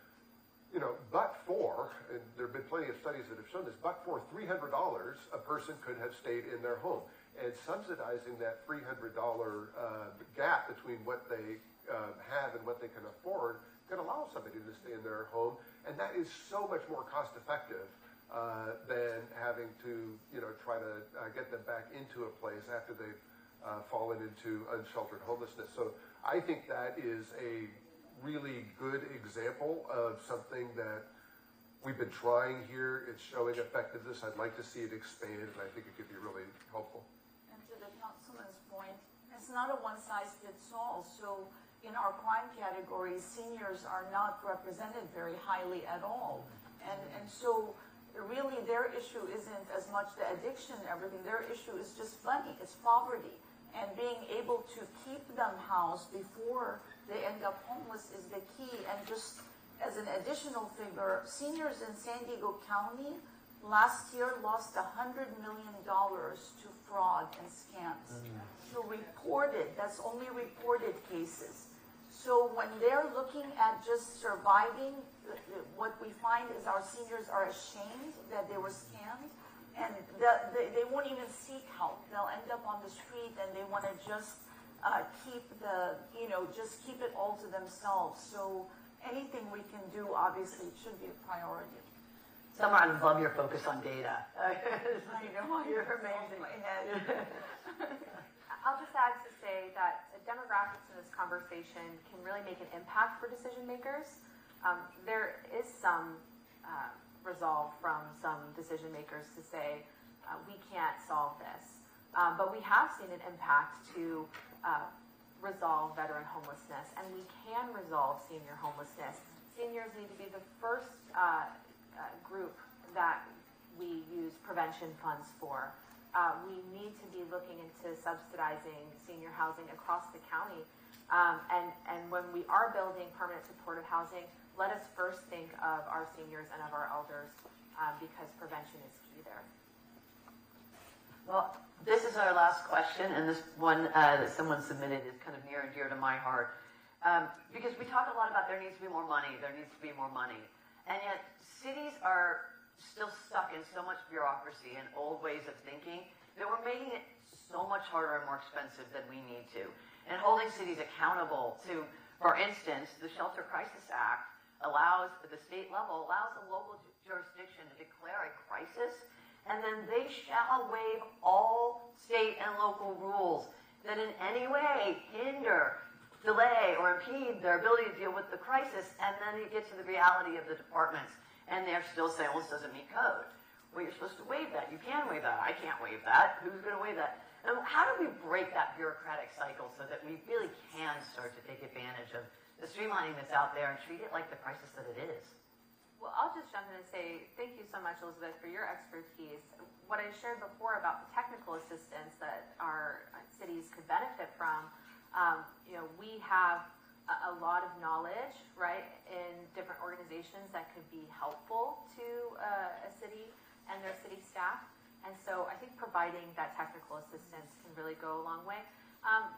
G: but for, and there have been plenty of studies that have shown this, but for $300, a person could have stayed in their home. And subsidizing that $300 gap between what they have and what they can afford can allow somebody to stay in their home. And that is so much more cost effective than having to, try to get them back into a place after they've fallen into unsheltered homelessness. So I think that is a really good example of something that we've been trying here. It's showing effectiveness. I'd like to see it expand, and I think it could be really helpful.
D: And to the councilman's point, it's not a one-size-fits-all. So in our crime categories, seniors are not represented very highly at all. And so really their issue isn't as much the addiction and everything. Their issue is just money. It's poverty. And being able to keep them housed before they end up homeless is the key. And just as an additional figure, seniors in San Diego County last year lost $100 million to fraud and scams. So reported, that's only reported cases. So when they're looking at just surviving, what we find is our seniors are ashamed that they were scammed, and they won't even seek help. They'll end up on the street, and they want to just keep just keep it all to themselves. So anything we can do, obviously, should be a priority.
F: Summer, I love your focus on data.
D: I know, you're amazing.
H: I'll just add to say that demographics in this conversation can really make an impact for decision makers. There is some resolve from some decision makers to say, we can't solve this. But we have seen an impact to resolve veteran homelessness, and we can resolve senior homelessness. Seniors need to be the first group that we use prevention funds for. We need to be looking into subsidizing senior housing across the county. And when we are building permanent supportive housing, let us first think of our seniors and of our elders, because prevention is key there.
F: Well, this is our last question, and this one that someone submitted is kind of near and dear to my heart. Because we talk a lot about there needs to be more money, and yet cities are still stuck in so much bureaucracy and old ways of thinking that we're making it so much harder and more expensive than we need to. And holding cities accountable to, for instance, the Shelter Crisis Act allows, at the state level, allows a local jurisdiction to declare a crisis, and then they shall waive all state and local rules that in any way hinder, delay, or impede their ability to deal with the crisis. And then you get to the reality of the departments, and they're still saying, well, this doesn't meet code. Well, you're supposed to waive that. You can waive that. I can't waive that. Who's going to waive that? And how do we break that bureaucratic cycle so that we really can start to take advantage of the streamlining that's out there and treat it like the crisis that it is?
H: Well, I'll just jump in and say thank you so much, Elizabeth, for your expertise. What I shared before about the technical assistance that our cities could benefit from, we have a lot of knowledge, right, in different organizations that could be helpful to a city and their city staff. And so I think providing that technical assistance can really go a long way.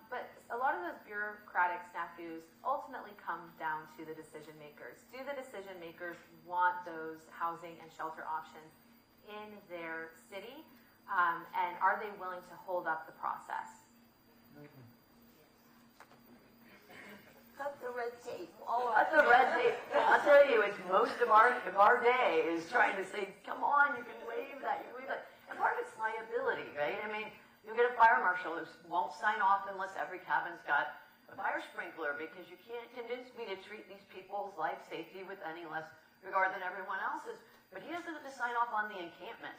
H: But a lot of those bureaucratic snafus ultimately come down to the decision makers. Do the decision makers want those housing and shelter options in their city? And are they willing to hold up the process?
D: Cut the red tape.
F: That's the red tape. I'll tell you, it's most of our day is trying to say, come on, you can waive that, you can waive that. And part of it's liability, right? I mean, you get a fire marshal who won't sign off unless every cabin's got a fire sprinkler, because you can't convince me to treat these people's life safety with any less regard than everyone else's. But he doesn't have to sign off on the encampment,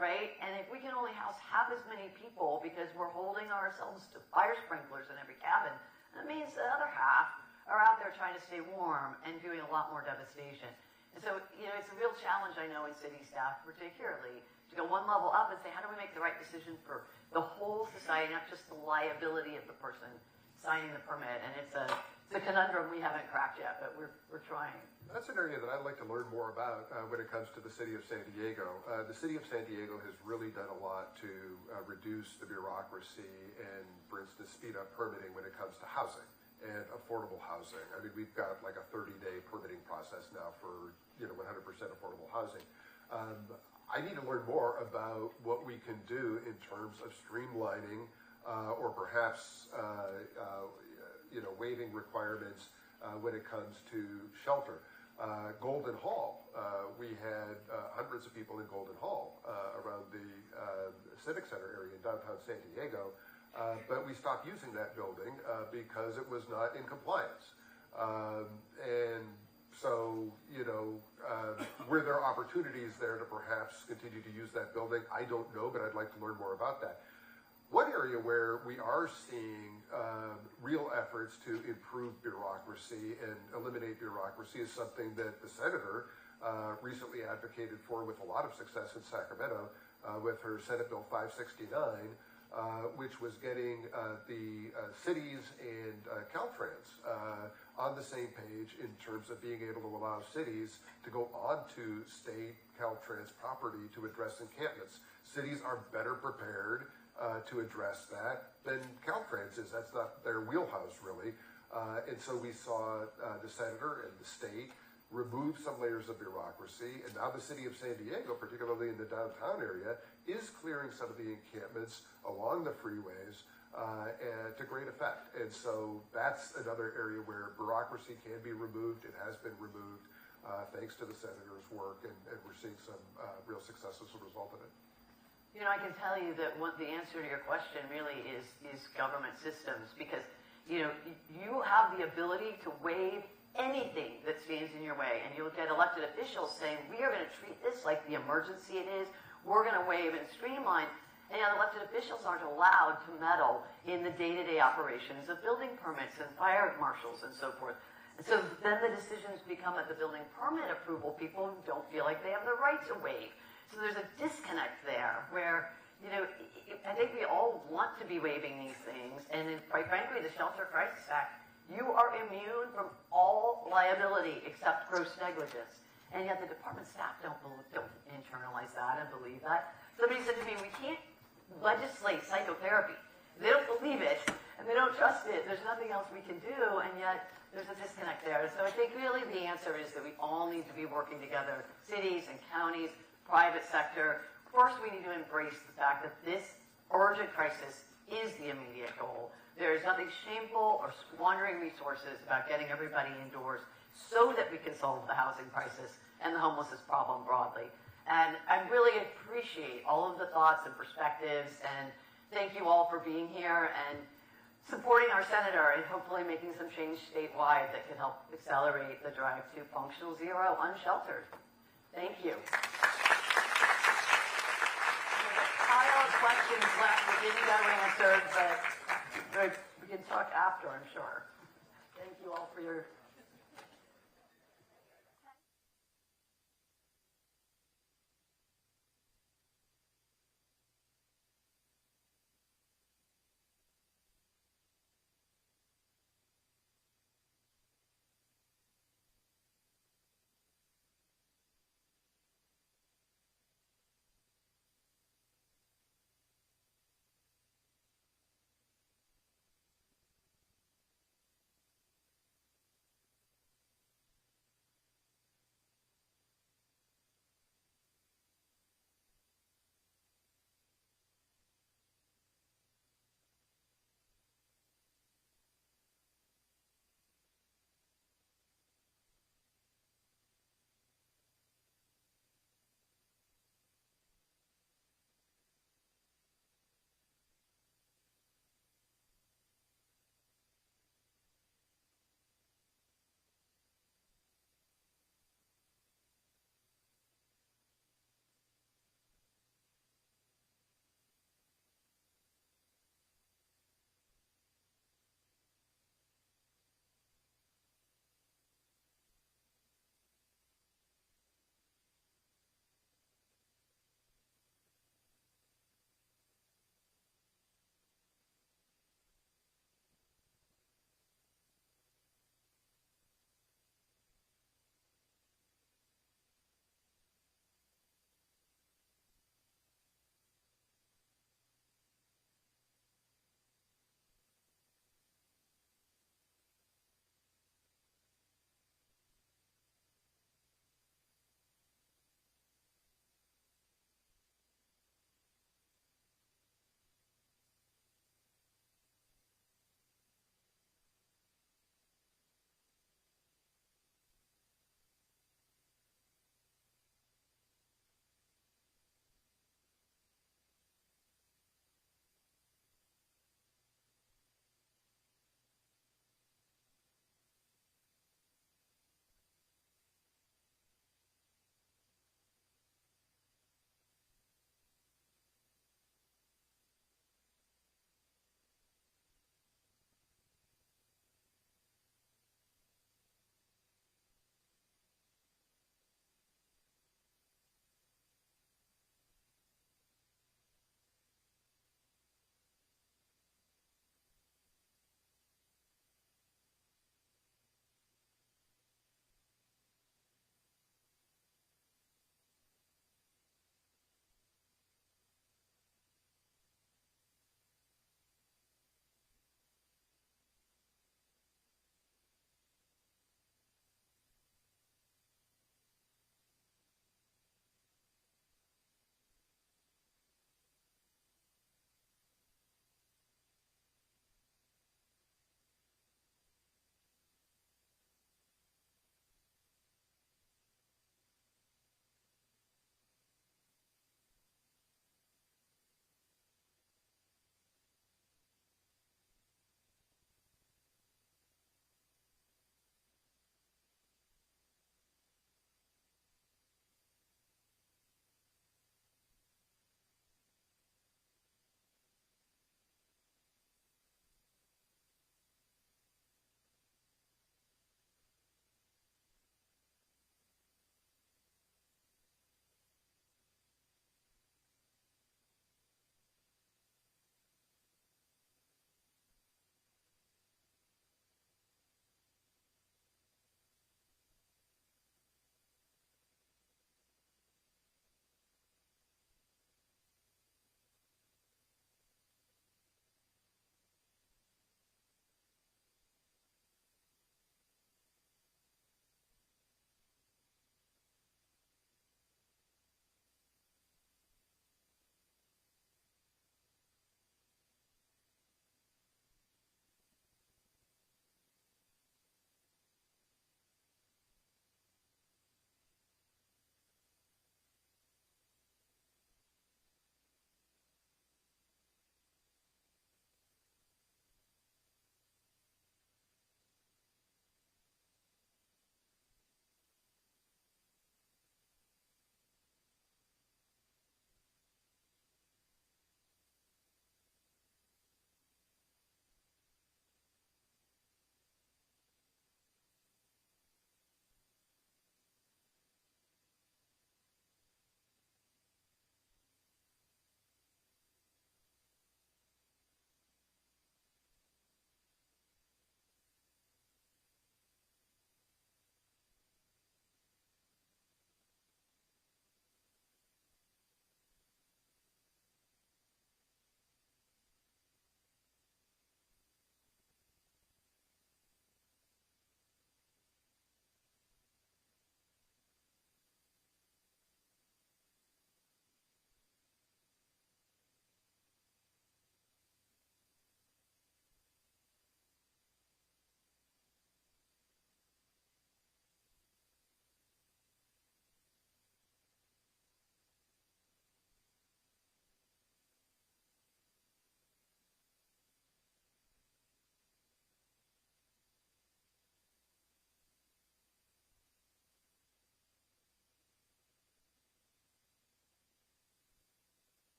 F: right? And if we can only house half as many people because we're holding ourselves to fire sprinklers in every cabin, that means the other half are out there trying to stay warm and doing a lot more devastation. And so, it's a real challenge, I know, in city staff particularly, to go one level up and say, how do we make the right decision for the whole society, not just the liability of the person signing the permit? And it's a conundrum we haven't cracked yet, but we're trying.
G: That's an area that I'd like to learn more about when it comes to the city of San Diego. The city of San Diego has really done a lot to reduce the bureaucracy and, for instance, speed up permitting when it comes to housing and affordable housing. I mean, we've got like a 30-day permitting process now for 100% affordable housing. I need to learn more about what we can do in terms of streamlining or perhaps waiving requirements when it comes to shelter. Golden Hall, we had hundreds of people in Golden Hall around the Civic Center area in downtown San Diego, but we stopped using that building because it was not in compliance. And so, were there opportunities there to perhaps continue to use that building? I don't know, but I'd like to learn more about that. One area where we are seeing real efforts to improve bureaucracy and eliminate bureaucracy is something that the senator recently advocated for with a lot of success in Sacramento with her Senate Bill 569, which was getting the cities and Caltrans on the same page in terms of being able to allow cities to go onto state Caltrans property to address encampments. Cities are better prepared to address that than Caltrans is. That's not their wheelhouse, really. And so we saw the senator and the state remove some layers of bureaucracy, and now the city of San Diego, particularly in the downtown area, is clearing some of the encampments along the freeways to great effect. And so that's another area where bureaucracy can be removed. It has been removed thanks to the senator's work, and we're seeing some real success as a result of it.
F: I can tell you that the answer to your question really is government systems, because, you have the ability to waive anything that stands in your way, and you'll get elected officials saying, we are going to treat this like the emergency it is, we're going to waive and streamline, and yet elected officials aren't allowed to meddle in the day-to-day operations of building permits and fire marshals and so forth. And so then the decisions become at the building permit approval, people who don't feel like they have the right to waive. So there's a disconnect there where, I think we all want to be waiving these things, and quite frankly, the Shelter Crisis Act, you are immune from all liability except gross negligence. And yet the department staff don't internalize that and believe that. Somebody said to me, we can't legislate psychotherapy. They don't believe it, and they don't trust it. There's nothing else we can do, and yet there's a disconnect there. So I think really the answer is that we all need to be working together, cities and counties, private sector. First, we need to embrace the fact that this urgent crisis is the immediate goal. There is nothing shameful or squandering resources about getting everybody indoors so that we can solve the housing crisis and the homelessness problem broadly. And I really appreciate all of the thoughts and perspectives, and thank you all for being here and supporting our senator and hopefully making some change statewide that can help accelerate the drive to functional zero unsheltered. Thank you. Pile of questions left we didn't get answered, but we can talk after, I'm sure. Thank you all for your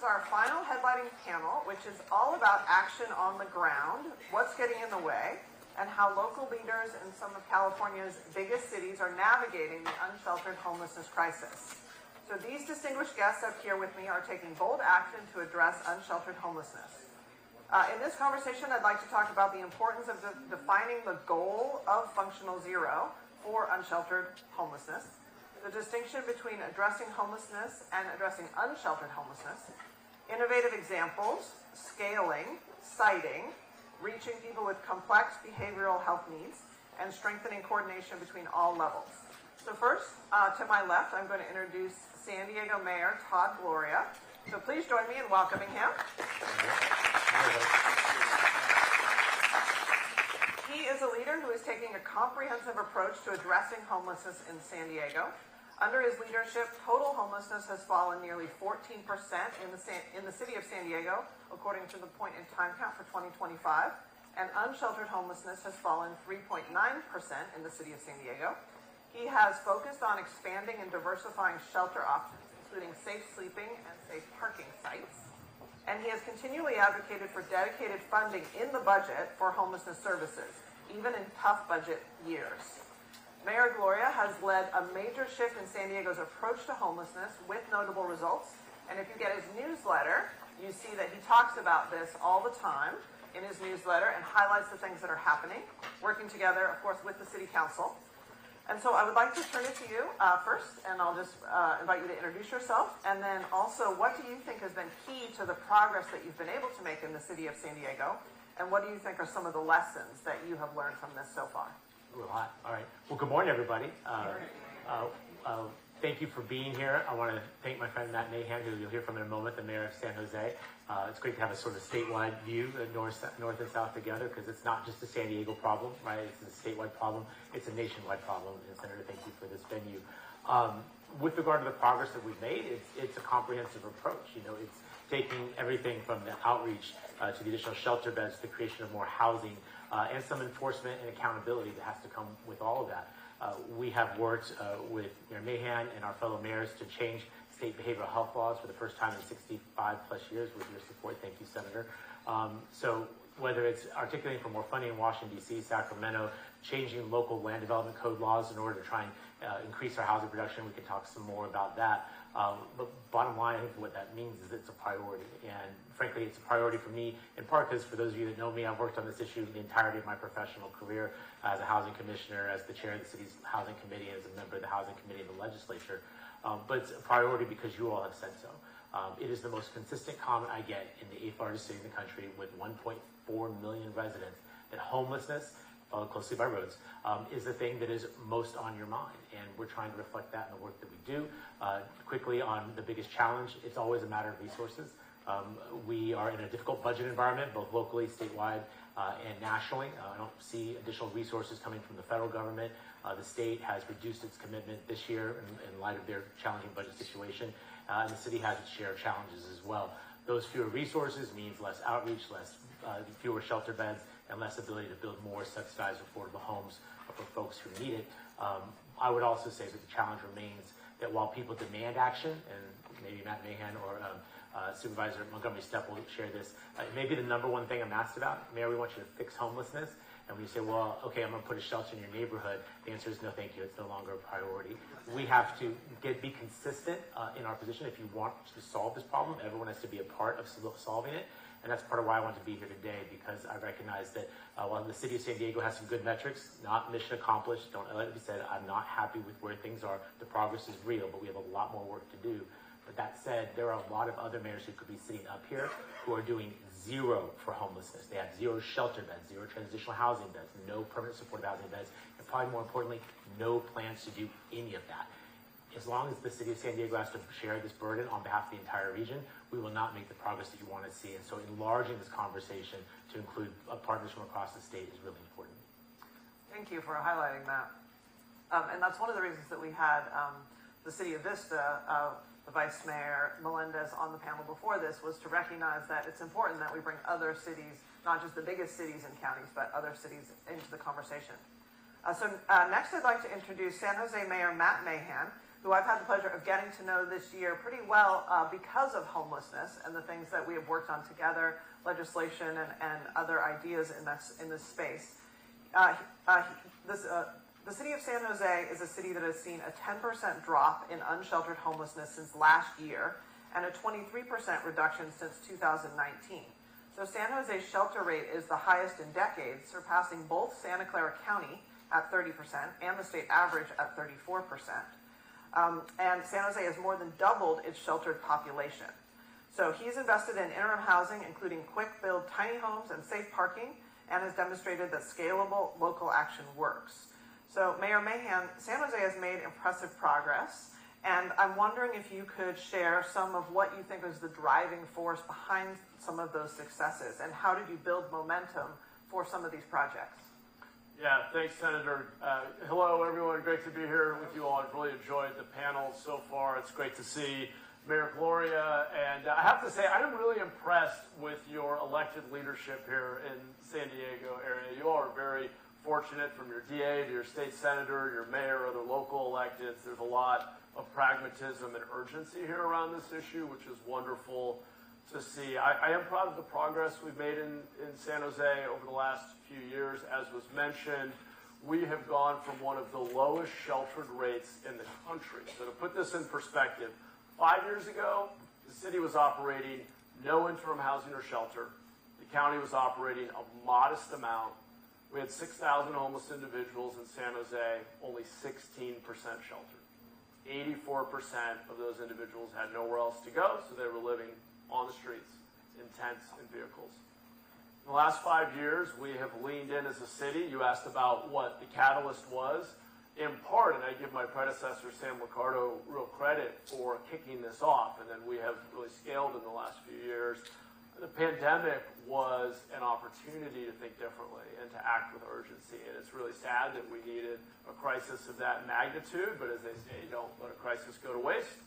B: our final headlighting panel, which is all about action on the ground, what's getting in the way, and how local leaders in some of California's biggest cities are navigating the unsheltered homelessness crisis. So these distinguished guests up here with me are taking bold action to address unsheltered homelessness. In this conversation, I'd like to talk about the importance of defining the goal of functional zero for unsheltered homelessness, the distinction between addressing homelessness and addressing unsheltered homelessness, innovative examples, scaling, siting, reaching people with complex behavioral health needs, and strengthening coordination between all levels. So first, to my left, I'm going to introduce San Diego Mayor Todd Gloria. So please join me in welcoming him. He is a leader who is taking a comprehensive approach to addressing homelessness in San Diego. Under his leadership, total homelessness has fallen nearly 14% in the city of San Diego, according to the point-in-time count for 2025, and unsheltered homelessness has fallen 3.9% in the city of San Diego. He has focused on expanding and diversifying shelter options, including safe sleeping and safe parking sites. And he has continually advocated for dedicated funding in the budget for homelessness services, even in tough budget years. Mayor Gloria has led a major shift in San Diego's approach to homelessness with notable results. And if you get his newsletter, you see that he talks about this all the time in his newsletter and highlights the things that are happening, working together, of course, with the City Council. And so I would like to turn it to you first, and I'll just invite you to introduce yourself. And then also, what do you think has been key to the progress that you've been able to make in the city of San Diego? And what do you think are some of the lessons that you have learned from this so far?
I: Real hot. All right. Well, good morning, everybody. Thank you for being here. I want to thank my friend Matt Mahan, who you'll hear from in a moment, the mayor of San Jose. It's great to have a sort of statewide view, north and south together, because it's not just a San Diego problem, right? It's a statewide problem. It's a nationwide problem. And Senator, thank you for this venue. With regard to the progress that we've made, it's a comprehensive approach. You know, it's taking everything from the outreach to the additional shelter beds, the creation of more housing, and some enforcement and accountability that has to come with all of that. We have worked with Mayor Mahan and our fellow mayors to change state behavioral health laws for the first time in 65 plus years with your support. Thank you, Senator. So whether it's articulating for more funding in Washington, D.C., Sacramento, changing local land development code laws in order to try and increase our housing production, we can talk some more about that. But bottom line, I think what that means is it's a priority. And frankly, it's a priority for me, in part because for those of you that know me, I've worked on this issue the entirety of my professional career as a housing commissioner, as the chair of the city's housing committee, as a member of the housing committee of the legislature. But it's a priority because you all have said so. It is the most consistent comment I get in the 8th largest city in the country with 1.4 million residents that homelessness, followed closely by roads, is the thing that is most on your mind. And we're trying to reflect that in the work that we do. Quickly on the biggest challenge, it's always a matter of resources. We are in a difficult budget environment, both locally, statewide, and nationally. I don't see additional resources coming from the federal government. The state has reduced its commitment this year in light of their challenging budget situation. And the city has its share of challenges as well. Those fewer resources means less outreach, fewer shelter beds, and less ability to build more subsidized affordable homes for folks who need it. I would also say that the challenge remains that while people demand action, and maybe Matt Mahan or Supervisor Montgomery Stepp will share this, it may be the number one thing I'm asked about. Mayor, we want you to fix homelessness. And when you say, well, okay, I'm going to put a shelter in your neighborhood, the answer is no, thank you. It's no longer a priority. We have to be consistent in our position. If you want to solve this problem, everyone has to be a part of solving it. And that's part of why I want to be here today, because I recognize that while the city of San Diego has some good metrics, not mission accomplished, don't let it be said, I'm not happy with where things are. The progress is real, but we have a lot more work to do. But that said, there are a lot of other mayors who could be sitting up here who are doing zero for homelessness. They have zero shelter beds, zero transitional housing beds, no permanent supportive housing beds, and probably more importantly, no plans to do any of that. As long as the city of San Diego has to share this burden on behalf of the entire region, we will not make the progress that you want to see. And so enlarging this conversation to include partners from across the state is really important.
B: Thank you for highlighting that. And that's one of the reasons that we had the city of Vista, the Vice Mayor Melendez on the panel before this, was to recognize that it's important that we bring other cities, not just the biggest cities and counties, but other cities into the conversation. So next I'd like to introduce San Jose Mayor Matt Mahan, who I've had the pleasure of getting to know this year pretty well because of homelessness and the things that we have worked on together, legislation and other ideas in this space. The city of San Jose is a city that has seen a 10% drop in unsheltered homelessness since last year and a 23% reduction since 2019. So San Jose's shelter rate is the highest in decades, surpassing both Santa Clara County at 30% and the state average at 34%. And San Jose has more than doubled its sheltered population. So he's invested in interim housing, including quick-build tiny homes and safe parking, and has demonstrated that scalable local action works. So Mayor Mahan, San Jose has made impressive progress, and I'm wondering if you could share some of what you think is the driving force behind some of those successes, and how did you build momentum for some of these projects?
E: Yeah, thanks, Senator. Hello, everyone. Great to be here with you all. I've really enjoyed the panel so far. It's great to see Mayor Gloria, and I have to say, I'm really impressed with your elected leadership here in San Diego area. You all are very fortunate, from your DA to your state senator, your mayor, other local electeds. There's a lot of pragmatism and urgency here around this issue, which is wonderful to see. I am proud of the progress we've made in San Jose over the last few years. As was mentioned, we have gone from one of the lowest sheltered rates in the country. So to put this in perspective, 5 years ago, the city was operating no interim housing or shelter. The county was operating a modest amount. We had 6,000 homeless individuals in San Jose, only 16% sheltered. 84% of those individuals had nowhere else to go, so they were living on the streets, in tents and vehicles. In the last 5 years, we have leaned in as a city. You asked about what the catalyst was. In part, and I give my predecessor, Sam Ricardo, real credit for kicking this off, and then we have really scaled in the last few years. The pandemic was an opportunity to think differently and to act with urgency, and it's really sad that we needed a crisis of that magnitude, but as they say, don't let a crisis go to waste.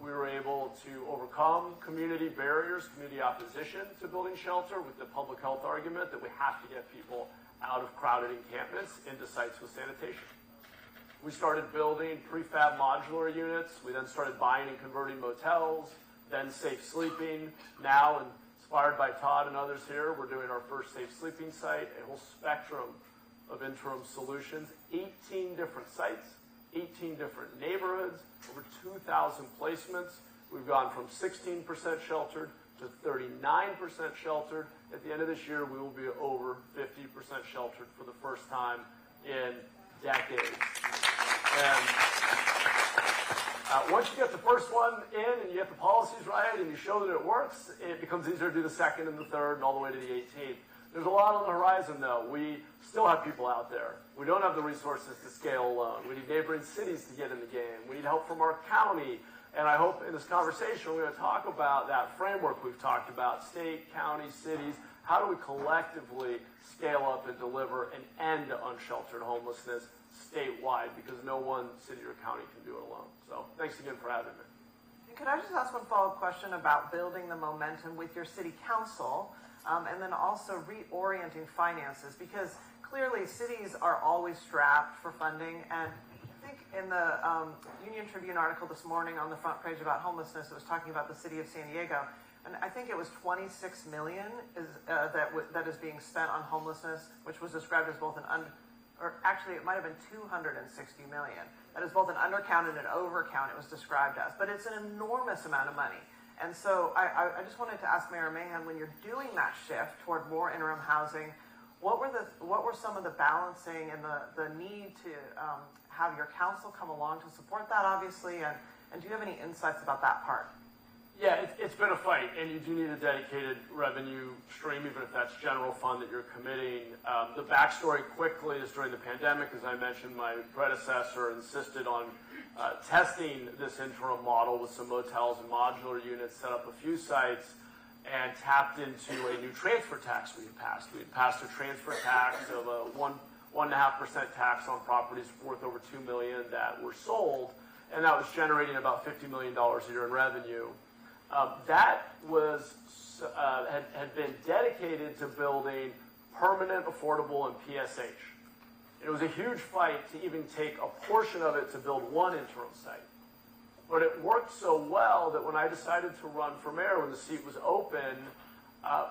E: We were able to overcome community barriers, community opposition to building shelter with the public health argument that we have to get people out of crowded encampments into sites with sanitation. We started building prefab modular units. We then started buying and converting motels, then safe sleeping. Now, inspired by Todd and others here, we're doing our first safe sleeping site, a whole spectrum of interim solutions, 18 different sites, 18 different neighborhoods, over 2,000 placements. We've gone from 16% sheltered to 39% sheltered. At the end of this year, we will be over 50% sheltered for the first time in decades. And once you get the first one in and you get the policies right and you show that it works, it becomes easier to do the second and the third and all the way to the 18th. There's a lot on the horizon, though. We still have people out there. We don't have the resources to scale alone. We need neighboring cities to get in the game. We need help from our county. And I hope in this conversation we're going to talk about that framework we've talked about, state, county, cities. How do we collectively scale up and deliver an end to unsheltered homelessness statewide, because no one city or county can do it alone. So thanks again for having me.
B: And could I just ask one follow-up question about building the momentum with your city council, and then also reorienting finances, because clearly cities are always strapped for funding, and I think in the Union Tribune article this morning on the front page about homelessness, it was talking about the city of San Diego, and I think it was $26 million that is being spent on homelessness, which was described as both or actually it might have been $260 million. That is both an undercount and an overcount, it was described as. But it's an enormous amount of money. And so I just wanted to ask Mayor Mahan, when you're doing that shift toward more interim housing, what were some of the balancing and the need to have your council come along to support that, obviously, and do you have any insights about that part?
E: Yeah, it's been a fight, and you do need a dedicated revenue stream, even if that's general fund that you're committing. The backstory quickly is during the pandemic, as I mentioned, my predecessor insisted on testing this interim model with some motels and modular units, set up a few sites, and tapped into a new transfer tax we had passed. We had passed a transfer tax of a 1.5% tax on properties worth over $2 million that were sold, and that was generating about $50 million a year in revenue. That was had been dedicated to building permanent, affordable, and PSH. It was a huge fight to even take a portion of it to build one interim site. But it worked so well that when I decided to run for mayor, when the seat was open,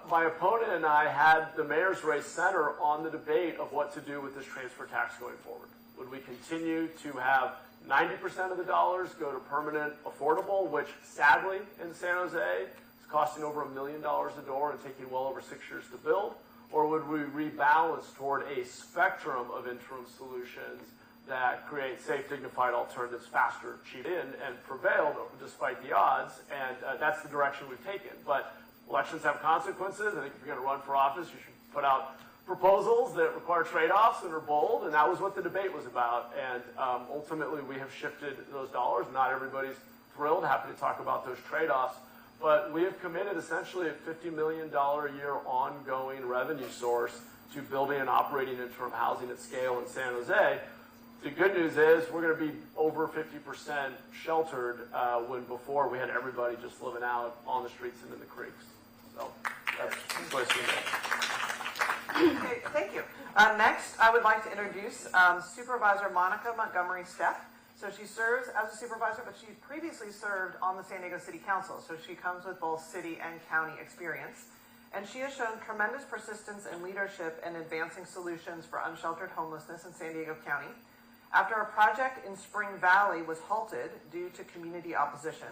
E: my opponent and I had the mayor's race center on the debate of what to do with this transfer tax going forward. Would we continue to have 90% of the dollars go to permanent affordable, which sadly in San Jose is costing over $1 million a door and taking well over 6 years to build? Or would we rebalance toward a spectrum of interim solutions that create safe, dignified alternatives faster, cheap and prevailed despite the odds? And that's the direction we've taken. But elections have consequences. I think if you're going to run for office, you should put out proposals that require trade-offs and are bold, and that was what the debate was about. And ultimately, we have shifted those dollars. Not everybody's thrilled, happy to talk about those trade-offs, but we have committed essentially a $50 million a year ongoing revenue source to building and operating interim housing at scale in San Jose. The good news is we're going to be over 50% sheltered when before we had everybody just living out on the streets and in the creeks. So that's what I see.
B: Okay, thank you. Next, I would like to introduce Supervisor Monica Montgomery Stepp. So she serves as a supervisor, but she previously served on the San Diego City Council. So she comes with both city and county experience. And she has shown tremendous persistence and leadership in advancing solutions for unsheltered homelessness in San Diego County. After a project in Spring Valley was halted due to community opposition,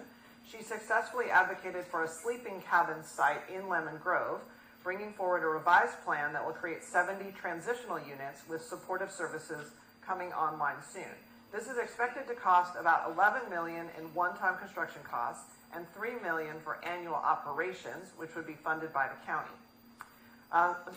B: she successfully advocated for a sleeping cabin site in Lemon Grove, bringing forward a revised plan that will create 70 transitional units with supportive services coming online soon. This is expected to cost about $11 million in one-time construction costs and $3 million for annual operations, which would be funded by the county.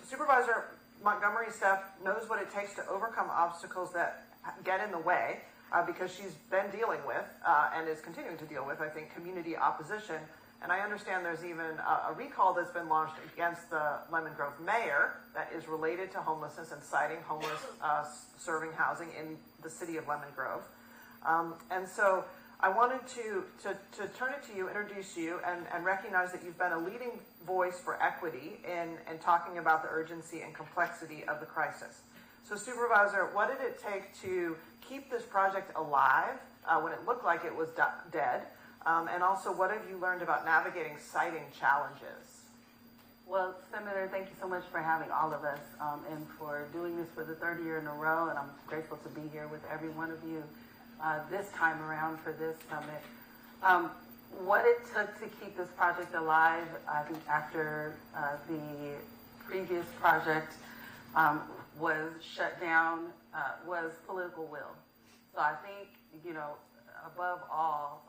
B: Supervisor Montgomery Stepp knows what it takes to overcome obstacles that get in the way, because she's been dealing with and is continuing to deal with, I think, community opposition. And I understand there's even a recall that's been launched against the Lemon Grove mayor that is related to homelessness and citing homeless serving housing in the city of Lemon Grove. And so I wanted to turn it to you, introduce you, and recognize that you've been a leading voice for equity in talking about the urgency and complexity of the crisis. So Supervisor, what did it take to keep this project alive when it looked like it was dead? And also, what have you learned about navigating siting challenges?
J: Well, Senator, thank you so much for having all of us and for doing this for the third year in a row. And I'm grateful to be here with every one of you this time around for this summit. What it took to keep this project alive, I think after the previous project was shut down, was political will. So I think, above all,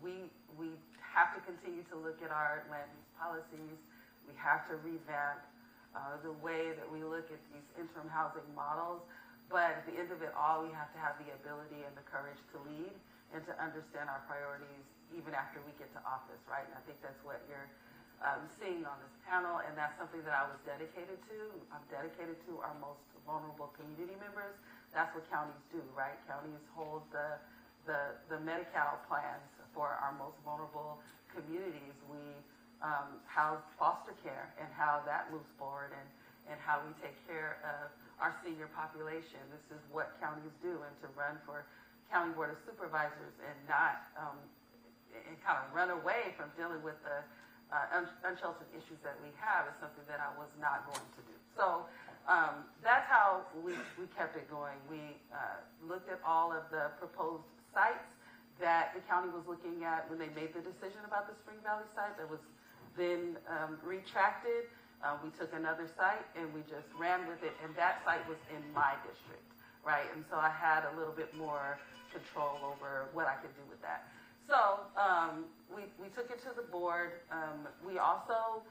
J: we have to continue to look at our land use policies. We have to revamp the way that we look at these interim housing models. But at the end of it all, we have to have the ability and the courage to lead and to understand our priorities even after we get to office, right? And I think that's what you're seeing on this panel, and that's something that I was dedicated to. I'm dedicated to our most vulnerable community members. That's what counties do, right? Counties hold the Medi-Cal plans for our most vulnerable communities. We house foster care and how that moves forward, and how we take care of our senior population. This is what counties do, and to run for county board of supervisors and not and kind of run away from dealing with the unsheltered issues that we have is something that I was not going to do. So that's how we kept it going. We looked at all of the proposed sites that the county was looking at when they made the decision about the Spring Valley site that was then retracted. We took another site and we just ran with it, and that site was in my district, right? And so I had a little bit more control over what I could do with that. So we took it to the board. We also,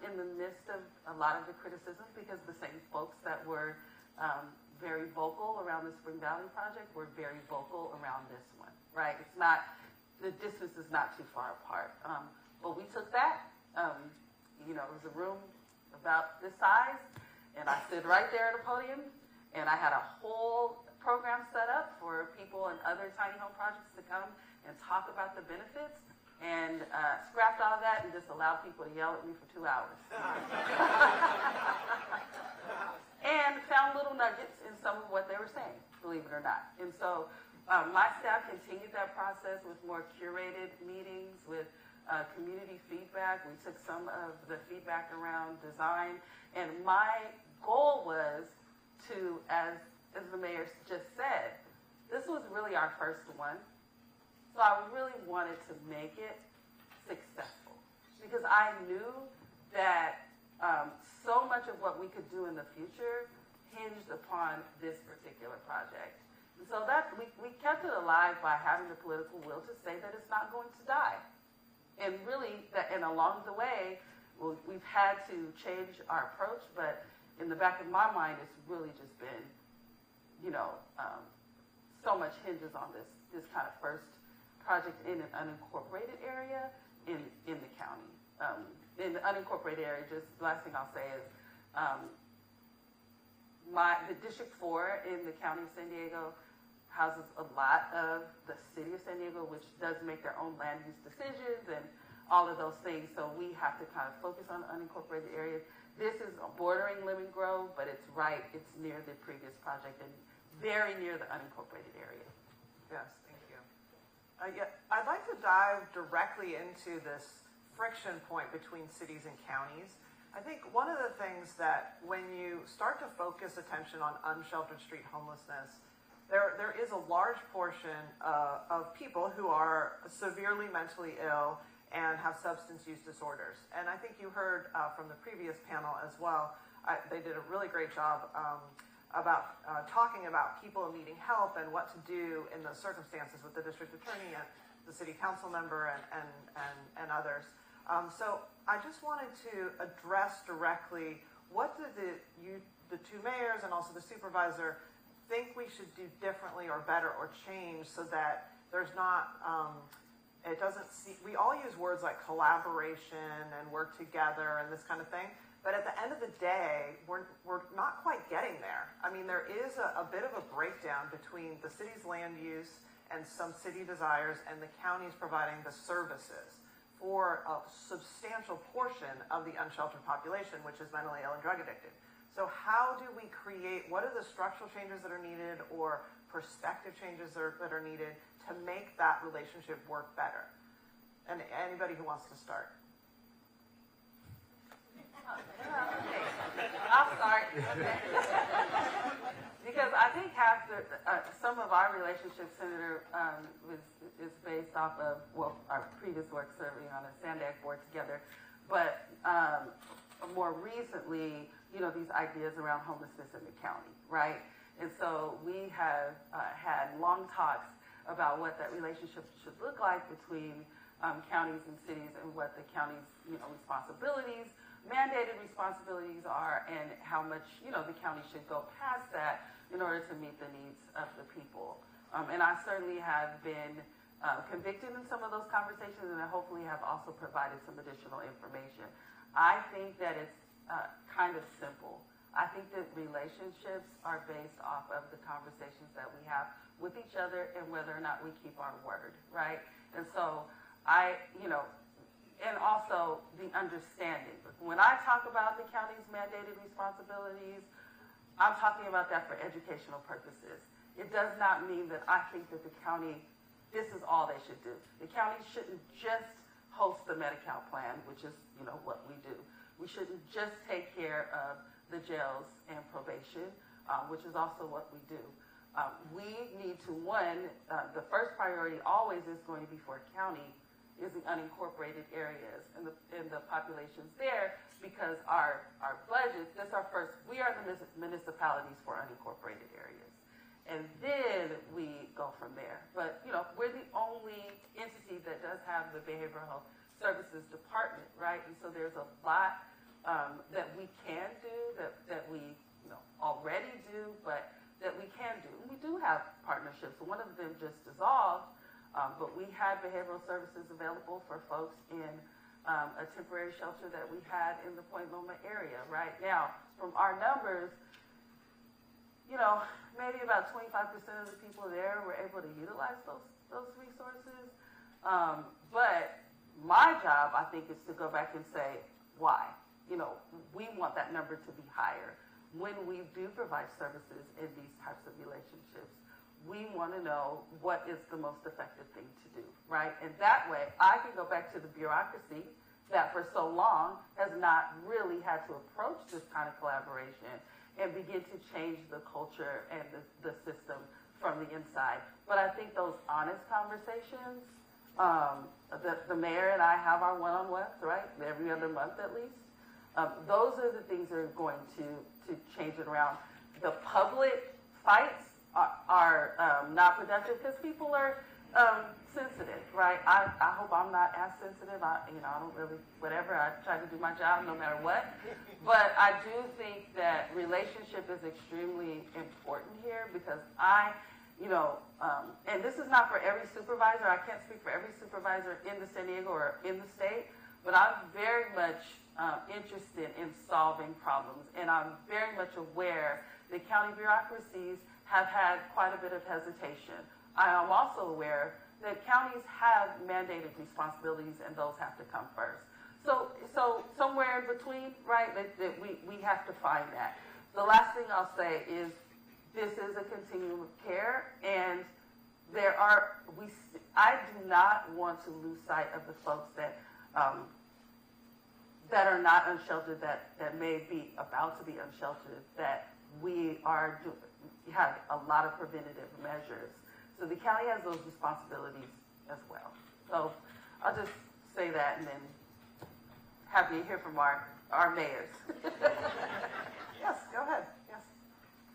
J: in the midst of a lot of the criticism, because the same folks that were very vocal around the Spring Valley project were very vocal around this one, right? It's not, the distance is not too far apart. But we took that, it was a room about this size, and I stood right there at a podium, and I had a whole program set up for people and other tiny home projects to come and talk about the benefits, and scrapped all of that and just allowed people to yell at me for 2 hours. And found little nuggets in some of what they were saying, believe it or not. And so My staff continued that process with more curated meetings, with community feedback. We took some of the feedback around design, and my goal was to, as the mayor just said, this was really our first one. So I really wanted to make it successful because I knew that so much of what we could do in the future hinged upon this particular project. And so that we kept it alive by having the political will to say that it's not going to die. And really, and along the way, we've had to change our approach, but in the back of my mind, it's really just been, so much hinges on this kind of first project in an unincorporated area in the county. In the unincorporated area, just the last thing I'll say is the District 4 in the county of San Diego houses a lot of the city of San Diego, which does make their own land use decisions and all of those things. So we have to kind of focus on unincorporated areas. This is bordering Lemon Grove, but it's near the previous project and very near the unincorporated area.
B: Yes, thank you. I'd like to dive directly into this friction point between cities and counties. I think one of the things that when you start to focus attention on unsheltered street homelessness, there is a large portion of people who are severely mentally ill and have substance use disorders. And I think you heard from the previous panel as well, they did a really great job about talking about people needing help and what to do in those circumstances with the district attorney and the city council member and others. So I just wanted to address directly, what did the two mayors and also the supervisor think we should do differently or better or change so that there's not, we all use words like collaboration and work together and this kind of thing, but at the end of the day, we're not quite getting there. I mean, there is a bit of a breakdown between the city's land use and some city desires and the county's providing the services for a substantial portion of the unsheltered population, which is mentally ill and drug addicted. So how do we what are the structural changes that are needed or perspective changes that are needed to make that relationship work better? And anybody who wants to start.
J: I'll start. Because I think some of our relationship, Senator, is based off of, our previous work serving on a SANDAG board together, but more recently, these ideas around homelessness in the county, right? And so we have had long talks about what that relationship should look like between counties and cities and what the county's responsibilities, mandated responsibilities are, and how much the county should go past that in order to meet the needs of the people. And I certainly have been convicted in some of those conversations, and I hopefully have also provided some additional information. I think that it's kind of simple. I think that relationships are based off of the conversations that we have with each other and whether or not we keep our word, right? And so and also the understanding. When I talk about the county's mandated responsibilities, I'm talking about that for educational purposes. It does not mean that I think that the county, this is all they should do. The county shouldn't just host the Medi-Cal plan, which is, what we do. We shouldn't just take care of the jails and probation, which is also what we do. We need to, the first priority always is going to be for a county is the unincorporated areas and the populations there, because our budget, we are the municipalities for unincorporated areas. And then we go from there. But, we're the only entity that does have the behavioral health services department, right? And so there's a lot that we can do, that we already do, but that we can do. And we do have partnerships. One of them just dissolved, but we had behavioral services available for folks in a temporary shelter that we had in the Point Loma area. Right now, from our numbers, maybe about 25% of the people there were able to utilize those resources. But my job, I think, is to go back and say, why? We want that number to be higher when we do provide services in these types of relationships. we want to know what is the most effective thing to do, right? And that way, I can go back to the bureaucracy that for so long has not really had to approach this kind of collaboration and begin to change the culture and the system from the inside. But I think those honest conversations, the mayor and I have our one-on-ones, right? Every other month at least. Those are the things that are going to change it around. The public fights are not productive because people are sensitive, right? I hope I'm not as sensitive. I don't really, whatever. I try to do my job no matter what. But I do think that relationship is extremely important here because and this is not for every supervisor. I can't speak for every supervisor in the San Diego or in the state, but I'm very much interested in solving problems. And I'm very much aware that county bureaucracies have had quite a bit of hesitation. I am also aware that counties have mandated responsibilities and those have to come first. So somewhere in between, right, that we have to find that. The last thing I'll say is this is a continuum of care, and I do not want to lose sight of the folks that are not unsheltered, that may be about to be unsheltered, that we have a lot of preventative measures. So the county has those responsibilities as well. So I'll just say that and then happy to hear from our mayors. Yes, go ahead. Yes.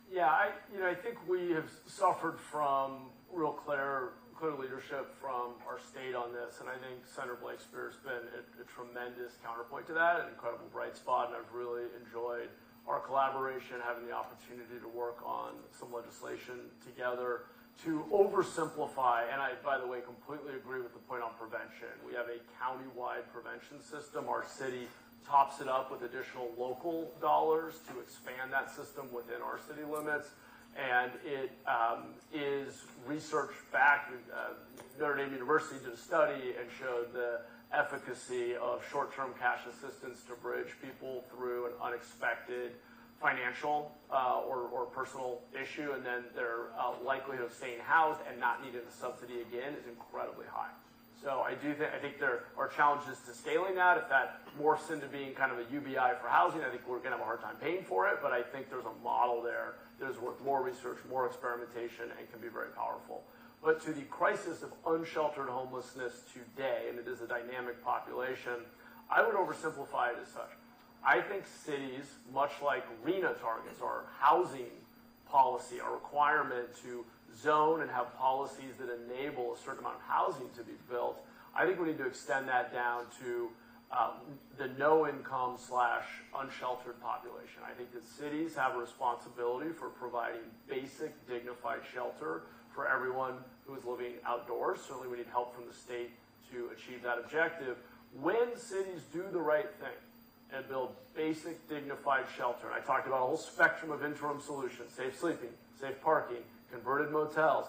E: Yeah, I think we have suffered from real clear leadership from our state on this, and I think Senator Blakespear has been a tremendous counterpoint to that, an incredible bright spot, and I've really enjoyed our collaboration, having the opportunity to work on some legislation together to oversimplify, and I, by the way, completely agree with the point on prevention. We have a county-wide prevention system. Our city tops it up with additional local dollars to expand that system within our city limits, and it is research-backed. Notre Dame University did a study and showed the efficacy of short-term cash assistance to bridge people through an unexpected financial or personal issue, and then their likelihood of staying housed and not needing a subsidy again is incredibly high. So I think there are challenges to scaling that. If that morphs into being kind of a UBI for housing, I think we're going to have a hard time paying for it, but I think there's a model there that is worth more research, more experimentation, and can be very powerful. But to the crisis of unsheltered homelessness today, and it is a dynamic population, I would oversimplify it as such. I think cities, much like RENA targets, our housing policy, our requirement to zone and have policies that enable a certain amount of housing to be built, I think we need to extend that down to the no-income / unsheltered population. I think that cities have a responsibility for providing basic, dignified shelter for everyone who is living outdoors. Certainly we need help from the state to achieve that objective. When cities do the right thing and build basic, dignified shelter, and I talked about a whole spectrum of interim solutions: safe sleeping, safe parking, converted motels,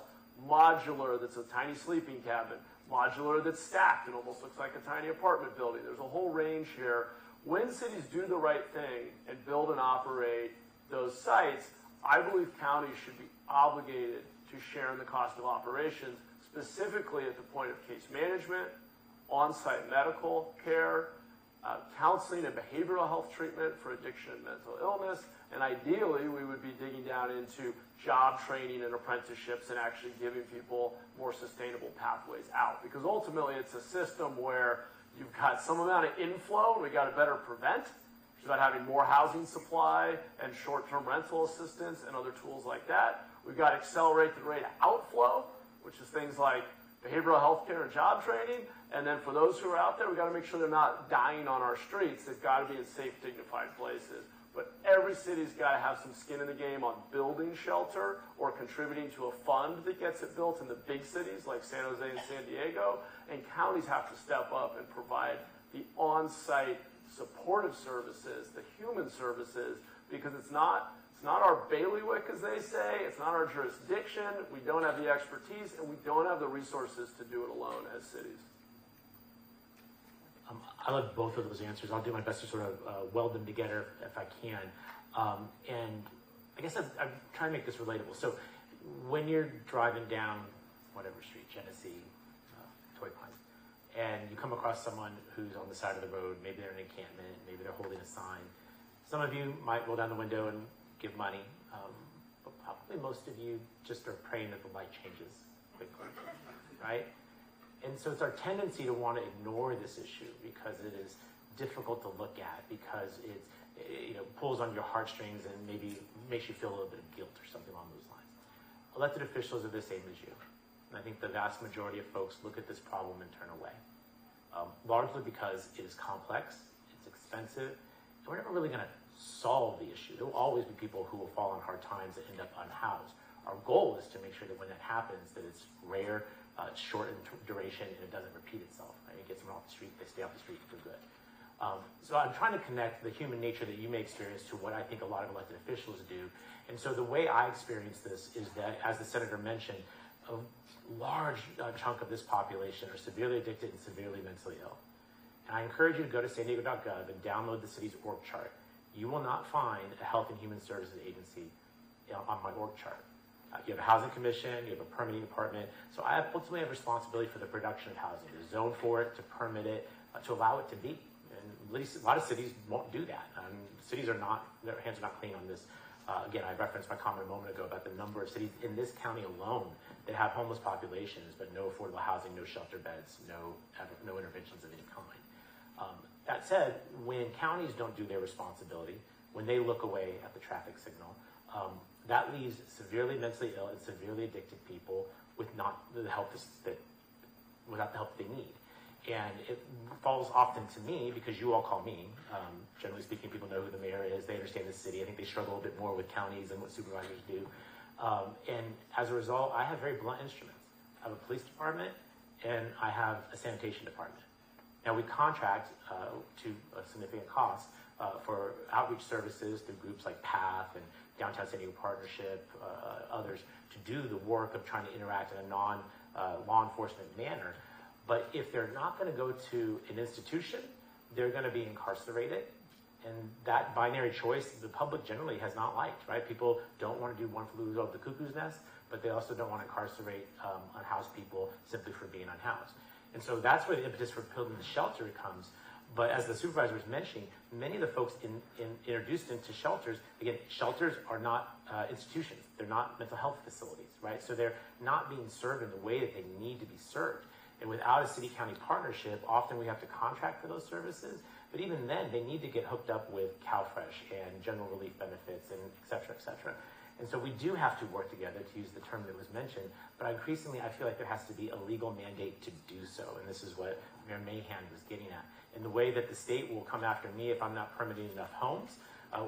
E: modular that's a tiny sleeping cabin, modular that's stacked and almost looks like a tiny apartment building. There's a whole range here. When cities do the right thing and build and operate those sites, I believe counties should be obligated to share in the cost of operations, specifically at the point of case management, on-site medical care, counseling and behavioral health treatment for addiction and mental illness, and ideally we would be digging down into job training and apprenticeships and actually giving people more sustainable pathways out. Because ultimately it's a system where you've got some amount of inflow, and we got to better prevent, which is about having more housing supply and short-term rental assistance and other tools like that. We've got to accelerate the rate of outflow, which is things like behavioral health care and job training. And then for those who are out there, we've got to make sure they're not dying on our streets. They've got to be in safe, dignified places. But every city's got to have some skin in the game on building shelter or contributing to a fund that gets it built in the big cities like San Jose and San Diego. And counties have to step up and provide the on-site supportive services, the human services, because it's not our bailiwick, as they say. It's not our jurisdiction. We don't have the expertise, and we don't have the resources to do it alone as cities.
I: I love both of those answers. I'll do my best to sort of weld them together if I can. And I guess I'm trying to make this relatable. So when you're driving down whatever street, Genesee, Toy Pines, and you come across someone who's on the side of the road, maybe they're in an encampment, maybe they're holding a sign. Some of you might roll down the window and give money, but probably most of you just are praying that the light changes quickly, right? And so it's our tendency to want to ignore this issue because it is difficult to look at, because it pulls on your heartstrings and maybe makes you feel a little bit of guilt or something along those lines. Elected officials are the same as you. And I think the vast majority of folks look at this problem and turn away, largely because it is complex, it's expensive, and we're never really going to solve the issue. There will always be people who will fall on hard times and end up unhoused. Our goal is to make sure that when that happens, that it's rare, it's short in duration, and it doesn't repeat itself. Right? It gets them off the street, they stay off the street for good. So I'm trying to connect the human nature that you may experience to what I think a lot of elected officials do. And so the way I experience this is that, as the senator mentioned, a large chunk of this population are severely addicted and severely mentally ill. And I encourage you to go to san diego.gov and download the city's org chart. You will not find a Health and Human Services agency on my org chart. You have a housing commission, you have a permitting department. So I ultimately have responsibility for the production of housing, to zone for it, to permit it, to allow it to be. And a lot of cities won't do that. Cities are not, their hands are not clean on this. Again, I referenced my comment a moment ago about the number of cities in this county alone that have homeless populations, but no affordable housing, no shelter beds, no interventions of any kind. That said, when counties don't do their responsibility, when they look away at the traffic signal, that leaves severely mentally ill and severely addicted people without the help that they need. And it falls often to me, because you all call me. Generally speaking, people know who the mayor is. They understand the city. I think they struggle a bit more with counties and what supervisors do. And as a result, I have very blunt instruments. I have a police department, and I have a sanitation department. Now, we contract to a significant cost for outreach services through groups like PATH and Downtown San Diego Partnership, others, to do the work of trying to interact in a non-law enforcement manner. But if they're not going to go to an institution, they're going to be incarcerated. And that binary choice, the public generally has not liked, right? People don't want to do one flew over the cuckoo's nest, but they also don't want to incarcerate unhoused people simply for being unhoused. And so that's where the impetus for building the shelter comes. But as the supervisor was mentioning, many of the folks introduced into shelters, again, shelters are not institutions. They're not mental health facilities, right? So they're not being served in the way that they need to be served. And without a city-county partnership, often we have to contract for those services. But even then, they need to get hooked up with CalFresh and general relief benefits and et cetera, et cetera. And so we do have to work together, to use the term that was mentioned. But increasingly, I feel like there has to be a legal mandate to do so. And this is what Mayor Mahan was getting at. In the way that the state will come after me if I'm not permitting enough homes,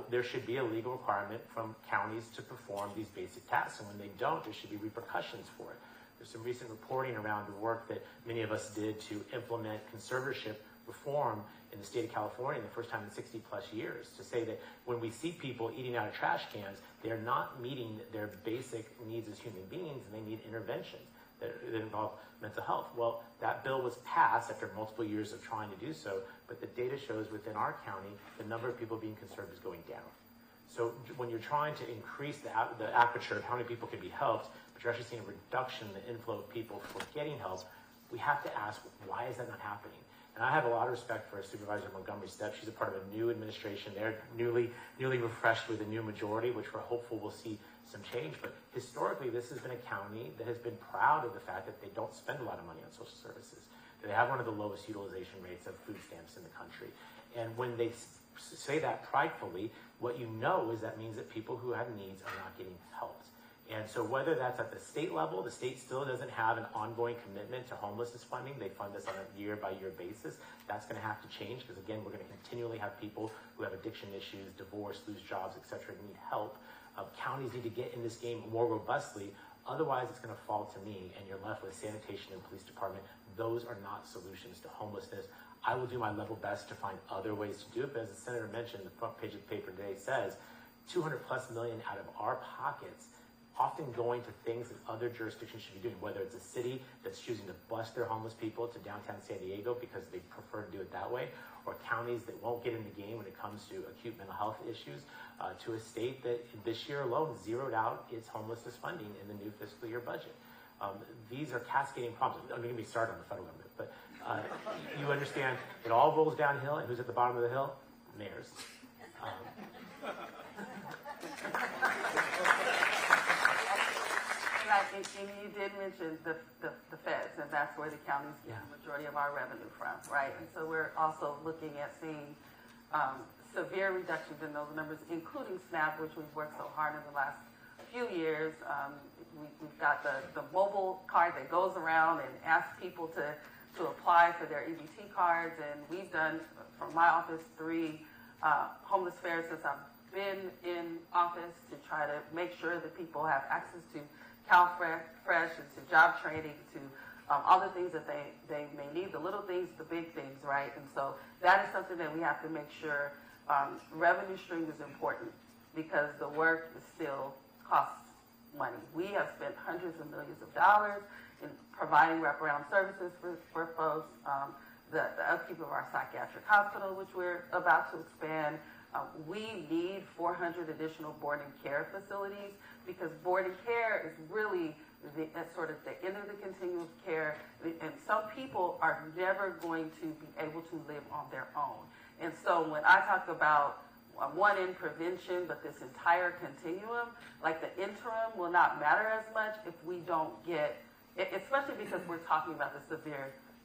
I: there should be a legal requirement from counties to perform these basic tasks. And when they don't, there should be repercussions for it. There's some recent reporting around the work that many of us did to implement conservatorship reform in the state of California in the first time in 60 plus years, to say that when we see people eating out of trash cans, they're not meeting their basic needs as human beings, and they need interventions that involve mental health. Well, that bill was passed after multiple years of trying to do so, but the data shows within our county, the number of people being conserved is going down. So when you're trying to increase the aperture of how many people can be helped, but you're actually seeing a reduction in the inflow of people for getting help, we have to ask, why is that not happening? And I have a lot of respect for Supervisor Montgomery Stepp. She's a part of a new administration. They're newly refreshed with a new majority, which we're hopeful will see some change. But historically, this has been a county that has been proud of the fact that they don't spend a lot of money on social services. They have one of the lowest utilization rates of food stamps in the country. And when they say that pridefully, what you know is that means that people who have needs are not getting helped. And so whether that's at the state level, the state still doesn't have an ongoing commitment to homelessness funding. They fund us on a year-by-year basis. That's going to have to change because, again, we're going to continually have people who have addiction issues, divorce, lose jobs, et cetera, need help. Counties need to get in this game more robustly. Otherwise, it's going to fall to me, and you're left with sanitation and police department. Those are not solutions to homelessness. I will do my level best to find other ways to do it. But as the senator mentioned, the front page of the paper today says $200+ million out of our pockets often going to things that other jurisdictions should be doing, whether it's a city that's choosing to bus their homeless people to downtown San Diego because they prefer to do it that way, or counties that won't get in the game when it comes to acute mental health issues, to a state that this year alone zeroed out its homelessness funding in the new fiscal year budget. These are cascading problems. I'm going to be started on the federal government, but you understand it all rolls downhill, and who's at the bottom of the hill? Mayors.
J: And you did mention the feds, and that's where the counties get the majority of our revenue from, right? And so we're also looking at seeing severe reductions in those numbers, including SNAP, which we've worked so hard in the last few years. We've got the mobile card that goes around and asks people to apply for their EBT cards, and we've done, from my office, 3 homeless fairs since I've been in office to try to make sure that people have access to CalFresh and to job training, to all the things that they may need, the little things, the big things, right? And so that is something that we have to make sure. Revenue stream is important because the work is still costs money. We have spent hundreds of millions of dollars in providing wraparound services for folks. The upkeep of our psychiatric hospital, which we're about to expand. We need 400 additional boarding care facilities because boarding care is really sort of the end of the continuum of care, and some people are never going to be able to live on their own. And so when I talk about one in prevention, but this entire continuum, like the interim will not matter as much if we don't get, especially because we're talking about the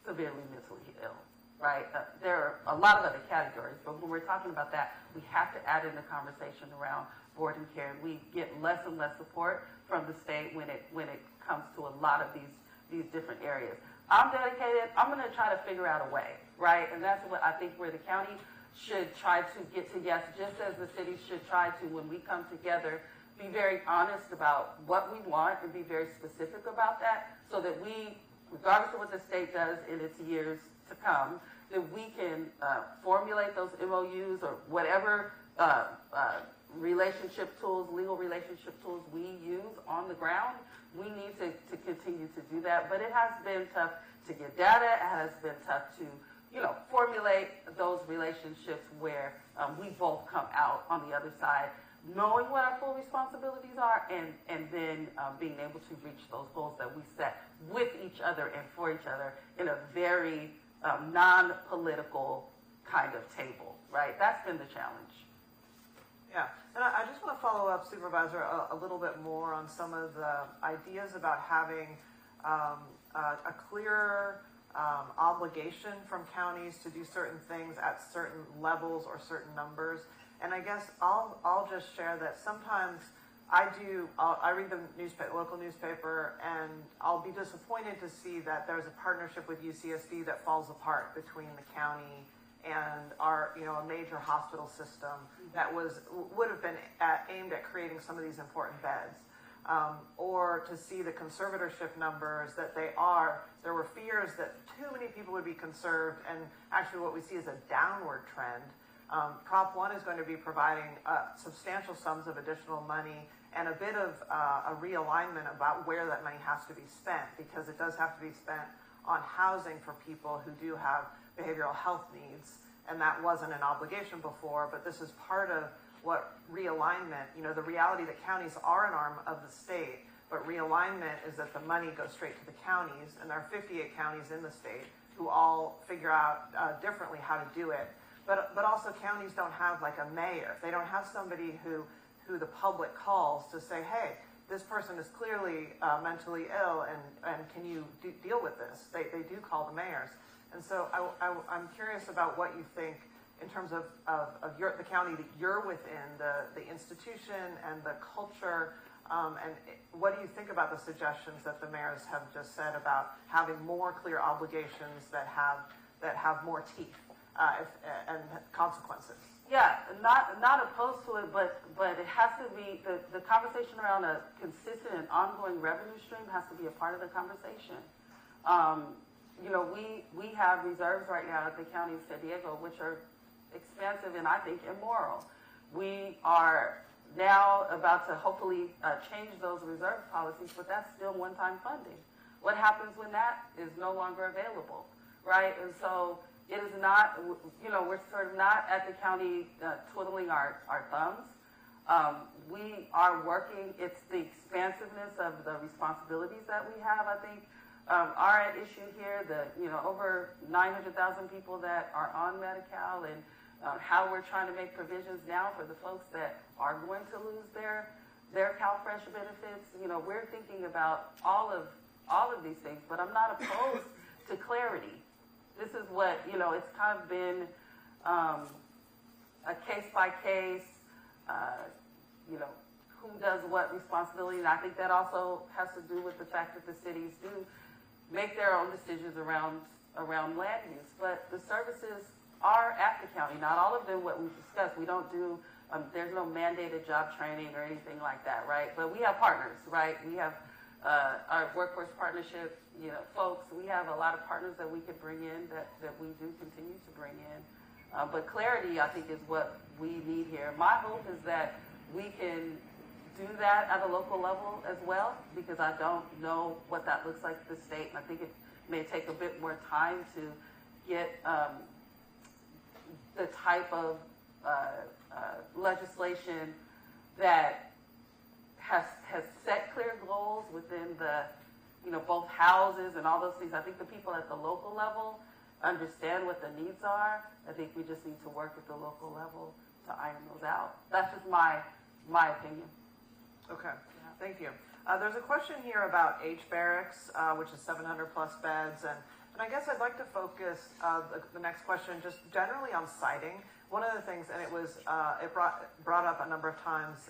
J: severely mentally ill. Right? There are a lot of other categories, but when we're talking about that, we have to add in the conversation around boarding care. We get less and less support from the state when it comes to a lot of these different areas. I'm dedicated. I'm going to try to figure out a way, right? And that's what I think where the county should try to get to, yes, just as the city should try to, when we come together, be very honest about what we want and be very specific about that so that we, regardless of what the state does in its years to come, that we can formulate those MOUs or whatever relationship tools, legal relationship tools we use on the ground. We need to continue to do that. But it has been tough to get data. It has been tough to, formulate those relationships where we both come out on the other side, knowing what our full responsibilities are, and then being able to reach those goals that we set with each other and for each other in a very non-political kind of table, right? That's been the challenge.
B: Yeah, and I just want to follow up, Supervisor, a little bit more on some of the ideas about having a clearer obligation from counties to do certain things at certain levels or certain numbers. And I guess I'll just share that sometimes I read the local newspaper, and I'll be disappointed to see that there's a partnership with UCSD that falls apart between the county and our, a major hospital system that would have been aimed at creating some of these important beds. Or to see the conservatorship numbers that there were fears that too many people would be conserved, and actually what we see is a downward trend. Prop 1 is going to be providing substantial sums of additional money and a bit of a realignment about where that money has to be spent, because it does have to be spent on housing for people who do have behavioral health needs, and that wasn't an obligation before, but this is part of what realignment, the reality that counties are an arm of the state, but realignment is that the money goes straight to the counties, and there are 58 counties in the state who all figure out differently how to do it. But also counties don't have like a mayor. They don't have somebody who the public calls to say, hey, this person is clearly mentally ill, and can you deal with this? They do call the mayors. And so I'm curious about what you think in terms of the county that you're within, the institution and the culture, and what do you think about the suggestions that the mayors have just said about having more clear obligations that have more teeth and consequences?
J: Yeah, not opposed to it, but it has to be, the conversation around a consistent and ongoing revenue stream has to be a part of the conversation. We have reserves right now at the County of San Diego, which are expensive and I think immoral. We are now about to hopefully change those reserve policies, but that's still one-time funding. What happens when that is no longer available, right? And so it is not, we're sort of not at the county twiddling our thumbs. We are working, it's the expansiveness of the responsibilities that we have, I think, are at issue here. The, over 900,000 people that are on Medi-Cal, and how we're trying to make provisions now for the folks that are going to lose their CalFresh benefits. We're thinking about all of these things, but I'm not opposed to clarity. This is what, it's kind of been a case by case, who does what responsibility, and I think that also has to do with the fact that the cities do make their own decisions around land use, but the services are at the county. Not all of them what we've discussed. We don't do, there's no mandated job training or anything like that, right? But we have partners, right? We have our workforce partnership, folks. We have a lot of partners that we could bring in that we do continue to bring in. But clarity, I think, is what we need here. My hope is that we can do that at a local level as well, because I don't know what that looks like at the state. And I think it may take a bit more time to get the type of legislation that has set clear goals within the, both houses and all those things. I think the people at the local level understand what the needs are. I think we just need to work at the local level to iron those out. That's just my opinion.
B: Okay, thank you. There's a question here about H barracks, which is 700 plus beds, and I guess I'd like to focus the next question just generally on siting. One of the things, and it brought up a number of times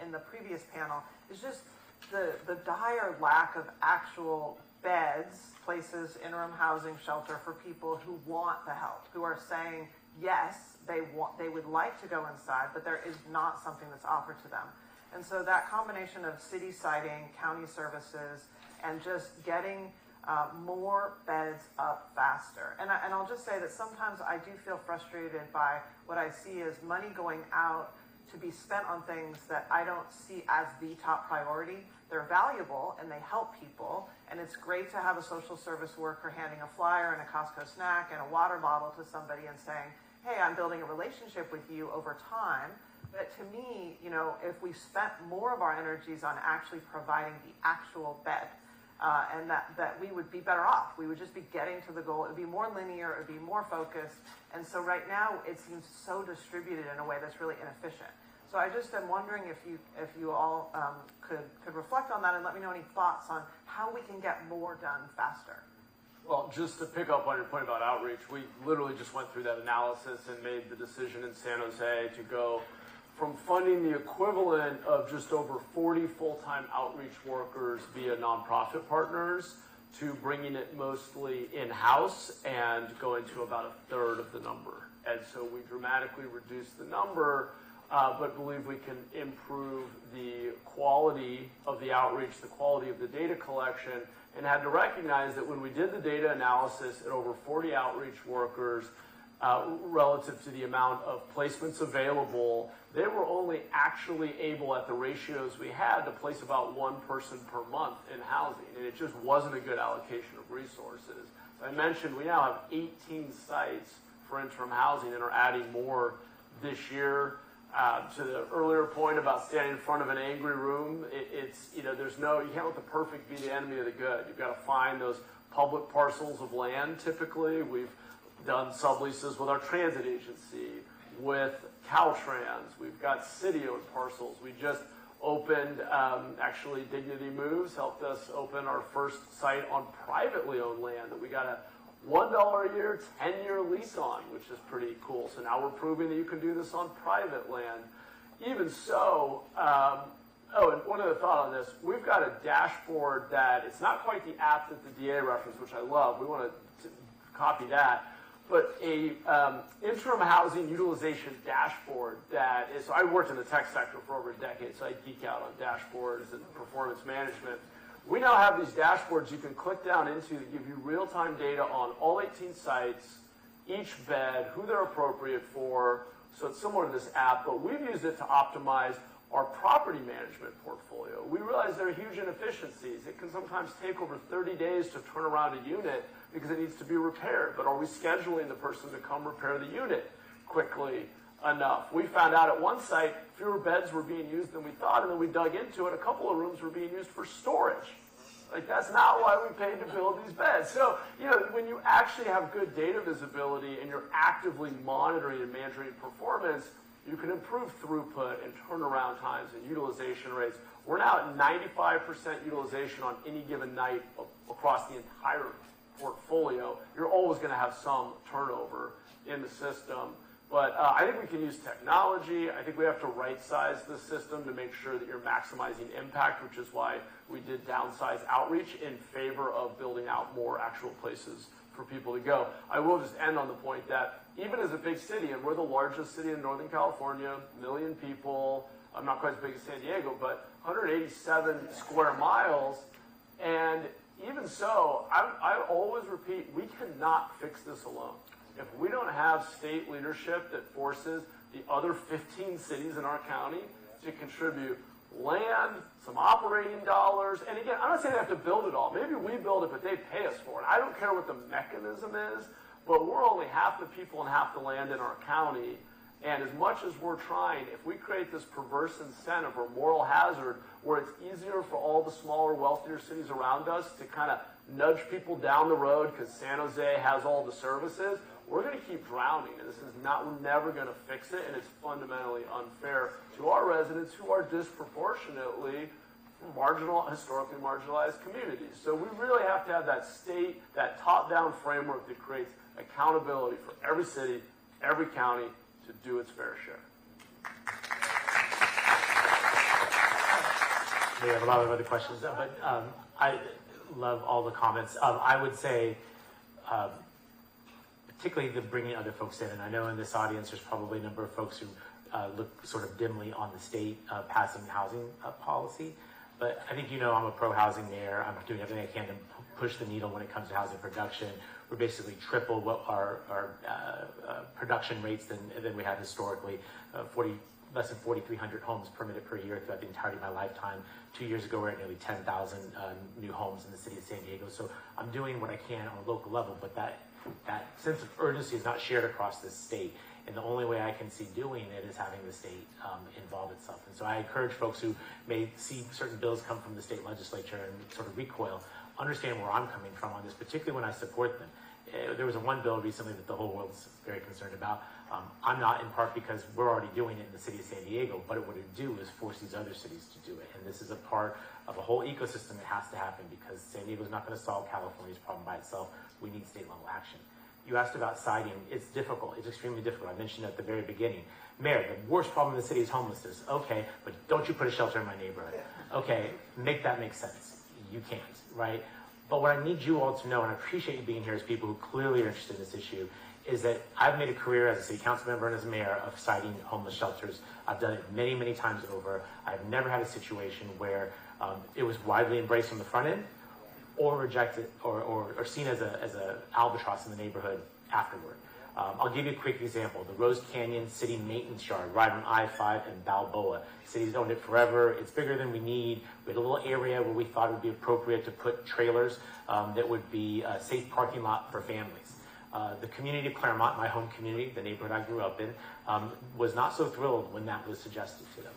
B: in the previous panel, is just the dire lack of actual beds, places, interim housing, shelter for people who want the help, who are saying yes, they would like to go inside, but there is not something that's offered to them. And so that combination of city siting, county services, and just getting more beds up faster. And I'll just say that sometimes I do feel frustrated by what I see as money going out to be spent on things that I don't see as the top priority. They're valuable and they help people, and it's great to have a social service worker handing a flyer and a Costco snack and a water bottle to somebody and saying, hey, I'm building a relationship with you over time. But to me, if we spent more of our energies on actually providing the actual bed, and that we would be better off. We would just be getting to the goal. It would be more linear. It would be more focused. And so right now, it seems so distributed in a way that's really inefficient. So I just am wondering if you all could reflect on that and let me know any thoughts on how we can get more done faster.
E: Well, just to pick up on your point about outreach, we literally just went through that analysis and made the decision in San Jose to go from funding the equivalent of just over 40 full-time outreach workers via nonprofit partners to bringing it mostly in-house and going to about a third of the number. And so we dramatically reduced the number, but believe we can improve the quality of the outreach, the quality of the data collection, and had to recognize that when we did the data analysis at over 40 outreach workers, relative to the amount of placements available, they were only actually able, at the ratios we had, to place about one person per month in housing, and it just wasn't a good allocation of resources. So I mentioned we now have 18 sites for interim housing and are adding more this year. To the earlier point about standing in front of an angry room, you can't let the perfect be the enemy of the good. You've got to find those public parcels of land. Typically, we've done subleases with our transit agency, with Caltrans. We've got city-owned parcels. We just opened, actually Dignity Moves helped us open our first site on privately owned land that we got a $1 a year, 10-year lease on, which is pretty cool. So now we're proving that you can do this on private land. Even so, and one other thought on this, we've got a dashboard that, it's not quite the app that the DA referenced, which I love. We want to copy that. But a interim housing utilization dashboard that is, so I worked in the tech sector for over a decade, so I geek out on dashboards and performance management. We now have these dashboards you can click down into that give you real-time data on all 18 sites, each bed, who they're appropriate for. So it's similar to this app, but we've used it to optimize our property management portfolio. We realize there are huge inefficiencies. It can sometimes take over 30 days to turn around a unit because it needs to be repaired. But are we scheduling the person to come repair the unit quickly enough? We found out at one site fewer beds were being used than we thought, and then we dug into it. A couple of rooms were being used for storage. Like, that's not why we paid to build these beds. So, you know, when you actually have good data visibility and you're actively monitoring and managing performance, you can improve throughput and turnaround times and utilization rates. We're now at 95% utilization on any given night across the entire portfolio. You're always going to have some turnover in the system. But I think we can use technology. I think we have to right-size the system to make sure that you're maximizing impact, which is why we did downsize outreach in favor of building out more actual places for people to go. I will just end on the point that even as a big city, and we're the largest city in Northern California, 1 million people, I'm not quite as big as San Diego, but 187 square miles, and even so, I always repeat, we cannot fix this alone. If we don't have state leadership that forces the other 15 cities in our county to contribute land, some operating dollars, and again, I'm not saying they have to build it all. Maybe we build it, but they pay us for it. I don't care what the mechanism is, but we're only half the people and half the land in our county. And as much as we're trying, if we create this perverse incentive or moral hazard where it's easier for all the smaller, wealthier cities around us to kind of nudge people down the road because San Jose has all the services, we're going to keep drowning. And this is not, we're never going to fix it, and it's fundamentally unfair to our residents who are disproportionately historically marginalized communities. So we really have to have that state, that top-down framework that creates accountability for every city, every county, to do its fair share.
I: We have a lot of other questions, but I love all the comments. I would say, particularly the bringing other folks in, and I know in this audience there's probably a number of folks who look sort of dimly on the state passing housing policy, but I think you know I'm a pro-housing mayor. I'm doing everything I can to push the needle when it comes to housing production. We're basically triple what our production rates than we had historically. Less than 4,300 homes permitted per year throughout the entirety of my lifetime. 2 years ago, we're at nearly 10,000 new homes in the city of San Diego. So I'm doing what I can on a local level, but that sense of urgency is not shared across this state. And the only way I can see doing it is having the state involve itself. And so I encourage folks who may see certain bills come from the state legislature and sort of recoil, understand where I'm coming from on this, particularly when I support them. There was one bill recently that the whole world's very concerned about. I'm not, in part because we're already doing it in the city of San Diego, but what it would do is force these other cities to do it. And this is a part of a whole ecosystem that has to happen because San Diego's not going to solve California's problem by itself. We need state level action. You asked about siting. It's difficult. It's extremely difficult. I mentioned at the very beginning. Mayor, the worst problem in the city is homelessness. Okay, but don't you put a shelter in my neighborhood. Okay, make that make sense. You can't, right? But what I need you all to know, and I appreciate you being here as people who clearly are interested in this issue, is that I've made a career as a city council member and as a mayor of citing homeless shelters. I've done it many, many times over. I've never had a situation where it was widely embraced on the front end or rejected or seen as a albatross in the neighborhood afterward. I'll give you a quick example. The Rose Canyon City Maintenance Yard right on I-5 and Balboa. City's owned it forever. It's bigger than we need. We had a little area where we thought it would be appropriate to put trailers that would be a safe parking lot for families. The community of Claremont, my home community, the neighborhood I grew up in, was not so thrilled when that was suggested to them.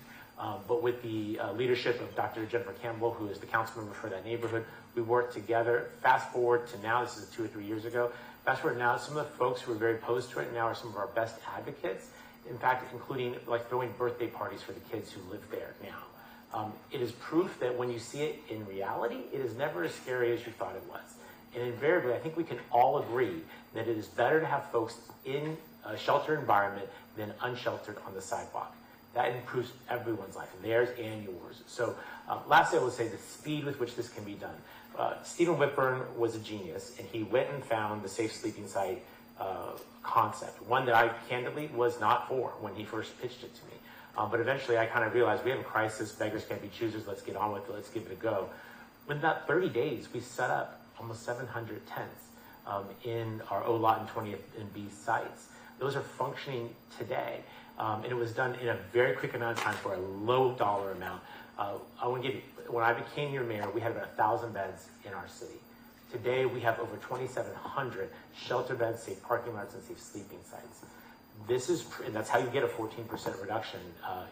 I: But with the leadership of Dr. Jennifer Campbell, who is the council member for that neighborhood, we worked together. Fast forward to now, this is 2 or 3 years ago. Fast forward now, some of the folks who were very opposed to it now are some of our best advocates. In fact, including like throwing birthday parties for the kids who live there now. It is proof that when you see it in reality, it is never as scary as you thought it was. And invariably, I think we can all agree that it is better to have folks in a sheltered environment than unsheltered on the sidewalk. That improves everyone's life, theirs and yours. So lastly, I will say the speed with which this can be done. Stephen Whitburn was a genius, and he went and found the safe sleeping site concept, one that I candidly was not for when he first pitched it to me. But eventually I kind of realized we have a crisis, beggars can't be choosers, let's get on with it, let's give it a go. Within about 30 days, we set up almost 700 tents in our O lot and 20th and B sites. Those are functioning today. And it was done in a very quick amount of time for a low dollar amount. I want to give you, when I became your mayor, we had about 1,000 beds in our city. Today, we have over 2,700 shelter beds, safe parking lots, and safe sleeping sites. And that's how you get a 14% reduction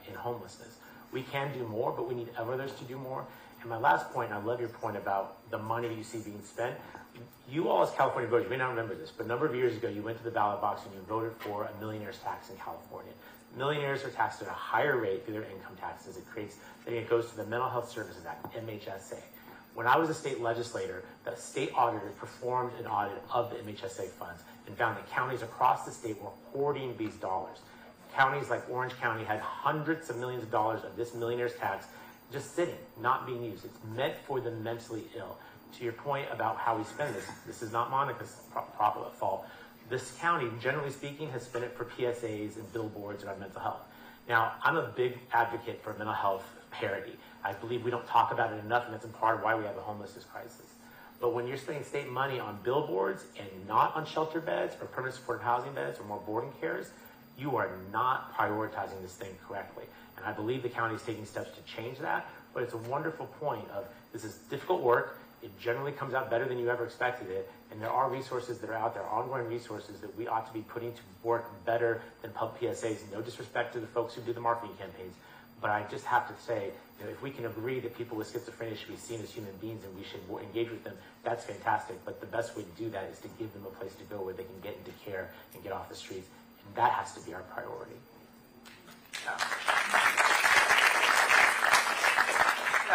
I: in homelessness. We can do more, but we need others to do more. And my last point, and I love your point about the money that you see being spent. You all as California voters, you may not remember this, but a number of years ago, you went to the ballot box and you voted for a millionaire's tax in California. Millionaires are taxed at a higher rate through their income taxes. It goes to the Mental Health Services Act, MHSA. When I was a state legislator, the state auditor performed an audit of the MHSA funds and found that counties across the state were hoarding these dollars. Counties like Orange County had hundreds of millions of dollars of this millionaire's tax just sitting, not being used. It's meant for the mentally ill. To your point about how we spend this is not Monica's fault. This county, generally speaking, has spent it for PSAs and billboards around mental health. Now, I'm a big advocate for mental health parity. I believe we don't talk about it enough, and that's in part why we have a homelessness crisis. But when you're spending state money on billboards and not on shelter beds or permanent supportive housing beds or more boarding cares, you are not prioritizing this thing correctly. And I believe the county is taking steps to change that, but it's a wonderful point of this is difficult work. It generally comes out better than you ever expected it, and there are resources that are out there, ongoing resources that we ought to be putting to work better than pub PSAs. No disrespect to the folks who do the marketing campaigns, but I just have to say, if we can agree that people with schizophrenia should be seen as human beings and we should engage with them, that's fantastic. But the best way to do that is to give them a place to go where they can get into care and get off the streets, and that has to be our priority.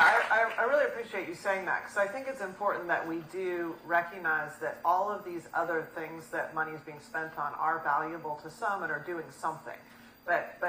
B: I really appreciate you saying that, because I think it's important that we do recognize that all of these other things that money is being spent on are valuable to some and are doing something. But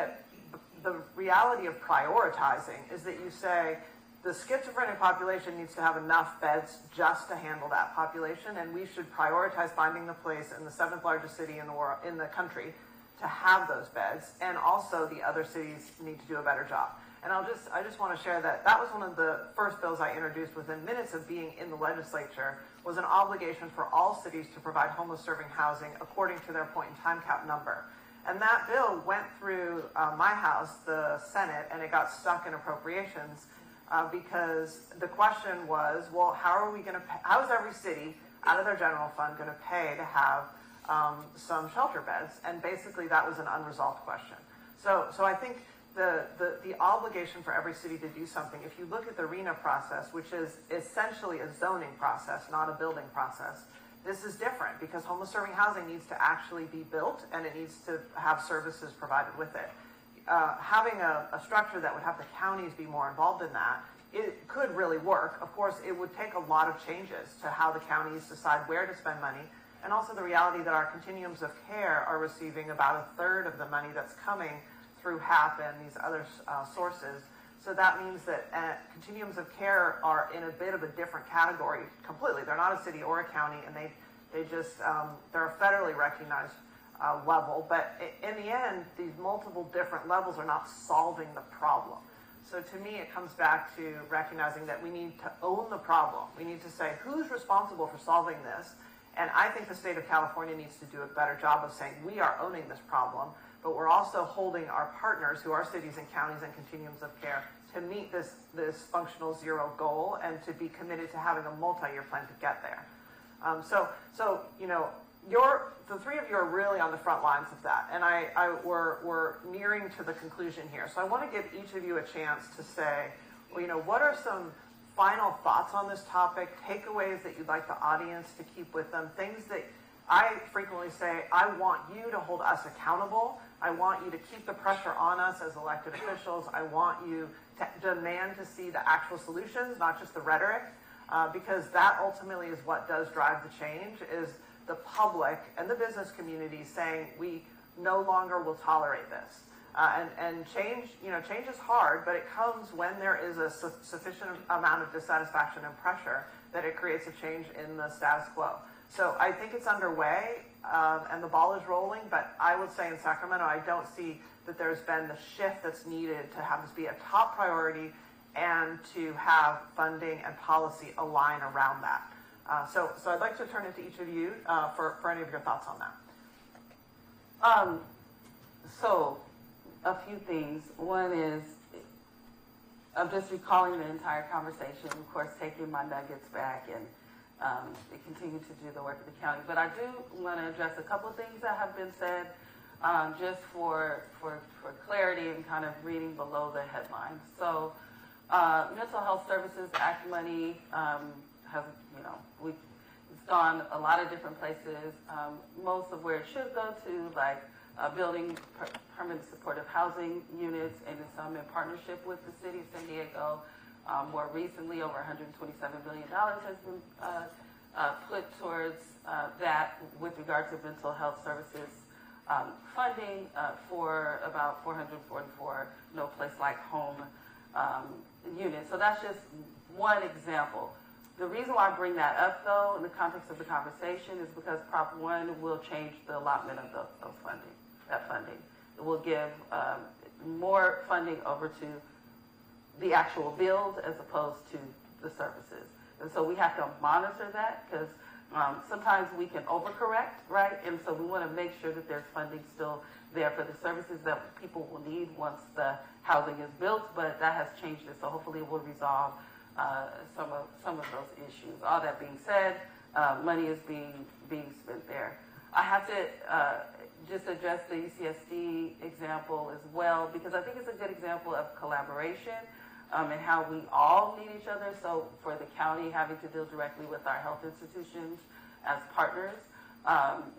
B: the reality of prioritizing is that you say the schizophrenic population needs to have enough beds just to handle that population, and we should prioritize finding the place in the 7th largest city in the country to have those beds, and also the other cities need to do a better job. And I just want to share that was one of the first bills I introduced within minutes of being in the legislature, was an obligation for all cities to provide homeless serving housing according to their point in time cap number. And that bill went through my house, the Senate, and it got stuck in appropriations because the question was, well, how is every city out of their general fund going to pay to have some shelter beds? And basically that was an unresolved question. So I think the obligation for every city to do something, if you look at the RENA process, which is essentially a zoning process, not a building process, this is different because homeless serving housing needs to actually be built and it needs to have services provided with it. Having a structure that would have the counties be more involved in that, it could really work. Of course, it would take a lot of changes to how the counties decide where to spend money, and also the reality that our continuums of care are receiving about 1/3 of the money that's coming through HAP and these other sources. So that means that continuums of care are in a bit of a different category completely. They're not a city or a county, and they're a federally recognized level. But in the end, these multiple different levels are not solving the problem. So to me, it comes back to recognizing that we need to own the problem. We need to say, who's responsible for solving this? And I think the state of California needs to do a better job of saying, we are owning this problem, but we're also holding our partners, who are cities and counties and continuums of care, to meet this functional zero goal and to be committed to having a multi-year plan to get there. So you know, the three of you are really on the front lines of that, and we're nearing to the conclusion here. So I want to give each of you a chance to say, well, you know, what are some final thoughts on this topic, takeaways that you'd like the audience to keep with them, things that I frequently say, I want you to hold us accountable. I want you to keep the pressure on us as elected officials. I want you to demand to see the actual solutions, not just the rhetoric, because that ultimately is what does drive the change, is the public and the business community saying we no longer will tolerate this. And change, you know, change is hard, but it comes when there is a sufficient amount of dissatisfaction and pressure that it creates a change in the status quo. So I think it's underway, and the ball is rolling, but I would say in Sacramento, I don't see that there's been the shift that's needed to have this be a top priority and to have funding and policy align around that. So I'd like to turn it to each of you for any of your thoughts on that.
J: So a few things. One is, I'm just recalling the entire conversation, of course, taking my nuggets back and continue to do the work of the county. But I do want to address a couple of things that have been said, just for clarity and kind of reading below the headlines. So, Mental Health Services Act money has, it's gone a lot of different places. Most of where it should go to, like building permanent supportive housing units, and in some in partnership with the city of San Diego. More recently, over $127 billion has been put towards that with regard to mental health services funding for about 444 No Place Like Home units. So that's just one example. The reason why I bring that up, though, in the context of the conversation, is because Prop 1 will change the allotment of funding, that funding. It will give more funding over to the actual build as opposed to the services. And so we have to monitor that, because sometimes we can overcorrect, right? And so we want to make sure that there's funding still there for the services that people will need once the housing is built, but that has changed it. So hopefully it will resolve some of those issues. All that being said, money is being spent there. I have to just address the UCSD example as well, because I think it's a good example of collaboration and how we all need each other. So for the county having to deal directly with our health institutions as partners,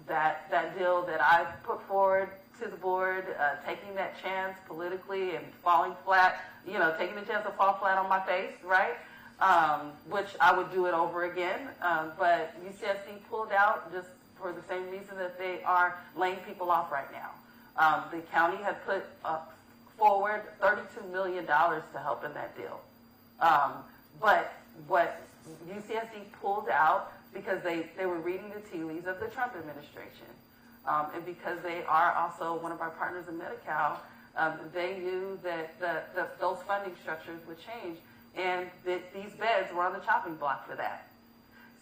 J: that deal that I put forward to the board, taking that chance politically and falling flat, taking the chance to fall flat on my face, right? Which I would do it over again. But UCSD pulled out just for the same reason that they are laying people off right now. The county had put forward $32 million to help in that deal. But what UCSD pulled out, because they were reading the tea leaves of the Trump administration, and because they are also one of our partners in Medi-Cal, they knew that those funding structures would change, and that these beds were on the chopping block for that.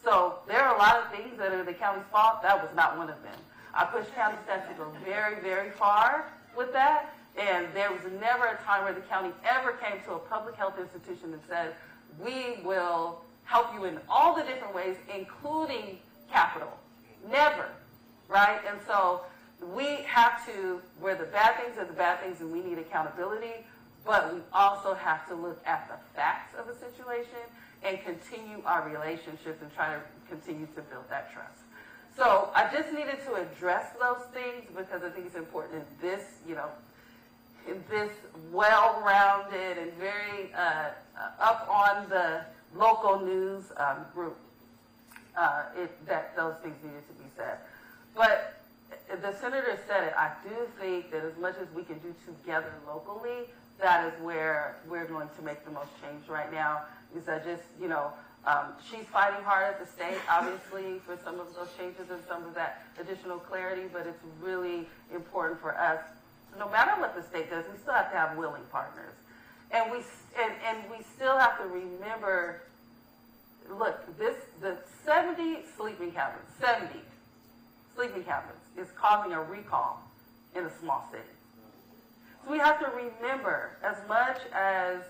J: So there are a lot of things that are the county's fault. That was not one of them. I pushed county staff to go very, very far with that, and there was never a time where the county ever came to a public health institution and said, we will help you in all the different ways, including capital. Never, right? And so we have to, where the bad things are the bad things and we need accountability, but we also have to look at the facts of the situation and continue our relationships and try to continue to build that trust. So I just needed to address those things because I think it's important in this, in this well-rounded and very up on the local news group, that those things needed to be said. But the senator said it. I do think that as much as we can do together locally, that is where we're going to make the most change right now. Because I just, she's fighting hard at the state, obviously, for some of those changes and some of that additional clarity, but it's really important for us. No matter what the state does, we still have to have willing partners. And we still have to remember, look, the 70 sleeping cabins is causing a recall in a small city. So we have to remember, as much as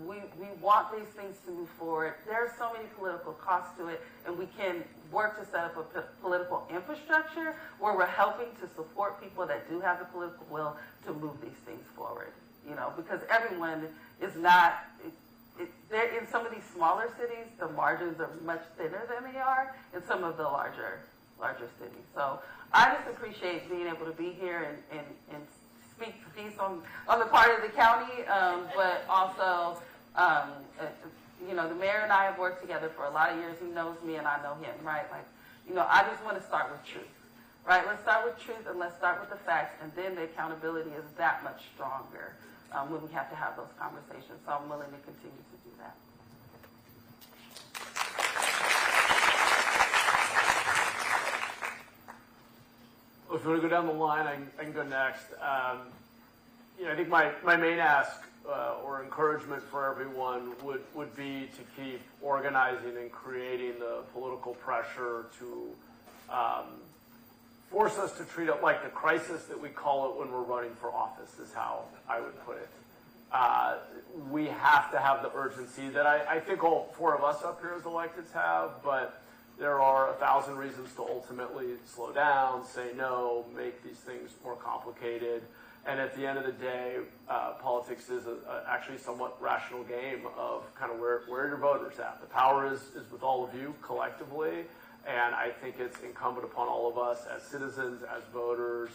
J: we want these things to move forward, there are so many political costs to it, and we can work to set up a political infrastructure where we're helping to support people that do have the political will to move these things forward. Because everyone is not, in some of these smaller cities, the margins are much thinner than they are in some of the larger cities. So I just appreciate being able to be here and speak piece on the part of the county, but also, the mayor and I have worked together for a lot of years. He knows me and I know him, right? I just want to start with truth, right? Let's start with truth and let's start with the facts, and then the accountability is that much stronger when we have to have those conversations. So I'm willing to continue to do that.
E: If you want to go down the line, I can go next. I think my main ask or encouragement for everyone would be to keep organizing and creating the political pressure to force us to treat it like the crisis that we call it when we're running for office, is how I would put it. We have to have the urgency that I think all four of us up here as electeds have, but there are 1,000 reasons to ultimately slow down, say no, make these things more complicated. And at the end of the day, politics is actually a somewhat rational game of kind of where your voters at. The power is with all of you collectively, and I think it's incumbent upon all of us as citizens, as voters,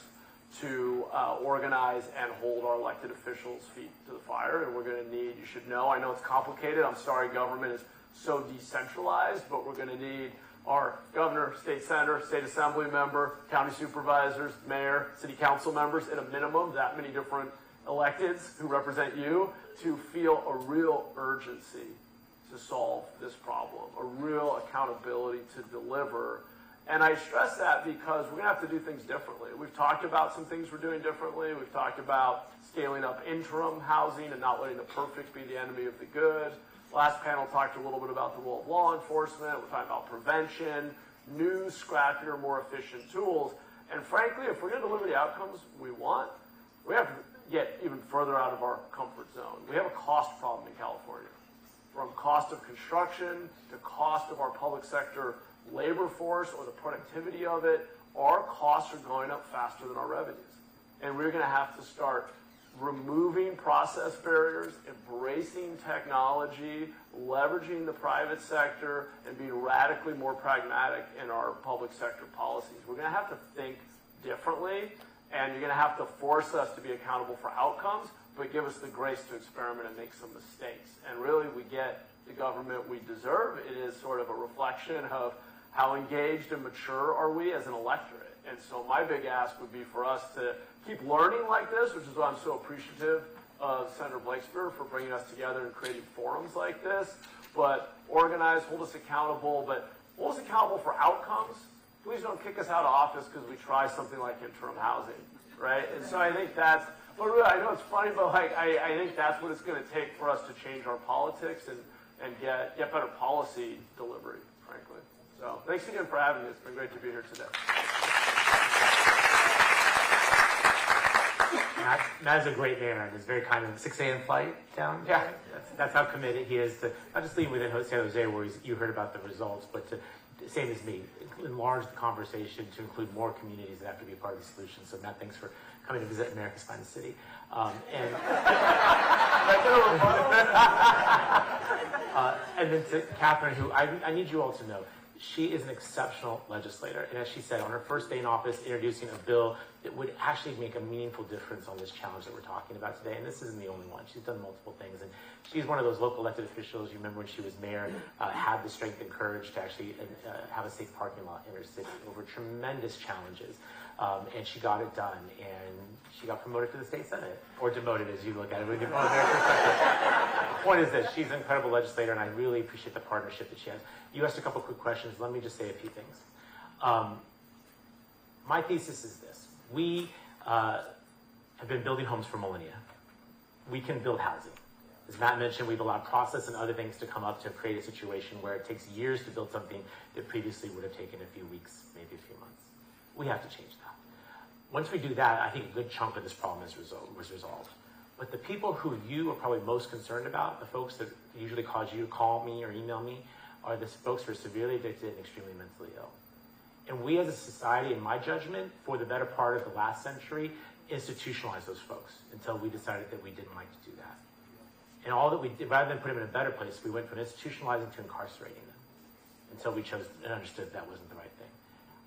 E: to organize and hold our elected officials' feet to the fire. And we're going to need, you should know, I know it's complicated, I'm sorry government is so decentralized, but we're going to need our governor, state senator, state assembly member, county supervisors, mayor, city council members, at a minimum, that many different electeds who represent you, to feel a real urgency to solve this problem, a real accountability to deliver. And I stress that because we're going to have to do things differently. We've talked about some things we're doing differently. We've talked about scaling up interim housing and not letting the perfect be the enemy of the good. Last panel talked a little bit about the role of law enforcement. We're talking about prevention, new, scrappier, more efficient tools. And frankly, if we're going to deliver the outcomes we want, we have to get even further out of our comfort zone. We have a cost problem in California. From cost of construction to cost of our public sector labor force or the productivity of it, our costs are going up faster than our revenues. And we're going to have to start removing process barriers, embracing technology, leveraging the private sector, and being radically more pragmatic in our public sector policies. We're going to have to think differently, and you're going to have to force us to be accountable for outcomes, but give us the grace to experiment and make some mistakes. And really, we get the government we deserve. It is sort of a reflection of how engaged and mature are we as an electorate. And so my big ask would be for us to keep learning like this, which is why I'm so appreciative of Senator Blakespear for bringing us together and creating forums like this, but organize, hold us accountable, but hold us accountable for outcomes. Please don't kick us out of office because we try something like interim housing, right? And so I think that's, but really, I know it's funny, but like, I think that's what it's going to take for us to change our politics and get better policy delivery, frankly. So thanks again for having me. It's been great to be here today.
I: Matt is a great mayor and is very kind of 6 a.m. flight down.
E: Yeah.
I: That's how committed he is to not just leave within San Jose where you heard about the results, but to, same as me, enlarge the conversation to include more communities that have to be a part of the solution. So Matt, thanks for coming to visit America's finest city. And then to Catherine, who I need you all to know, she is an exceptional legislator. And as she said, on her first day in office, introducing a bill that would actually make a meaningful difference on this challenge that we're talking about today. And this isn't the only one. She's done multiple things. And she's one of those local elected officials, you remember when she was mayor, had the strength and courage to actually have a safe parking lot in her city over tremendous challenges. And she got it done. And she got promoted to the state senate, or demoted as you look at it. The point is that she's an incredible legislator, and I really appreciate the partnership that she has. You asked a couple quick questions. Let me just say a few things. My thesis is this. We have been building homes for millennia. We can build housing. As Matt mentioned, we've allowed process and other things to come up to create a situation where it takes years to build something that previously would have taken a few weeks, maybe a few months. We have to change that. Once we do that, I think a good chunk of this problem was resolved. But the people who you are probably most concerned about, the folks that usually cause you to call me or email me, are the folks who are severely addicted and extremely mentally ill. And we as a society, in my judgment, for the better part of the last century, institutionalized those folks until we decided that we didn't like to do that. And all that we did, rather than put them in a better place, we went from institutionalizing to incarcerating them until we chose and understood that wasn't the right thing.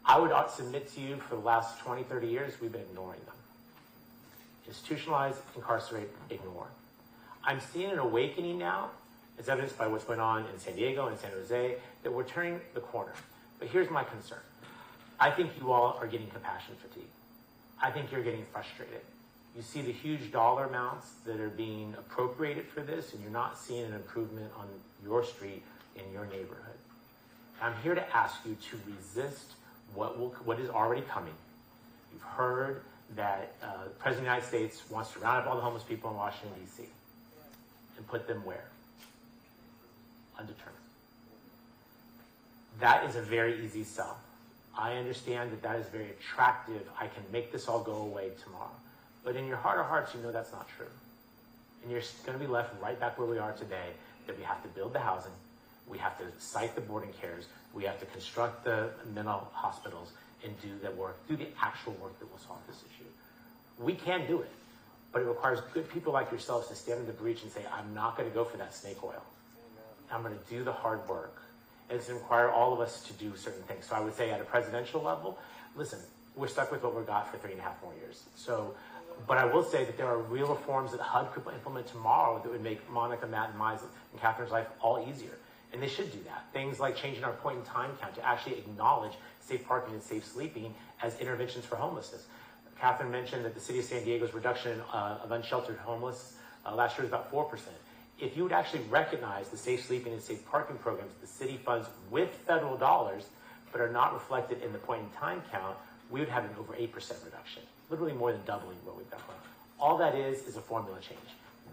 I: I would submit to you for the last 20, 30 years, we've been ignoring them. Institutionalize, incarcerate, ignore. I'm seeing an awakening now, as evidenced by what's going on in San Diego and San Jose, that we're turning the corner. But here's my concern. I think you all are getting compassion fatigue. I think you're getting frustrated. You see the huge dollar amounts that are being appropriated for this, and you're not seeing an improvement on your street in your neighborhood. I'm here to ask you to resist what is already coming. You've heard that the President of the United States wants to round up all the homeless people in Washington, D.C. and put them where? Undetermined. That is a very easy sell. I understand that that is very attractive. I can make this all go away tomorrow. But in your heart of hearts, you know that's not true. And you're going to be left right back where we are today, that we have to build the housing, we have to site the boarding cares, we have to construct the mental hospitals, and do the work, do the actual work that will solve this issue. We can do it, but it requires good people like yourselves to stand in the breach and say, I'm not going to go for that snake oil. I'm going to do the hard work. And it's going to require all of us to do certain things. So I would say at a presidential level, listen, we're stuck with what we've got for 3.5 more years. So, but I will say that there are real reforms that HUD could implement tomorrow that would make Monica, Matt, and my and Catherine's life all easier. And they should do that. Things like changing our point in time count to actually acknowledge safe parking and safe sleeping as interventions for homelessness. Catherine mentioned that the city of San Diego's reduction of unsheltered homeless last year was about 4%. If you would actually recognize the safe sleeping and safe parking programs the city funds with federal dollars, but are not reflected in the point in time count, we would have an over 8% reduction, literally more than doubling what we've done. All that is a formula change.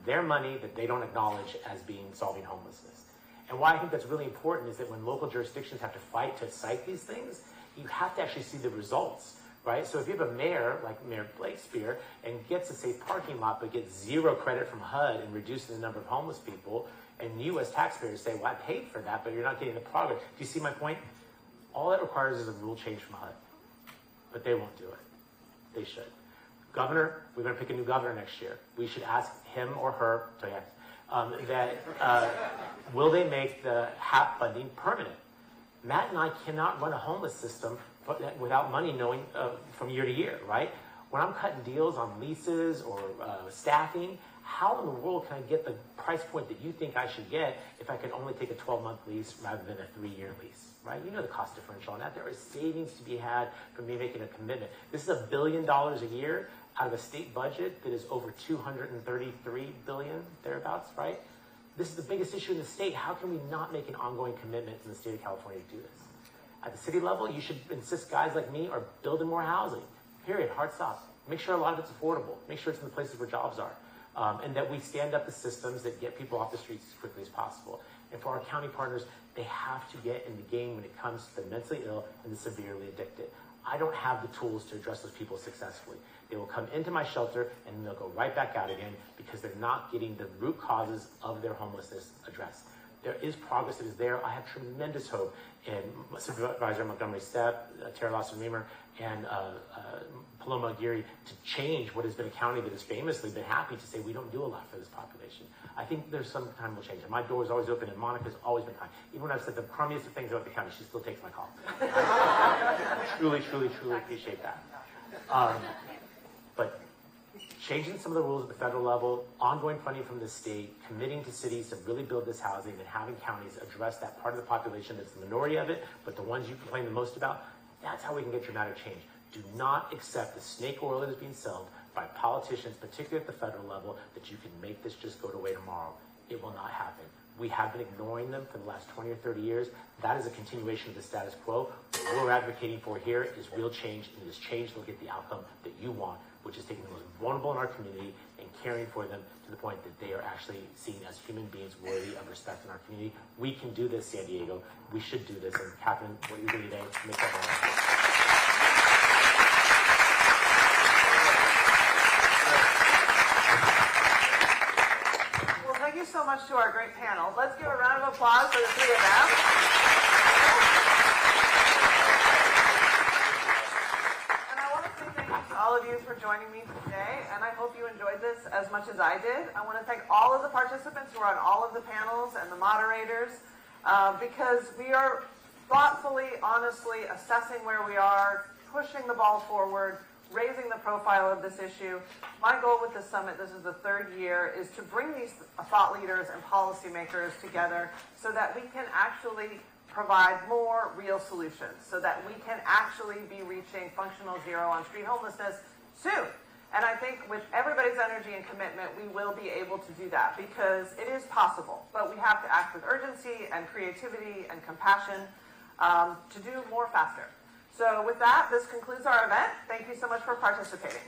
I: Their money that they don't acknowledge as being solving homelessness. And why I think that's really important is that when local jurisdictions have to fight to cite these things, you have to actually see the results, right? So if you have a mayor like Mayor Blakespear and gets a safe parking lot but gets 0 credit from HUD and reduces the number of homeless people, and you as taxpayers say, well, I paid for that, but you're not getting the progress. Do you see my point? All that requires is a rule change from HUD, but they won't do it. They should. Governor, we're going to pick a new governor next year. We should ask him or her will they make the HAP funding permanent? Matt and I cannot run a homeless system without money knowing from year to year, right? When I'm cutting deals on leases or staffing, how in the world can I get the price point that you think I should get if I can only take a 12-month lease rather than a 3-year lease, right? You know the cost differential on that. There is savings to be had from me making a commitment. This is $1 billion a year out of a state budget that is over $233 billion, thereabouts, right? This is the biggest issue in the state. How can we not make an ongoing commitment in the state of California to do this? At the city level, you should insist guys like me are building more housing, period, hard stop. Make sure a lot of it's affordable. Make sure it's in the places where jobs are. And that we stand up the systems that get people off the streets as quickly as possible. And for our county partners, they have to get in the game when it comes to the mentally ill and the severely addicted. I don't have the tools to address those people successfully. They will come into my shelter and then they'll go right back out again because they're not getting the root causes of their homelessness addressed. There is progress that is there. I have tremendous hope in Supervisor Montgomery Stepp, Tara Lawson-Remer, and Paloma Aguirre to change what has been a county that has famously been happy to say we don't do a lot for this population. I think there's some time will change. And my door is always open, and Monica's always been kind. Even when I've said the crummiest of things about the county, she still takes my call. Truly, truly, truly appreciate that. But changing some of the rules at the federal level, ongoing funding from the state, committing to cities to really build this housing, and having counties address that part of the population that's the minority of it, but the ones you complain the most about, that's how we can get dramatic change. Do not accept the snake oil that is being sold by politicians, particularly at the federal level, that you can make this just go away tomorrow. It will not happen. We have been ignoring them for the last 20 or 30 years. That is a continuation of the status quo. What we're advocating for here is real change, and this change will get the outcome that you want, which is taking the most vulnerable in our community and caring for them to the point that they are actually seen as human beings worthy of respect in our community. We can do this, San Diego. We should do this. And Catherine, what you're doing today, make that happen.
B: Thank you so much to our great panel. Let's give a round of applause for the three of them. And I want to say thank you to all of you for joining me today, and I hope you enjoyed this as much as I did. I want to thank all of the participants who are on all of the panels and the moderators, because we are thoughtfully, honestly assessing where we are, pushing the ball forward, raising the profile of this issue. My goal with this summit, this is the 3rd year, is to bring these thought leaders and policymakers together so that we can actually provide more real solutions, so that we can actually be reaching functional zero on street homelessness soon. And I think with everybody's energy and commitment, we will be able to do that because it is possible, but we have to act with urgency and creativity and compassion to do more faster. So with that, this concludes our event. Thank you so much for participating.